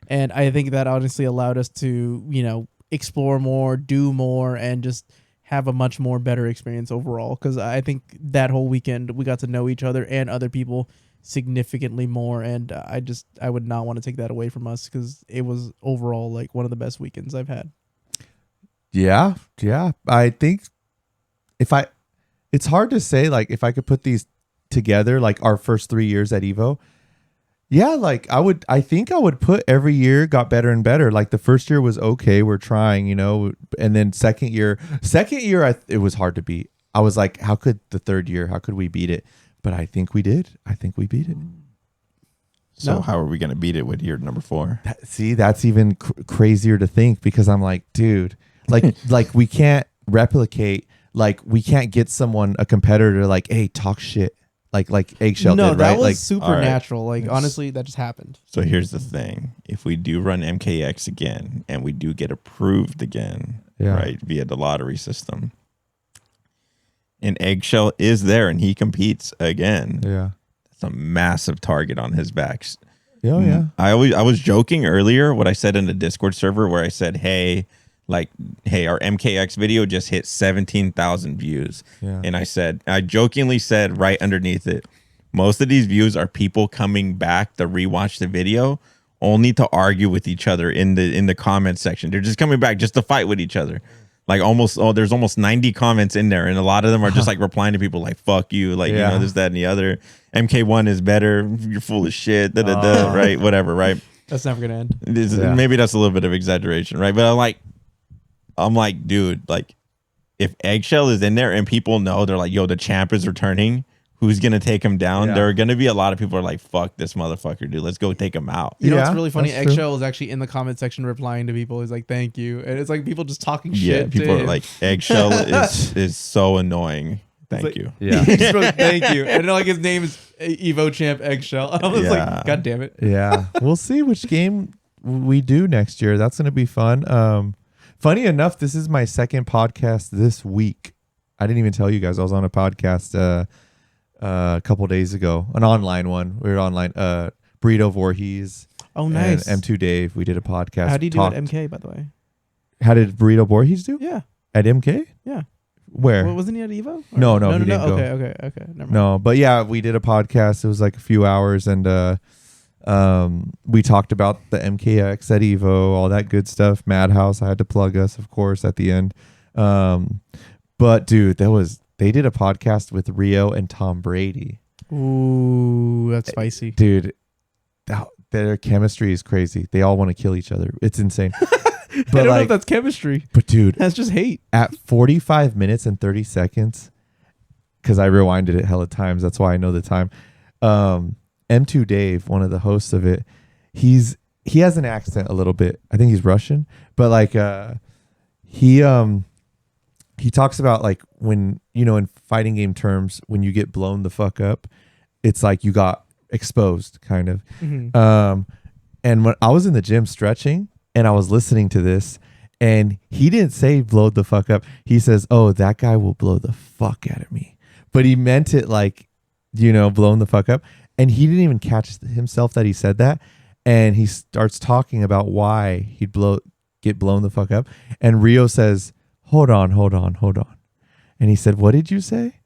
And I think that honestly allowed us to, you know, explore more, do more, and just have a much more better experience overall. Because I think that whole weekend we got to know each other and other people significantly more, and I would not want to take that away from us, because it was overall like one of the best weekends I've had. Yeah. I think it's hard to say, like, if I could put these together, like our first 3 years at Evo. Yeah, like I think I would put every year got better and better. Like the first year was okay, we're trying, you know, and then second year, it was hard to beat. I was like, how could we beat it? But I think we did. I think we beat it. So how are we going to beat it with year number 4? That's even crazier to think, because I'm like, dude, like we can't replicate. Like we can't get a competitor like, hey, talk shit like Eggshell did, right? That was like supernatural. Right. Like honestly, that just happened. So here's the thing: if we do run MKX again and we do get approved again, right, via the lottery system, and Eggshell is there and he competes again, that's a massive target on his back. Oh yeah. I was joking earlier what I said in the Discord server where I said, hey, our MKX video just hit 17,000 views. Yeah. And I jokingly said right underneath it, most of these views are people coming back to rewatch the video only to argue with each other in the comment section. They're just coming back just to fight with each other. Like there's almost 90 comments in there, and a lot of them are just like replying to people like, fuck you, like, you know, this, that, and the other. MK1 is better, you're full of shit, right? Whatever, right? That's never gonna end. Maybe that's a little bit of exaggeration, right? But I'm like, dude, like, if Eggshell is in there and people know, they're like, yo, the champ is returning, who's gonna take him down? There are gonna be a lot of people who are like, fuck this motherfucker, dude, let's go take him out. You know what's really funny? Eggshell was actually in the comment section replying to people. He's like, thank you. And it's like people just talking shit. Yeah, people are like, Eggshell is so annoying. Thank you. Yeah. He just wrote, thank you. And like his name is Evo Champ Eggshell. I was like, God damn it. Yeah. We'll see which game we do next year. That's gonna be fun. Funny enough, this is my second podcast this week. I didn't even tell you guys I was on a podcast a couple days ago, an online one. We were online. Burrito Voorhees. Oh, nice. And M2 Dave. We did a podcast. How do you do at MK, by the way? How did Burrito Voorhees do? Yeah. At MK? Yeah. Where? Well, wasn't he at Evo? Or? No, he didn't go. Okay. Never mind. No, but yeah, we did a podcast. It was like a few hours, and we talked about the MKX at Evo, all that good stuff. MADHouse, I had to plug us, of course, at the end. But dude, they did a podcast with Rio and Tom Brady. Ooh, that's spicy. Dude, their chemistry is crazy. They all want to kill each other. It's insane. But I don't know if that's chemistry. But dude, that's just hate. At 45 minutes and 30 seconds, because I rewinded it hella times, that's why I know the time. M2 Dave, one of the hosts of it, he has an accent a little bit. I think he's Russian, but like he talks about like when, you know, in fighting game terms, when you get blown the fuck up, it's like you got exposed, kind of. Mm-hmm. And when I was in the gym stretching and I was listening to this, and he didn't say blow the fuck up. He says, "Oh, that guy will blow the fuck out of me," but he meant it like, you know, blown the fuck up. And he didn't even catch himself that he said that. And he starts talking about why he'd get blown the fuck up. And Rio says, hold on. And he said, what did you say?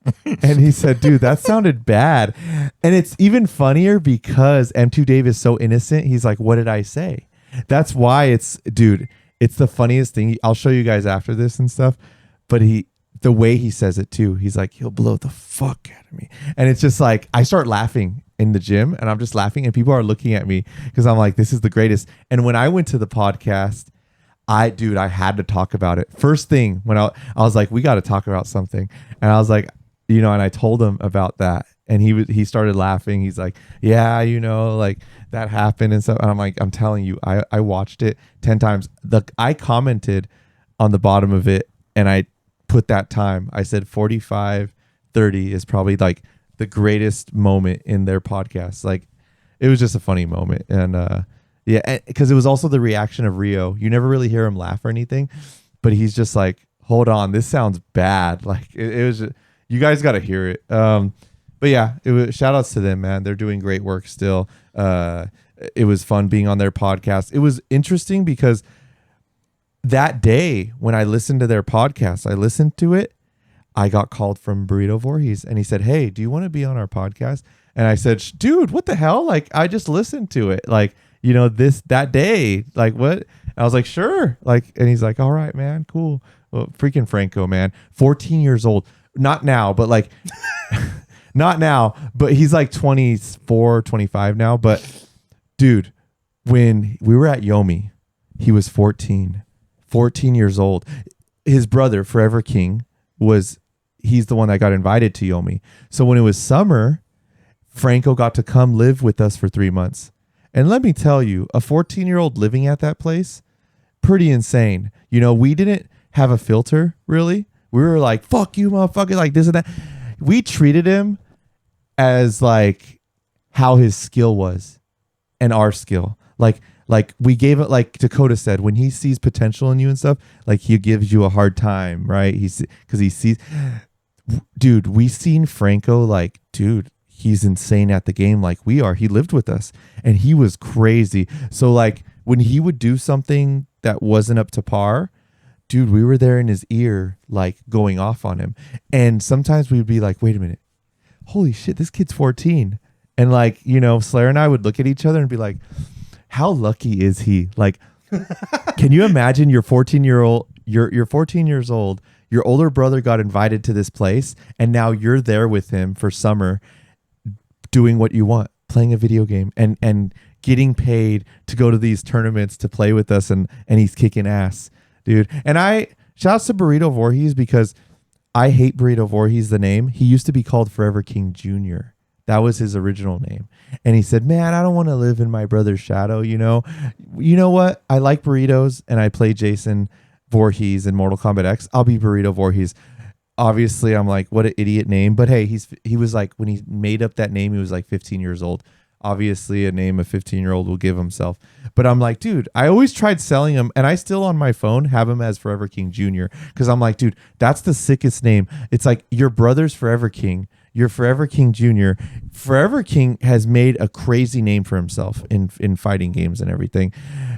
And he said, dude, that sounded bad. And it's even funnier because M2 Dave is so innocent. He's like, what did I say? That's why it's the funniest thing. I'll show you guys after this and stuff. But the way he says it too, he's like, he'll blow the fuck out of me. And it's just like, I start laughing in the gym and I'm just laughing and people are looking at me because I'm like, this is the greatest. And when I went to the podcast, I had to talk about it. First thing when I was like, we got to talk about something. And I was like, and I told him about that. And he started laughing. He's like, yeah, like that happened and stuff. And I'm like, I'm telling you, I watched it 10 times. I commented on the bottom of it and I put that time. I said 45:30 is probably like the greatest moment in their podcast. Like it was just a funny moment. And yeah, because it was also the reaction of Rio. You never really hear him laugh or anything, but he's just like, hold on, this sounds bad. Like it was just, you guys got to hear it. But yeah, shout outs to them, man. They're doing great work still. It was fun being on their podcast. It was interesting because that day when I listened to their podcast, I got called from Burrito Voorhees and he said, hey, do you want to be on our podcast? And I said, dude, what the hell? Like, I just listened to it. Like, that day, like what? I was like, sure. Like, and he's like, all right, man, cool. Well, freaking Franco, man, 14 years old. Not now, but like, not now, but he's like 24, 25 now. But dude, when we were at Yomi, he was 14 years old. His brother, Forever King, he's the one that got invited to Yomi. So when it was summer, Franco got to come live with us for 3 months. And let me tell you, a 14-year-old living at that place, pretty insane. We didn't have a filter, really. We were like, fuck you, motherfucker, like this and that. We treated him as like how his skill was and our skill. Like we gave it, like Dakota said, when he sees potential in you and stuff, like he gives you a hard time, right? Because he sees, dude, we seen Franco like, dude, he's insane at the game like we are. He lived with us and he was crazy. So like when he would do something that wasn't up to par, dude, we were there in his ear, like going off on him. And sometimes we'd be like, wait a minute, holy shit, this kid's 14. And like, Slayer and I would look at each other and be like, how lucky is he? Like, can you imagine you're 14 years old, your older brother got invited to this place and now you're there with him for summer doing what you want, playing a video game and getting paid to go to these tournaments to play with us and he's kicking ass, dude. And shout out to Burrito Voorhees because I hate Burrito Voorhees, the name. He used to be called Forever King Jr. That was his original name. And he said, man, I don't want to live in my brother's shadow, You know what? I like burritos and I play Jason Voorhees in Mortal Kombat X. I'll be Burrito Voorhees. Obviously, I'm like, what an idiot name. But hey, he was like, when he made up that name, he was like 15 years old. Obviously, a name a 15-year-old will give himself. But I'm like, dude, I always tried selling him. And I still on my phone have him as Forever King Jr. Because I'm like, dude, that's the sickest name. It's like your brother's Forever King. You're Forever King Jr. Forever King has made a crazy name for himself in fighting games and everything.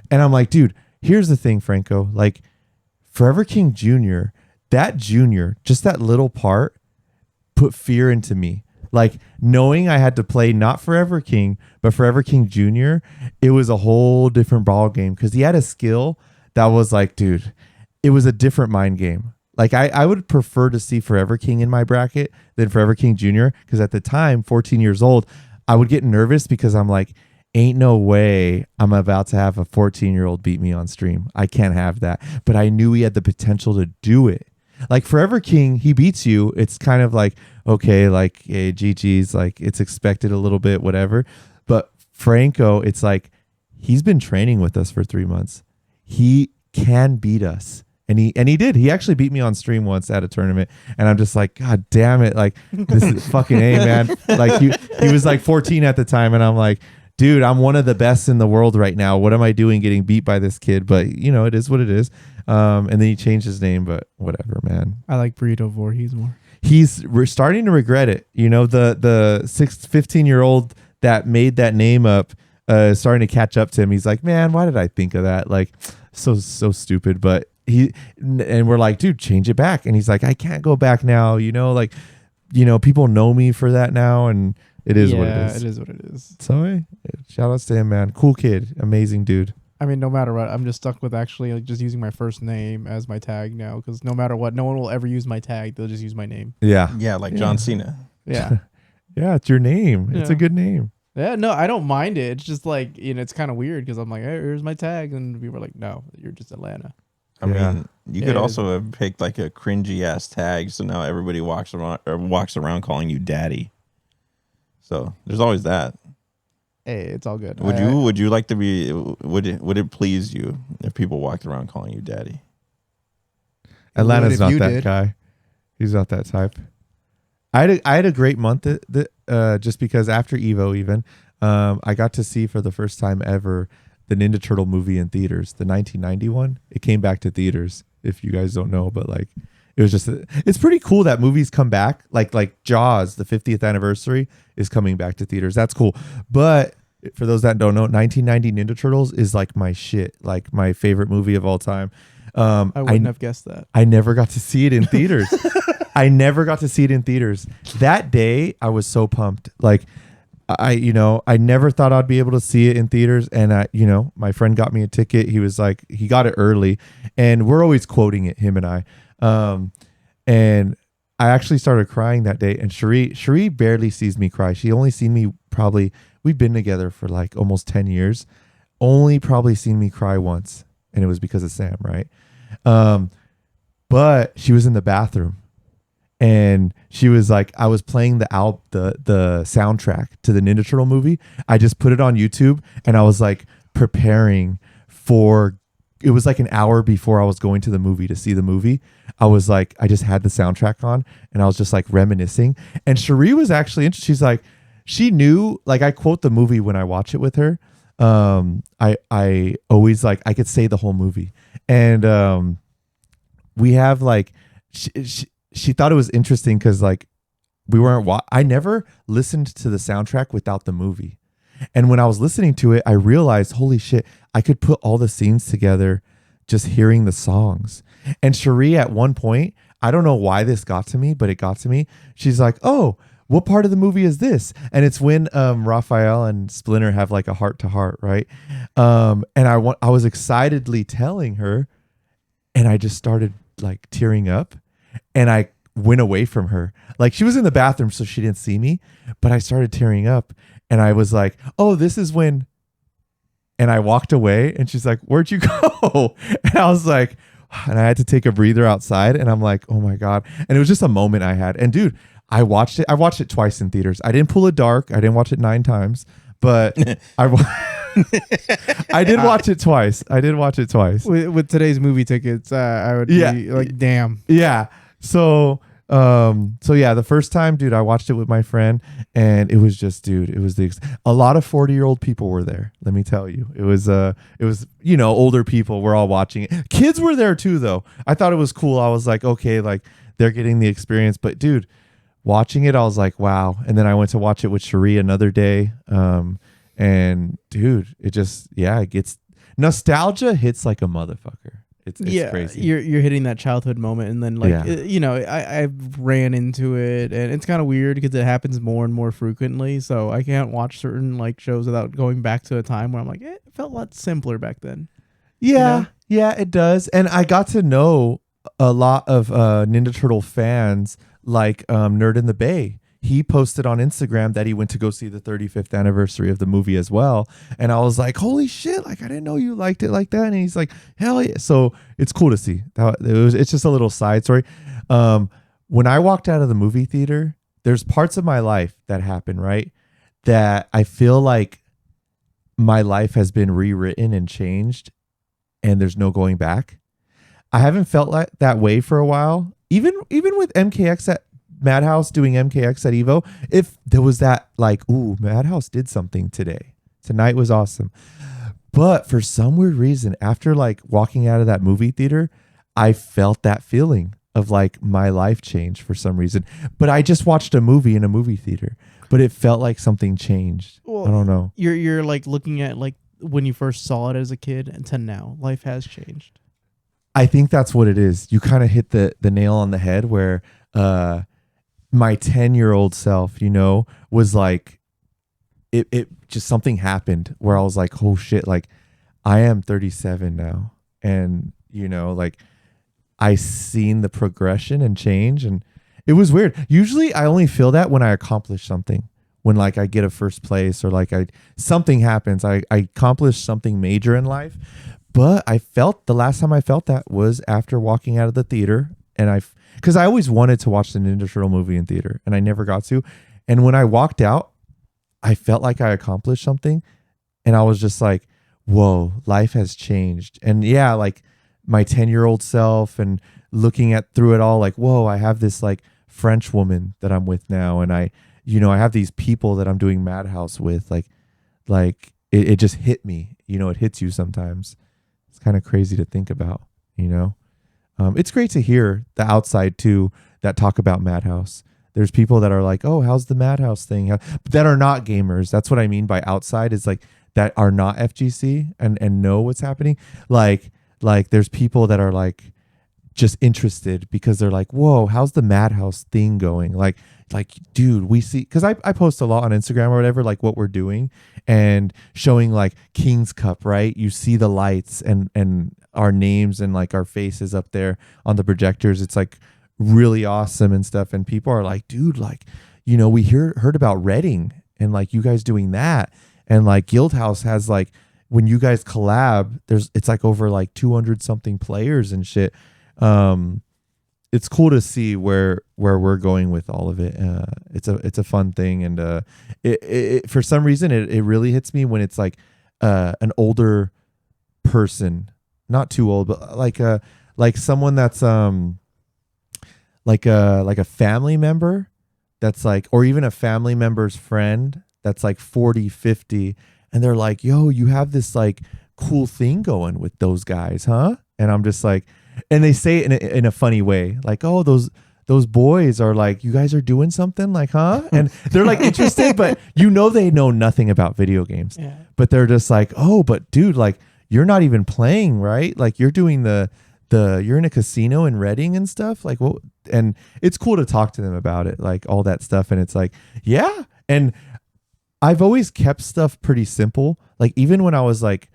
And I'm like, dude, here's the thing, Franco. Like, Forever King Jr., that junior, just that little part put fear into me. Like knowing I had to play not Forever King, but Forever King Jr., it was a whole different ball game because he had a skill that was like, dude, it was a different mind game. Like I would prefer to see Forever King in my bracket than Forever King Jr. because at the time, 14 years old, I would get nervous because I'm like, ain't no way I'm about to have a 14-year-old beat me on stream. I can't have that. But I knew he had the potential to do it. Like Forever King, he beats you. It's kind of like, okay, like, hey, GG's, like it's expected a little bit, whatever. But Franco, it's like, he's been training with us for 3 months. He can beat us. And he did. He actually beat me on stream once at a tournament. And I'm just like, God damn it. Like, this is fucking A, man. Like, he was like 14 at the time. And I'm like, dude, I'm one of the best in the world right now. What am I doing getting beat by this kid? But, it is what it is. And then he changed his name, but whatever, man. I like Burrito Voorhees more. We're starting to regret it. The 15-year-old that made that name up starting to catch up to him. He's like, man, why did I think of that? Like, so stupid. But and we're like, dude, change it back. And he's like, I can't go back now. Like, people know me for that now, and it is what it is. It is what it is. So hey, shout outs to him, man. Cool kid, amazing dude. I mean, no matter what, I'm just stuck with actually like just using my first name as my tag now, because no matter what, no one will ever use my tag. They'll just use my name. Yeah. Yeah, like John Cena. Yeah. Yeah, it's your name. It's a good name. Yeah, no, I don't mind it. It's just like, it's kind of weird because I'm like, hey, here's my tag. And people are like, no, you're just Atlanta. I mean, you could also have picked like a cringy ass tag, so now everybody walks around calling you daddy. So there's always that. Hey, it's all good. Would you like to be? Would it please you if people walked around calling you daddy? Atlanta's not that guy. He's not that type. I had a great month just because after Evo even I got to see for the first time ever the Ninja Turtle movie in theaters, the 1990 one. It came back to theaters, if you guys don't know, but like it was just it's pretty cool that movies come back. Like Jaws, the 50th anniversary is coming back to theaters. That's cool. But for those that don't know, 1990 Ninja Turtles is like my shit, like my favorite movie of all time. I wouldn't have guessed that. I never got to see it in theaters. I never got to see it in theaters. That day, I was so pumped. Like, I never thought I'd be able to see it in theaters. And, my friend got me a ticket. He was like, he got it early. And we're always quoting it, him and I. And I actually started crying that day. And Cherie barely sees me cry. She only seen me we've been together for like almost 10 years. Only probably seen me cry once. And it was because of Sam, right? But she was in the bathroom. And she was like, I was playing the soundtrack to the Ninja Turtle movie. I just put it on YouTube and I was like preparing it was like an hour before I was going to the movie to see the movie. I was like, I just had the soundtrack on and I was just like reminiscing. And Cherie was actually interested. She's like, she knew, like I quote the movie when I watch it with her. I always like, I could say the whole movie. And we have like, she thought it was interesting because like I never listened to the soundtrack without the movie. And when I was listening to it, I realized, holy shit, I could put all the scenes together just hearing the songs. And Cherie at one point, I don't know why this got to me, but it got to me. She's like, oh, what part of the movie is this? And it's when Raphael and Splinter have like a heart to heart, right? And I was excitedly telling her, and I just started like tearing up. And I went away from her. Like she was in the bathroom, so she didn't see me, but I started tearing up and I was like, oh, this is when, and I walked away and she's like, where'd you go? And I was like, and I had to take a breather outside and I'm like, oh my God. And it was just a moment I had. And dude, I watched it twice in theaters. I didn't pull it dark. I didn't watch it 9 times, but I did watch it twice. With today's movie tickets, I would be like, damn. Yeah. So yeah, the first time, dude, I watched it with my friend and it was just, dude, it was a lot of 40-year-old people were there. Let me tell you, it was, older people were all watching it. Kids were there too, though. I thought it was cool. I was like, okay, like they're getting the experience, but dude, watching it, I was like, wow. And then I went to watch it with Cherie another day. And dude, it just, it gets nostalgia hits like a motherfucker. It's crazy. You're hitting that childhood moment, and then like I ran into it, and it's kind of weird because it happens more and more frequently. So I can't watch certain like shows without going back to a time where I'm like, it felt a lot simpler back then. Yeah, it does. And I got to know a lot of Ninja Turtle fans, like Nerd in the Bay. He posted on Instagram that he went to go see the 35th anniversary of the movie as well. And I was like, holy shit, like I didn't know you liked it like that. And he's like, hell yeah. So it's cool to see. It's just a little side story. When I walked out of the movie theater, there's parts of my life that happen, right? That I feel like my life has been rewritten and changed and there's no going back. I haven't felt like that way for a while. Even with MKX at MADHouse doing MKX at Evo, if there was that like, ooh, MADHouse did something today. Tonight was awesome. But for some weird reason, after like walking out of that movie theater, I felt that feeling of like my life changed for some reason. But I just watched a movie in a movie theater. but it felt like something changed. Well, I don't know. You're like looking at like when you first saw it as a kid and to now. Life has changed. I think that's what it is. You kind of hit the nail on the head where my 10-year-old self, was like, it just something happened where I was like, oh shit, like I am 37 now. And, like I seen the progression and change, and it was weird. Usually I only feel that when I accomplish something, when like I get a first place or like something happens, I accomplished something major in life. But I felt the last time I felt that was after walking out of the theater, and because I always wanted to watch the Ninja Turtle movie in theater and I never got to. And when I walked out, I felt like I accomplished something, and I was just like, whoa, life has changed. And yeah, like my 10-year-old self, and looking at through it all, like, whoa, I have this like French woman that I'm with now. And I have these people that I'm doing MADHouse with, like it just hit me, it hits you sometimes. It's kind of crazy to think about, it's great to hear the outside too, that talk about MADHouse. There's people that are like, oh, how's the MADHouse thing? That are not gamers. That's what I mean by outside, is like that are not FGC and know what's happening. Like there's people that are like just interested because they're like, whoa, how's the MADHouse thing going? Like, dude, we see, because I post a lot on Instagram or whatever, like what we're doing and showing like King's Cup, right? You see the lights and our names and like our faces up there on the projectors. It's like really awesome and stuff. And people are like, dude, like, we heard about Reading and like you guys doing that. And like Guildhouse has like, when you guys collab, it's like over like 200 something players and shit. It's cool to see where we're going with all of it. It's a fun thing. And it for some reason, it really hits me when it's like an older person, not too old, but like someone that's like a family member that's like, or even a family member's friend that's like 40, 50. And they're like, yo, you have this like cool thing going with those guys, huh? And I'm just like, and they say it in a funny way, like, oh, those boys are like, you guys are doing something, like, huh? And they're like interested, but they know nothing about video games. Yeah. But they're just like, oh, but dude, like, you're not even playing, right? Like, you're doing you're in a casino in Reading and stuff. Like, well, and it's cool to talk to them about it, like all that stuff. And it's like, yeah. And I've always kept stuff pretty simple. Like even when I was like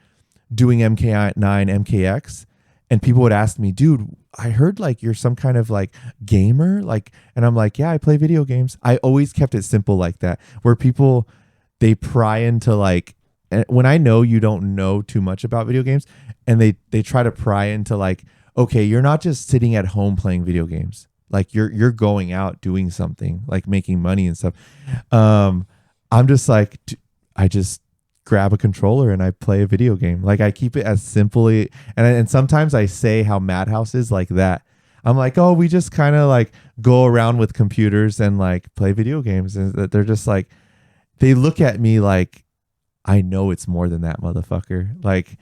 doing MK9, MKX, and people would ask me, dude, I heard like you're some kind of like gamer, like, and I'm like, yeah, I play video games. I always kept it simple like that, where people, they pry into like, when I know you don't know too much about video games, and they try to pry into like, okay, you're not just sitting at home playing video games. Like you're going out doing something, like making money and stuff. I'm just like, I just grab a controller and I play a video game. Like I keep it as simply, and sometimes I say how MADHouse is like that. I'm like, oh, we just kind of like go around with computers and like play video games. And they're just like, they look at me like, I know it's more than that, motherfucker. Like,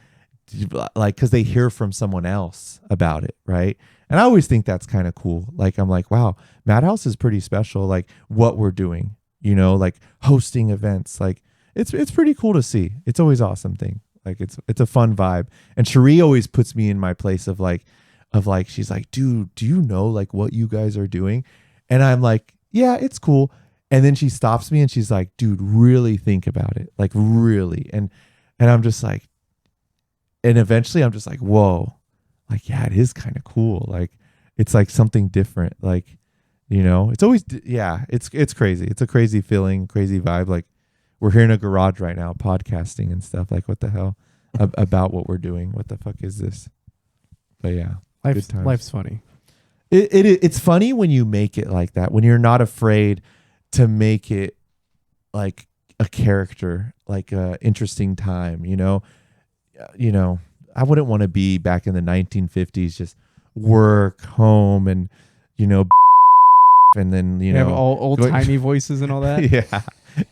because they hear from someone else about it, right? And I always think that's kind of cool. Like, I'm like, wow, MADHouse is pretty special. Like what we're doing, like hosting events, like it's pretty cool to see. It's always an awesome thing. Like it's a fun vibe. And Cherie always puts me in my place of like, she's like, dude, do you know like what you guys are doing? And I'm like, yeah, it's cool. And then she stops me and she's like, dude, really think about it. Like really. And I'm just like, and eventually I'm just like, whoa, like, yeah, it is kind of cool. Like, it's like something different. Like, it's always, yeah, it's crazy. It's a crazy feeling, crazy vibe. Like we're here in a garage right now, podcasting and stuff. Like what the hell about what we're doing? What the fuck is this? But yeah, life's funny. It's funny when you make it like that, when you're not afraid to make it like a character, like a interesting time, I wouldn't want to be back in the 1950s, just work, home, and, and then, have all old timey voices and all that. Yeah.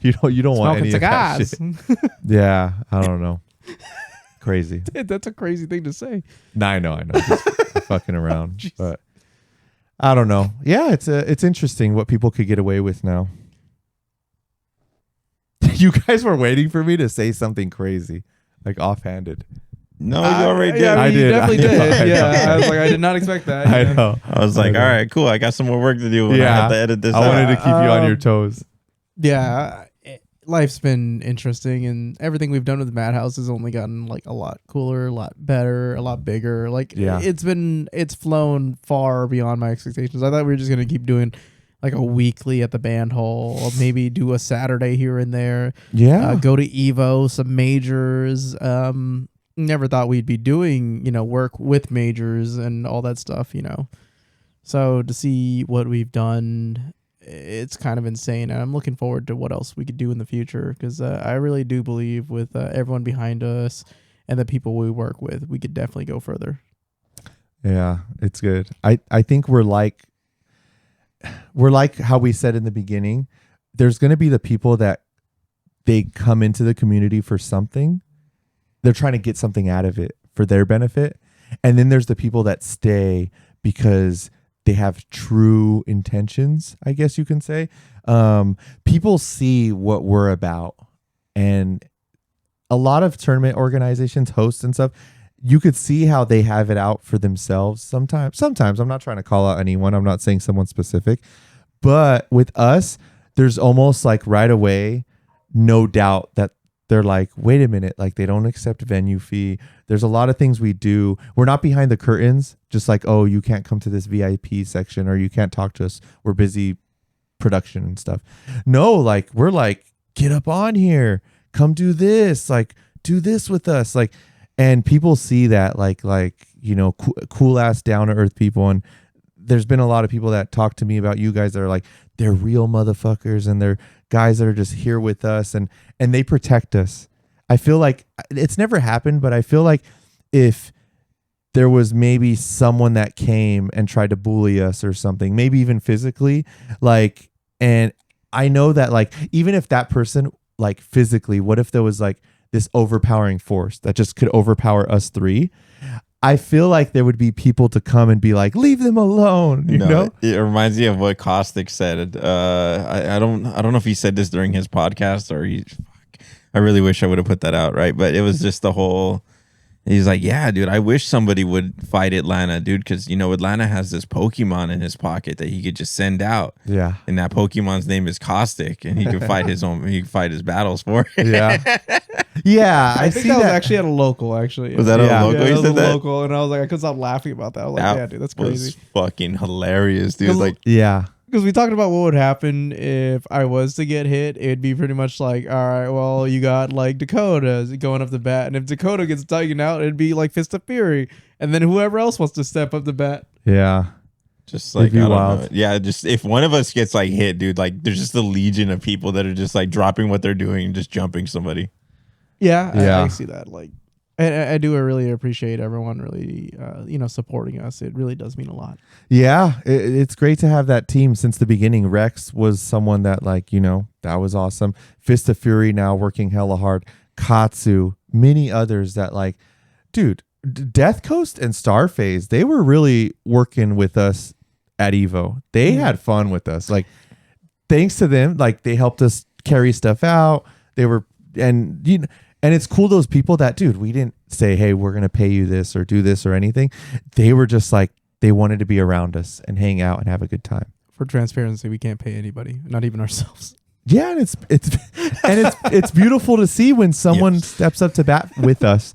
You don't want any of that shit. Yeah. I don't know. Crazy. Dude, that's a crazy thing to say. No, I know. Just fucking around. But I don't know. Yeah. It's interesting what people could get away with now. You guys were waiting for me to say something crazy, like offhanded. No, you already did. I You did. definitely I know, did. I Yeah, know. I was like, I did not expect that. I you know? know. I was like, I know. all right, cool. I got some more work to do when I have to edit this I wanted out. to keep you on your Um, toes. Yeah, life's been interesting, and everything we've done with MADHouse has only gotten like a lot cooler, a lot better, a lot bigger. Like Yeah. it's flown far beyond my expectations. I thought we were just gonna keep doing like a weekly at the band hall, or maybe do a Saturday here and there. Yeah. Go to Evo, some majors. Never thought we'd be doing, work with majors and all that stuff, So to see what we've done, it's kind of insane. And I'm looking forward to what else we could do in the future, because I really do believe with everyone behind us and the people we work with, we could definitely go further. Yeah, it's good. I think we're like how we said in the beginning, there's going to be the people that they come into the community for something. They're trying to get something out of it for their benefit. And then there's the people that stay because they have true intentions, I guess you can say. People see what we're about. And a lot of tournament organizations, hosts and stuff, you could see how they have it out for themselves sometimes. I'm not trying to call out anyone. I'm not saying someone specific. But with us, there's almost like right away, no doubt that they're like, wait a minute, like they don't accept venue fee. There's a lot of things we do. We're not behind the curtains, just like, oh, you can't come to this VIP section or you can't talk to us. We're busy production and stuff. No, like we're like, get up on here, come do this, like do this with us. Like, and people see that like, cool ass down to earth people. And there's been a lot of people that talk to me about you guys that are like, they're real motherfuckers and they're guys that are just here with us and they protect us. I feel like it's never happened, but I feel like if there was maybe someone that came and tried to bully us or something, maybe even physically, like, and I know that like, even if that person like physically, what if there was like this overpowering force that just could overpower us three? I feel like there would be people to come and be like, leave them alone. You know? It reminds me of what Caustic said. I don't know if he said this during his podcast or I really wish I would have put that out, right? But it was just the whole. He's like, yeah, dude, I wish somebody would fight Atlanta, dude, because Atlanta has this Pokemon in his pocket that he could just send out. Yeah, and that Pokemon's name is Caustic, and he could fight his own. He could fight his battles for it. Yeah, yeah. I think that was actually at a local. Actually, was that Yeah. a local? Yeah, He that was said a that. local, and I was like, I couldn't stop laughing about that. I was like, yeah, dude, that's Was crazy. fucking hilarious, dude. Like, yeah, Because we talked about what would happen if I was to get hit. It'd be pretty much like, all right, well, you got like Dakota going up the bat. And if Dakota gets taken out, it'd be like Fist of Fury. And then whoever else wants to step up the bat. yeah. just like, It'd be I don't wild. know. Yeah, just if one of us gets like hit, dude, like there's just a legion of people that are just like dropping what they're doing and just jumping somebody. Yeah, Yeah. I see that. Like, and I do really appreciate everyone really, supporting us. It really does mean a lot. Yeah, it's great to have that team since the beginning. Rex was someone that that was awesome. Fist of Fury now working hella hard. Katsu, many others that like, dude, Death Coast and Starphase, they were really working with us at Evo. They had fun with us. Like, thanks to them, like they helped us carry stuff out. They were, and it's cool, those people that, dude, we didn't say, hey, we're going to pay you this or do this or anything. They were just like, they wanted to be around us and hang out and have a good time. For transparency, we can't pay anybody, not even ourselves. Yeah, and it's beautiful to see when someone Yes. steps up to bat with us.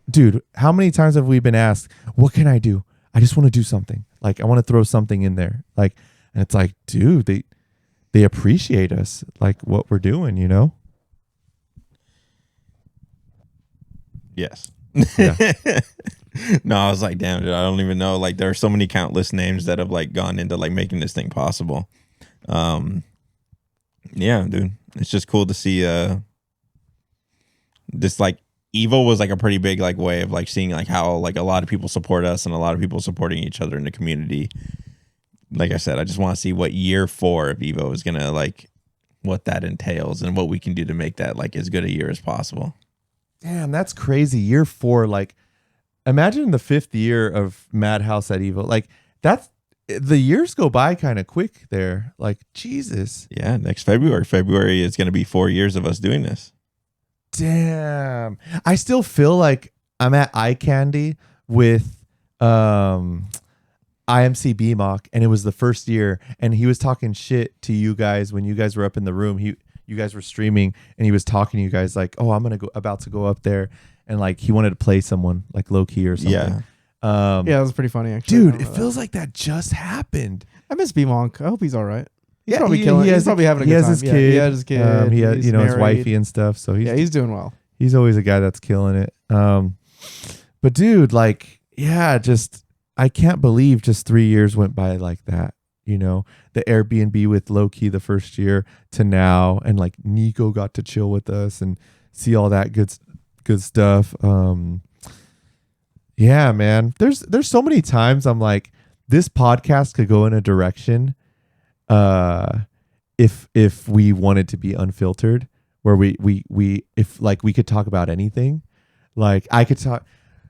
Dude, how many times have we been asked, what can I do? I just want to do something. Like, I want to throw something in there. Like, and it's like, dude, they appreciate us, like what we're doing, Yes. Yeah. No, I was like, damn, dude, I don't even know. Like, there are so many countless names that have like gone into like making this thing possible. Yeah, dude, it's just cool to see. This like Evo was like a pretty big like way of like seeing like how like a lot of people support us and a lot of people supporting each other in the community. Like I said, I just want to see what year 4 of Evo is gonna like, what that entails and what we can do to make that like as good a year as possible. Damn, that's crazy. Year 4, like imagine the 5th year of MADHouse at Evo. Like the years go by kind of quick there. Like, Jesus. Yeah, next February is going to be 4 years of us doing this. Damn. I still feel like I'm at Eye Candy with IMCB Mock, and it was the first year, and he was talking shit to you guys when you guys were up in the room. You guys were streaming, and he was talking to you guys like, "Oh, I'm about to go up there," and like he wanted to play someone like low key or something. Yeah. Yeah, that was pretty funny actually. Dude, it feels like that just happened. I miss B-Monk. I hope he's all right. He's Yeah, probably he killing. He's has probably having a good time. He has his kid. He has his kid. He has, he's his married. wifey and stuff. So he's doing well. he's always a guy that's killing it. But dude, like, yeah, just I can't believe just 3 years went by like that. You know, the Airbnb with low key the first year to now, and like Nico got to chill with us and see all that good stuff. Yeah, man. There's so many times I'm like, this podcast could go in a direction if we wanted to be unfiltered, where if like we could talk about anything. Like I could talk,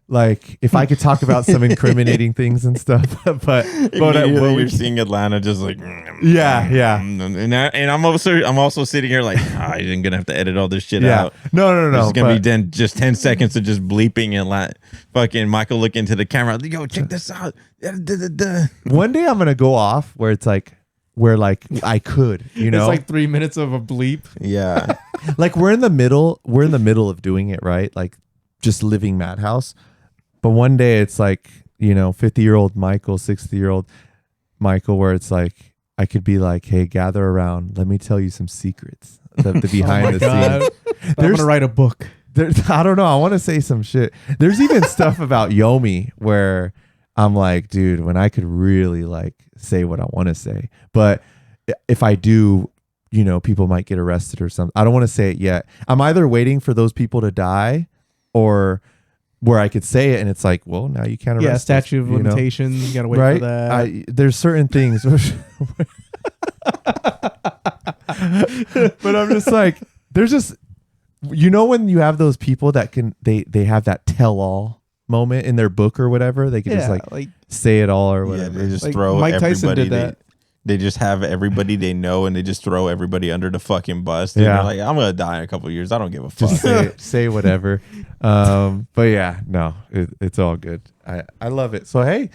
like if I could talk about some incriminating things and stuff, but you're seeing Atlanta just like yeah, and I'm also sitting here like I ain't gonna have to edit all this shit out. No. It's gonna be just 10 seconds of just bleeping and fucking Michael look into the camera. Yo, check this out. One day I'm gonna go off where it's like where like I could, you know, it's like 3 minutes of a bleep. Yeah, like we're in the middle of doing it, right? Like just living MADHouse. But one day it's like, you know, 50-year-old Michael, 60-year-old Michael, where it's like, I could be like, hey, gather around. Let me tell you some secrets. The behind the scenes. I'm going to write a book. I don't know. I want to say some shit. There's even stuff about Yomi where I'm like, dude, when I could really like say what I want to say. But if I do, you know, people might get arrested or something. I don't want to say it yet. I'm either waiting for those people to die or where I could say it and it's like, well, now you can't arrest us, statute of limitations. You got to wait right? for that. There's certain things. But I'm just like, there's just, you know, when you have those people that can, they have that tell-all moment in their book or whatever, they can just like say it all or whatever. Yeah, they just like throw Mike everybody. Tyson did that. They just have everybody they know and they just throw everybody under the fucking bus. Dude. Yeah. They're like, I'm gonna die in a couple of years. I don't give a fuck. Just say whatever. But yeah, no, it's all good. I love it. So hey,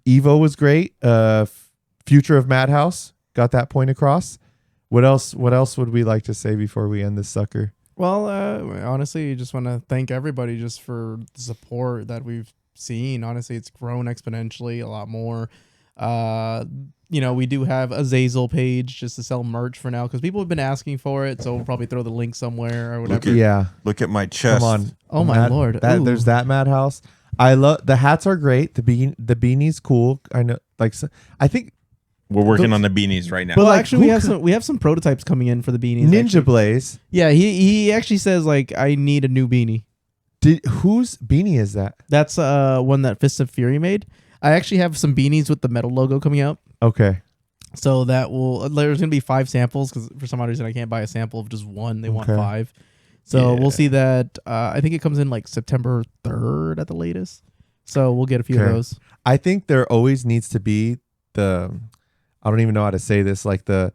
Evo was great. Future of MADHouse, got that point across. What else would we like to say before we end this sucker? Well, honestly, I just want to thank everybody just for the support that we've seen. Honestly, it's grown exponentially a lot more. You know, we do have a Zazel page just to sell merch for now because people have been asking for it. So we'll probably throw the link somewhere or whatever. Look at my chest. Come on. Oh my Lord. There's that MADHouse. I love the hats are great. The beanie's cool. I know, like, so, I think we're working on the beanies right now. Well, actually, we have some prototypes coming in for the beanies. Ninja actually. Blaze. Yeah, he actually says like I need a new beanie. Whose beanie is that? That's one that Fist of Fury made. I actually have some beanies with the metal logo coming out. Okay. So there's gonna be 5 samples because for some odd reason I can't buy a sample of just one. They want 5. So we'll see that. I think it comes in like September 3rd at the latest. So we'll get a few of those. I think there always needs to be I don't even know how to say this, like the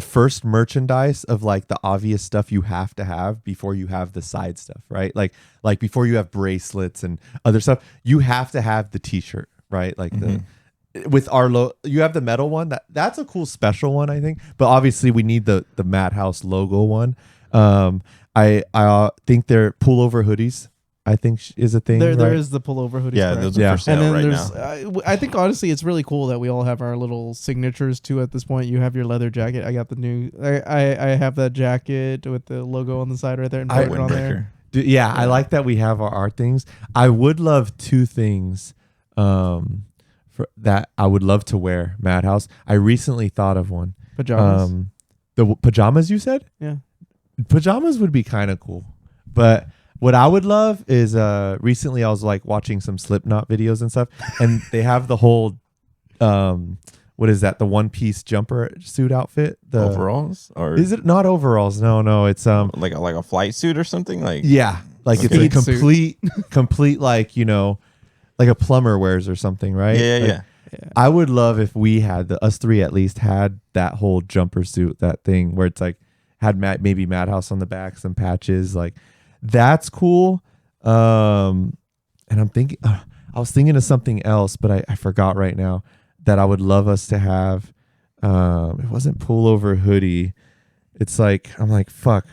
first merchandise of like the obvious stuff you have to have before you have the side stuff, right? Like before you have bracelets and other stuff, you have to have the t-shirt, right? Like with our you have the metal one. That's a cool special one, I think. But obviously we need the MADHouse logo one. I think they're pullover hoodies, I think is a thing. There is the pullover hoodies. Yeah, those are for sale and then right now. I think honestly it's really cool that we all have our little signatures too at this point. You have your leather jacket. I got the new. I have that jacket with the logo on the side right there and put it on there. Dude, yeah, I like that we have our things. I would love 2 things for that I would love to wear, MADHouse. I recently thought of one. Pajamas. The pajamas you said? Yeah. Pajamas would be kind of cool. But what I would love is recently I was like watching some Slipknot videos and stuff and they have the whole what is that? The one-piece jumper suit outfit? The overalls? Or is it not overalls? No, it's like a flight suit or something? Like yeah, like okay. It's a complete like, you know, like a plumber wears or something, right? Yeah, Like, yeah. I would love if we had us three at least had that whole jumper suit, that thing where it's like had maybe MADHouse on the back, some patches, like that's cool. And I'm thinking, I was thinking of something else, but I forgot right now that I would love us to have. It wasn't pullover hoodie. It's like, I'm like, fuck.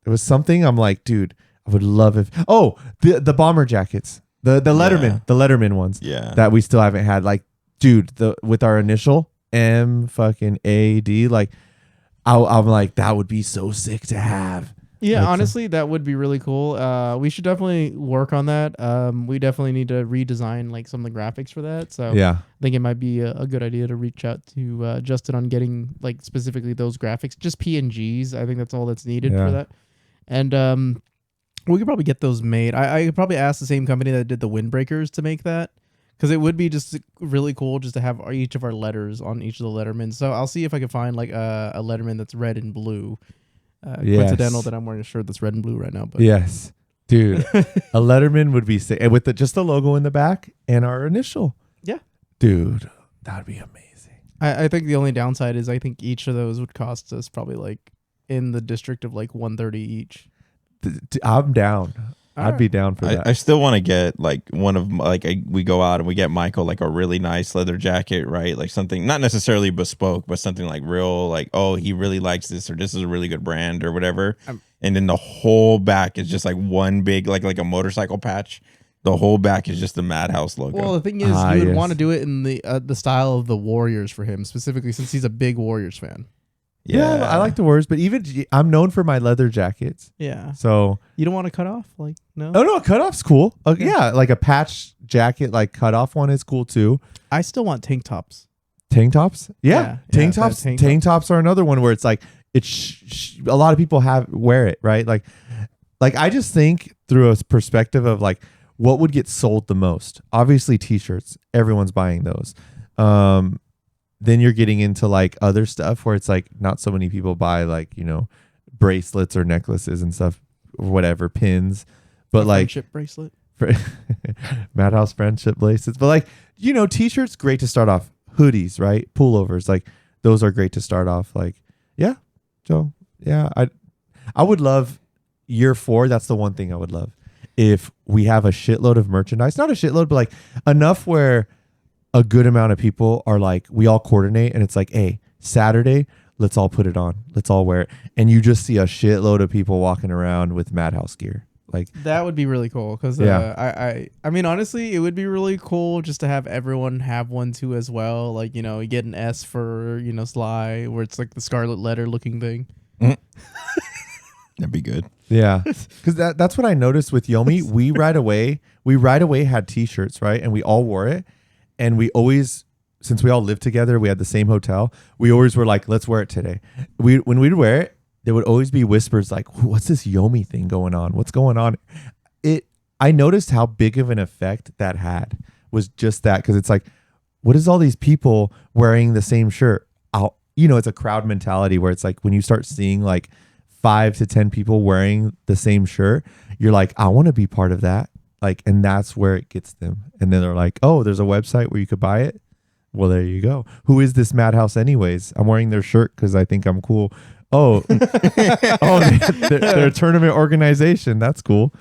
It was something. I'm like, dude, I would love if. Oh, the bomber jackets, the Letterman ones. Yeah. That we still haven't had. Like, dude, with our initial MAD, like, I'm like, that would be so sick to have. Yeah, Like, honestly, that would be really cool. We should definitely work on that. We definitely need to redesign like some of the graphics for that. So yeah, I think it might be a good idea to reach out to Justin on getting like specifically those graphics, just PNGs. I think that's all that's needed for that. And we could probably get those made. I could probably ask the same company that did the windbreakers to make that, because it would be just really cool just to have each of our letters on each of the Lettermans. So I'll see if I can find like a Letterman that's red and blue. Coincidental that I'm wearing a shirt that's red and blue right now. But yes, dude, a Letterman would be sick, and with just the logo in the back and our initial. Yeah, dude, that'd be amazing. I think the only downside is I think each of those would cost us probably like in the district of like $130 each. I'm down. I'd be down for that. I still want to get like one of we go out and we get Michael like a really nice leather jacket, right? Like something not necessarily bespoke, but something like real, like, oh, he really likes this, or this is a really good brand or whatever. And then the whole back is just like one big like a motorcycle patch. The whole back is just the MADHouse logo. Well, the thing is, you would want to do it in the style of the Warriors for him specifically, since he's a big Warriors fan. Yeah, I like the words, but even I'm known for my leather jackets. Yeah. So you don't want to cut off, like, no? Oh no, cut off's cool. Yeah, like a patch jacket, like cut off one is cool too. I still want tank tops. Tank tops? Yeah. Tank tops. Tank tops are another one where it's like a lot of people wear it, right? Like I just think through a perspective of like what would get sold the most. Obviously t-shirts. Everyone's buying those. Then you're getting into like other stuff where it's like not so many people buy like, bracelets or necklaces and stuff, or whatever, pins, but like friendship bracelet, MADHouse friendship bracelets. But like, t-shirts, great to start off. Hoodies, right? Pullovers, like those are great to start off. Like, yeah. So yeah, I would love year 4. That's the one thing I would love if we have a shitload of merchandise, not a shitload, but like enough where a good amount of people are like, we all coordinate and it's like, hey, Saturday, let's all put it on. Let's all wear it. And you just see a shitload of people walking around with MADHouse gear. Like that would be really cool. Cause I mean, honestly, it would be really cool just to have everyone have one too as well. Like, you get an S for, Sly, where it's like the scarlet letter looking thing. That'd be good. Yeah. Cause that's what I noticed with Yomi. We right away had t-shirts, right? And we all wore it. And we always, since we all lived together, we had the same hotel. We always were like, let's wear it today. When we'd wear it, there would always be whispers like, what's this Yomi thing going on? What's going on? I noticed how big of an effect that had, was just that. Cause it's like, what is all these people wearing the same shirt? It's a crowd mentality where it's like when you start seeing like 5 to 10 people wearing the same shirt, you're like, I want to be part of that. Like, and that's where it gets them. And then they're like, oh, there's a website where you could buy it. Well, there you go. Who is this MADHouse anyways? I'm wearing their shirt because I think I'm cool. Oh, they're a tournament organization. That's cool.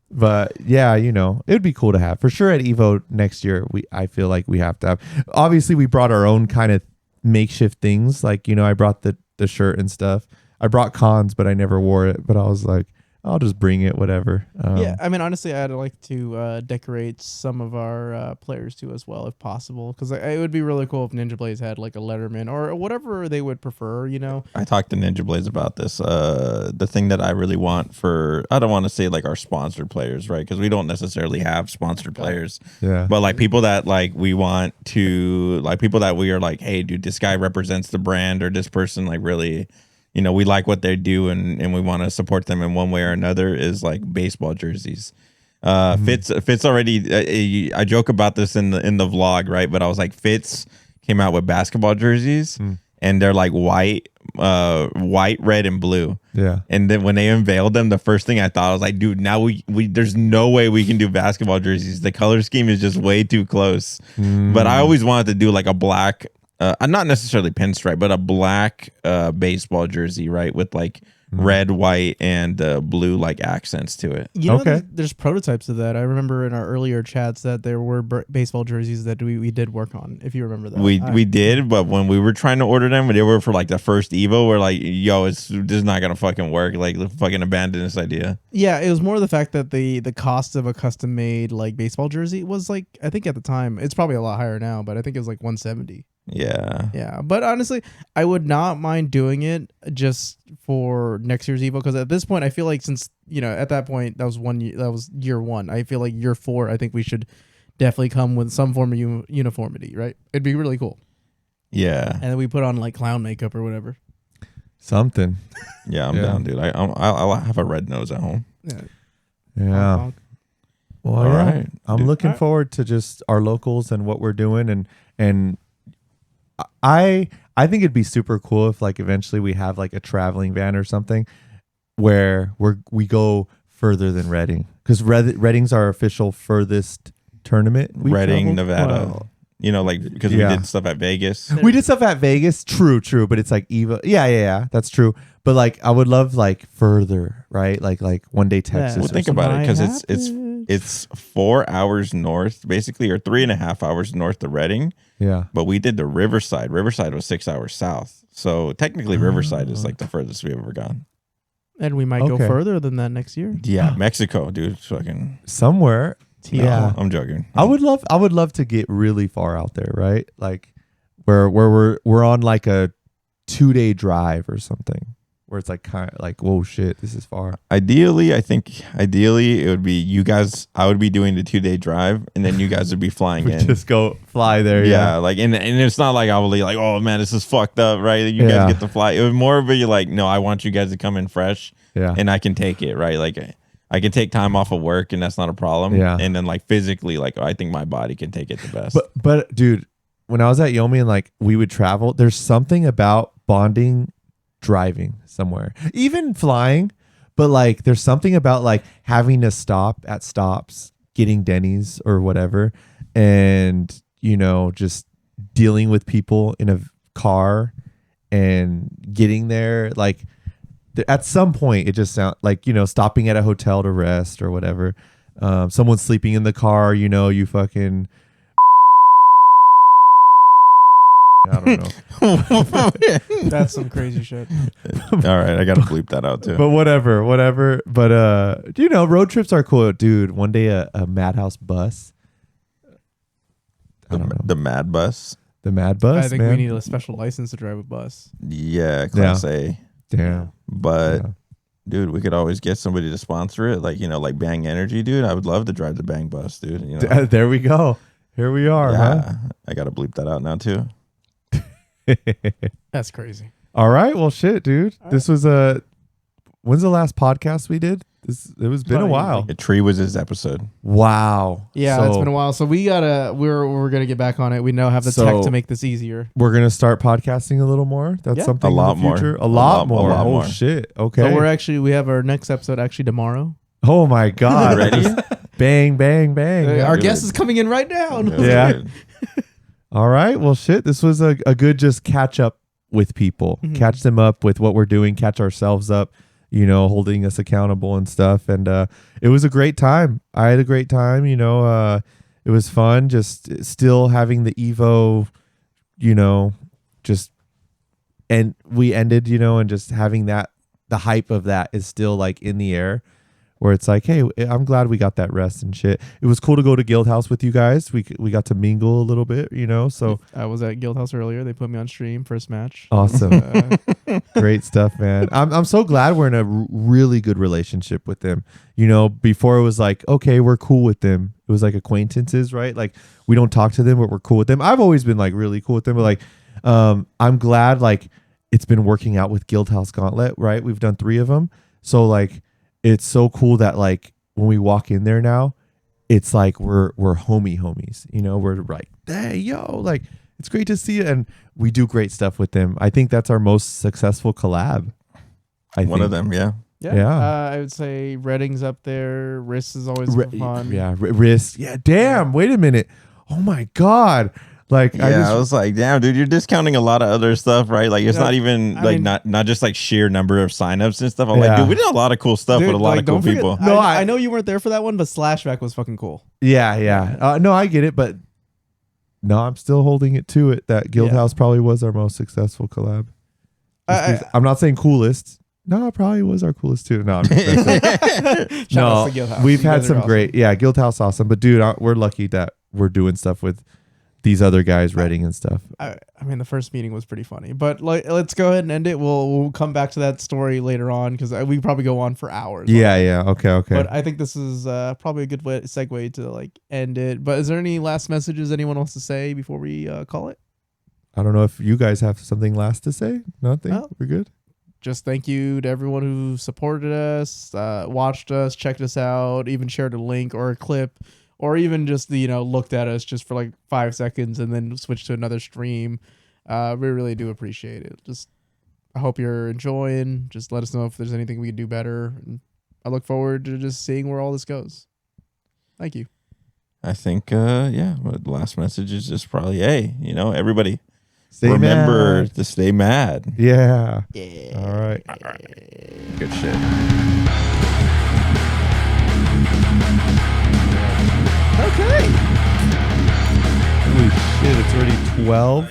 But yeah, it'd be cool to have for sure at Evo next year. I feel like we have to have, obviously we brought our own kind of makeshift things. Like, I brought the shirt and stuff. I brought cons, but I never wore it. But I was like, I'll just bring it, whatever. Yeah, I mean, honestly, I'd like to decorate some of our players too as well, if possible, because it would be really cool if Ninja Blaze had like a Letterman or whatever they would prefer. I talked to Ninja Blaze about this. The thing that I really want I don't want to say like our sponsored players, right? Because we don't necessarily have sponsored players. Yeah. But like people that like we want to, like people that we are like, hey, dude, this guy represents the brand, or this person like really. We like what they do and we want to support them in one way or another, is like baseball jerseys. Fitz already, I joke about this in the vlog, right? But I was like, Fitz came out with basketball jerseys and they're like white, white, red, and blue. Yeah. And then when they unveiled them, the first thing I thought, I was like, dude, now we there's no way we can do basketball jerseys. The color scheme is just way too close. But I always wanted to do like a black, not necessarily pinstripe, but a black baseball jersey, right, with like red, white, and blue like accents to it. You know, Okay. there's prototypes of that. I remember in our earlier chats that there were baseball jerseys that we did work on, if you remember that. We did, but when we were trying to order them, they were for like the first Evo. We're like, yo, this is not gonna fucking work. Like, let's fucking abandon this idea. Yeah, it was more the fact that the cost of a custom made like baseball jersey was like, I think at the time, it's probably a lot higher now, but I think it was like 170. Yeah. Yeah, but honestly, I would not mind doing it just for next year's Evo, because at this point, I feel like since, you know, at that point that was year one. I feel like year 4, I think we should definitely come with some form of uniformity, right? It'd be really cool. Yeah. And then we put on like clown makeup or whatever. Something. Yeah, I'm down, dude. I'll have a red nose at home. Yeah. Yeah. Honk, honk. Well, All yeah. right, I'm dude. looking forward to just our locals and what we're doing, and I think it'd be super cool if like eventually we have like a traveling van or something where we go further than Reading, because Reading's our official furthest tournament. Reading, traveled. Nevada. Wow. You know, like because Yeah. we did stuff at Vegas. We did stuff at Vegas. True, but it's like Eva. Yeah, that's true. But like, I would love like further, right? Like one day Texas. Well, or think something. about it, because Might it's 4 hours north, basically, or 3.5 hours north of Reading. Yeah. But we did the Riverside. Riverside was 6 hours south. So technically, Riverside is like the furthest we've ever gone. And we might go Okay. further than that next year. Yeah, Mexico, dude. Fucking. Somewhere. No, Yeah. I'm joking. I would love to get really far out there, right? Like where we're on like a 2-day drive or something, where it's like kind of like, whoa, shit, this is far. Ideally, I think it would be you guys. I would be doing the 2-day drive, and then you guys would be flying We in. just go fly there. Yeah, like and it's not like I would be like, oh man, this is fucked up, right? You Yeah. guys get to fly. It was more of a like, no, I want you guys to come in fresh, Yeah. and I can take it, right? Like I can take time off of work, and that's not a problem. Yeah. And then like physically, like I think my body can take it the best. But dude, when I was at Yomi and like we would travel, there's something about bonding driving somewhere, even flying, but like there's something about like having to stop at stops, getting Denny's or whatever, and you know, just dealing with people in a car and getting there. Like at some point it just sounds like, you know, stopping at a hotel to rest or whatever. Someone's sleeping in the car, you know, you fucking I don't know. That's some crazy shit. All right, I gotta bleep that out too. But whatever. But you know, road trips are cool, dude. One day a MADHouse bus. I don't know. The Mad Bus. The Mad Bus. I think man. we need a special license to drive a bus. Yeah, Class A. Damn. But Yeah. dude, we could always get somebody to sponsor it, like, you know, like Bang Energy, dude. I would love to drive the Bang bus, dude. You know? There we go. Here we are. Yeah, I gotta bleep that out now too. Huh? That's crazy. All right. Well, shit, dude. This was when's the last podcast we did? It was been a Probably while. A tree was his episode. Wow. Yeah, it's been a while. So we're gonna get back on it. We now have the tech to make this easier. We're gonna start podcasting a little more. That's Yeah. something A lot in the future. more. A lot more. A lot Oh more. shit. Okay. So we have our next episode actually tomorrow. Oh my god. Ready? Bang bang bang. Our really. guest is coming in right now. Yeah. Dude. All right. Well, shit. This was a good just catch up with people, Mhm. catch them up with what we're doing, catch ourselves up, you know, holding us accountable and stuff. And it was a great time. I had a great time. You know, it was fun. Just still having the Evo, you know, and we ended, you know, and just having that, the hype of that is still like in the air. Where it's like, hey, I'm glad we got that rest and shit. It was cool to go to Guildhouse with you guys. We got to mingle a little bit, you know. So I was at Guildhouse earlier. They put me on stream first match. awesome, Uh, great stuff, man. I'm so glad we're in a really good relationship with them. You know, before it was like, okay, we're cool with them. It was like acquaintances, right? Like we don't talk to them, but we're cool with them. I've always been like really cool with them, but like, I'm glad like it's been working out with Guildhouse Gauntlet, right? We've done 3 of them, so like. It's so cool that like when we walk in there now, it's like we're homies, you know, we're like, hey, yo, like it's great to see it, and we do great stuff with them. I think that's our most successful collab. One of them, yeah. Yeah. I would say Redding's up there. Risk is always fun. Yeah, Risk. Yeah, damn. Wait a minute. Oh my God. Like, yeah, I was like, damn, dude, you're discounting a lot of other stuff, right? Like, it's not even not just like sheer number of signups and stuff. I'm like, dude, we did a lot of cool stuff with a lot of cool people. No, I know you weren't there for that one, but Slashback was fucking cool. Yeah. No, I get it, but no, I'm still holding it to it that Guildhouse probably was our most successful collab. I'm not saying coolest. No, it probably was our coolest too. No, I'm just no, we've had some great. Yeah, Guildhouse awesome, but dude, we're lucky that we're doing stuff with these other guys, Redding and stuff. I mean, the first meeting was pretty funny, but like, let's go ahead and end it. We'll come back to that story later on because we probably go on for hours. Yeah. Okay. But I think this is probably a good segue to like end it. But is there any last messages anyone wants to say before we call it? I don't know if you guys have something last to say. Nothing. Oh. We're good. Just thank you to everyone who supported us, watched us, checked us out, even shared a link or a clip. Or even just, looked at us just for like 5 seconds and then switched to another stream. We really do appreciate it. Just, I hope you're enjoying. Just let us know if there's anything we could do better. And I look forward to just seeing where all this goes. Thank you. I think, the last message is just probably, hey, everybody, remember to stay mad. Yeah. Yeah. All right. Good shit. Okay. Holy shit, it's already 12.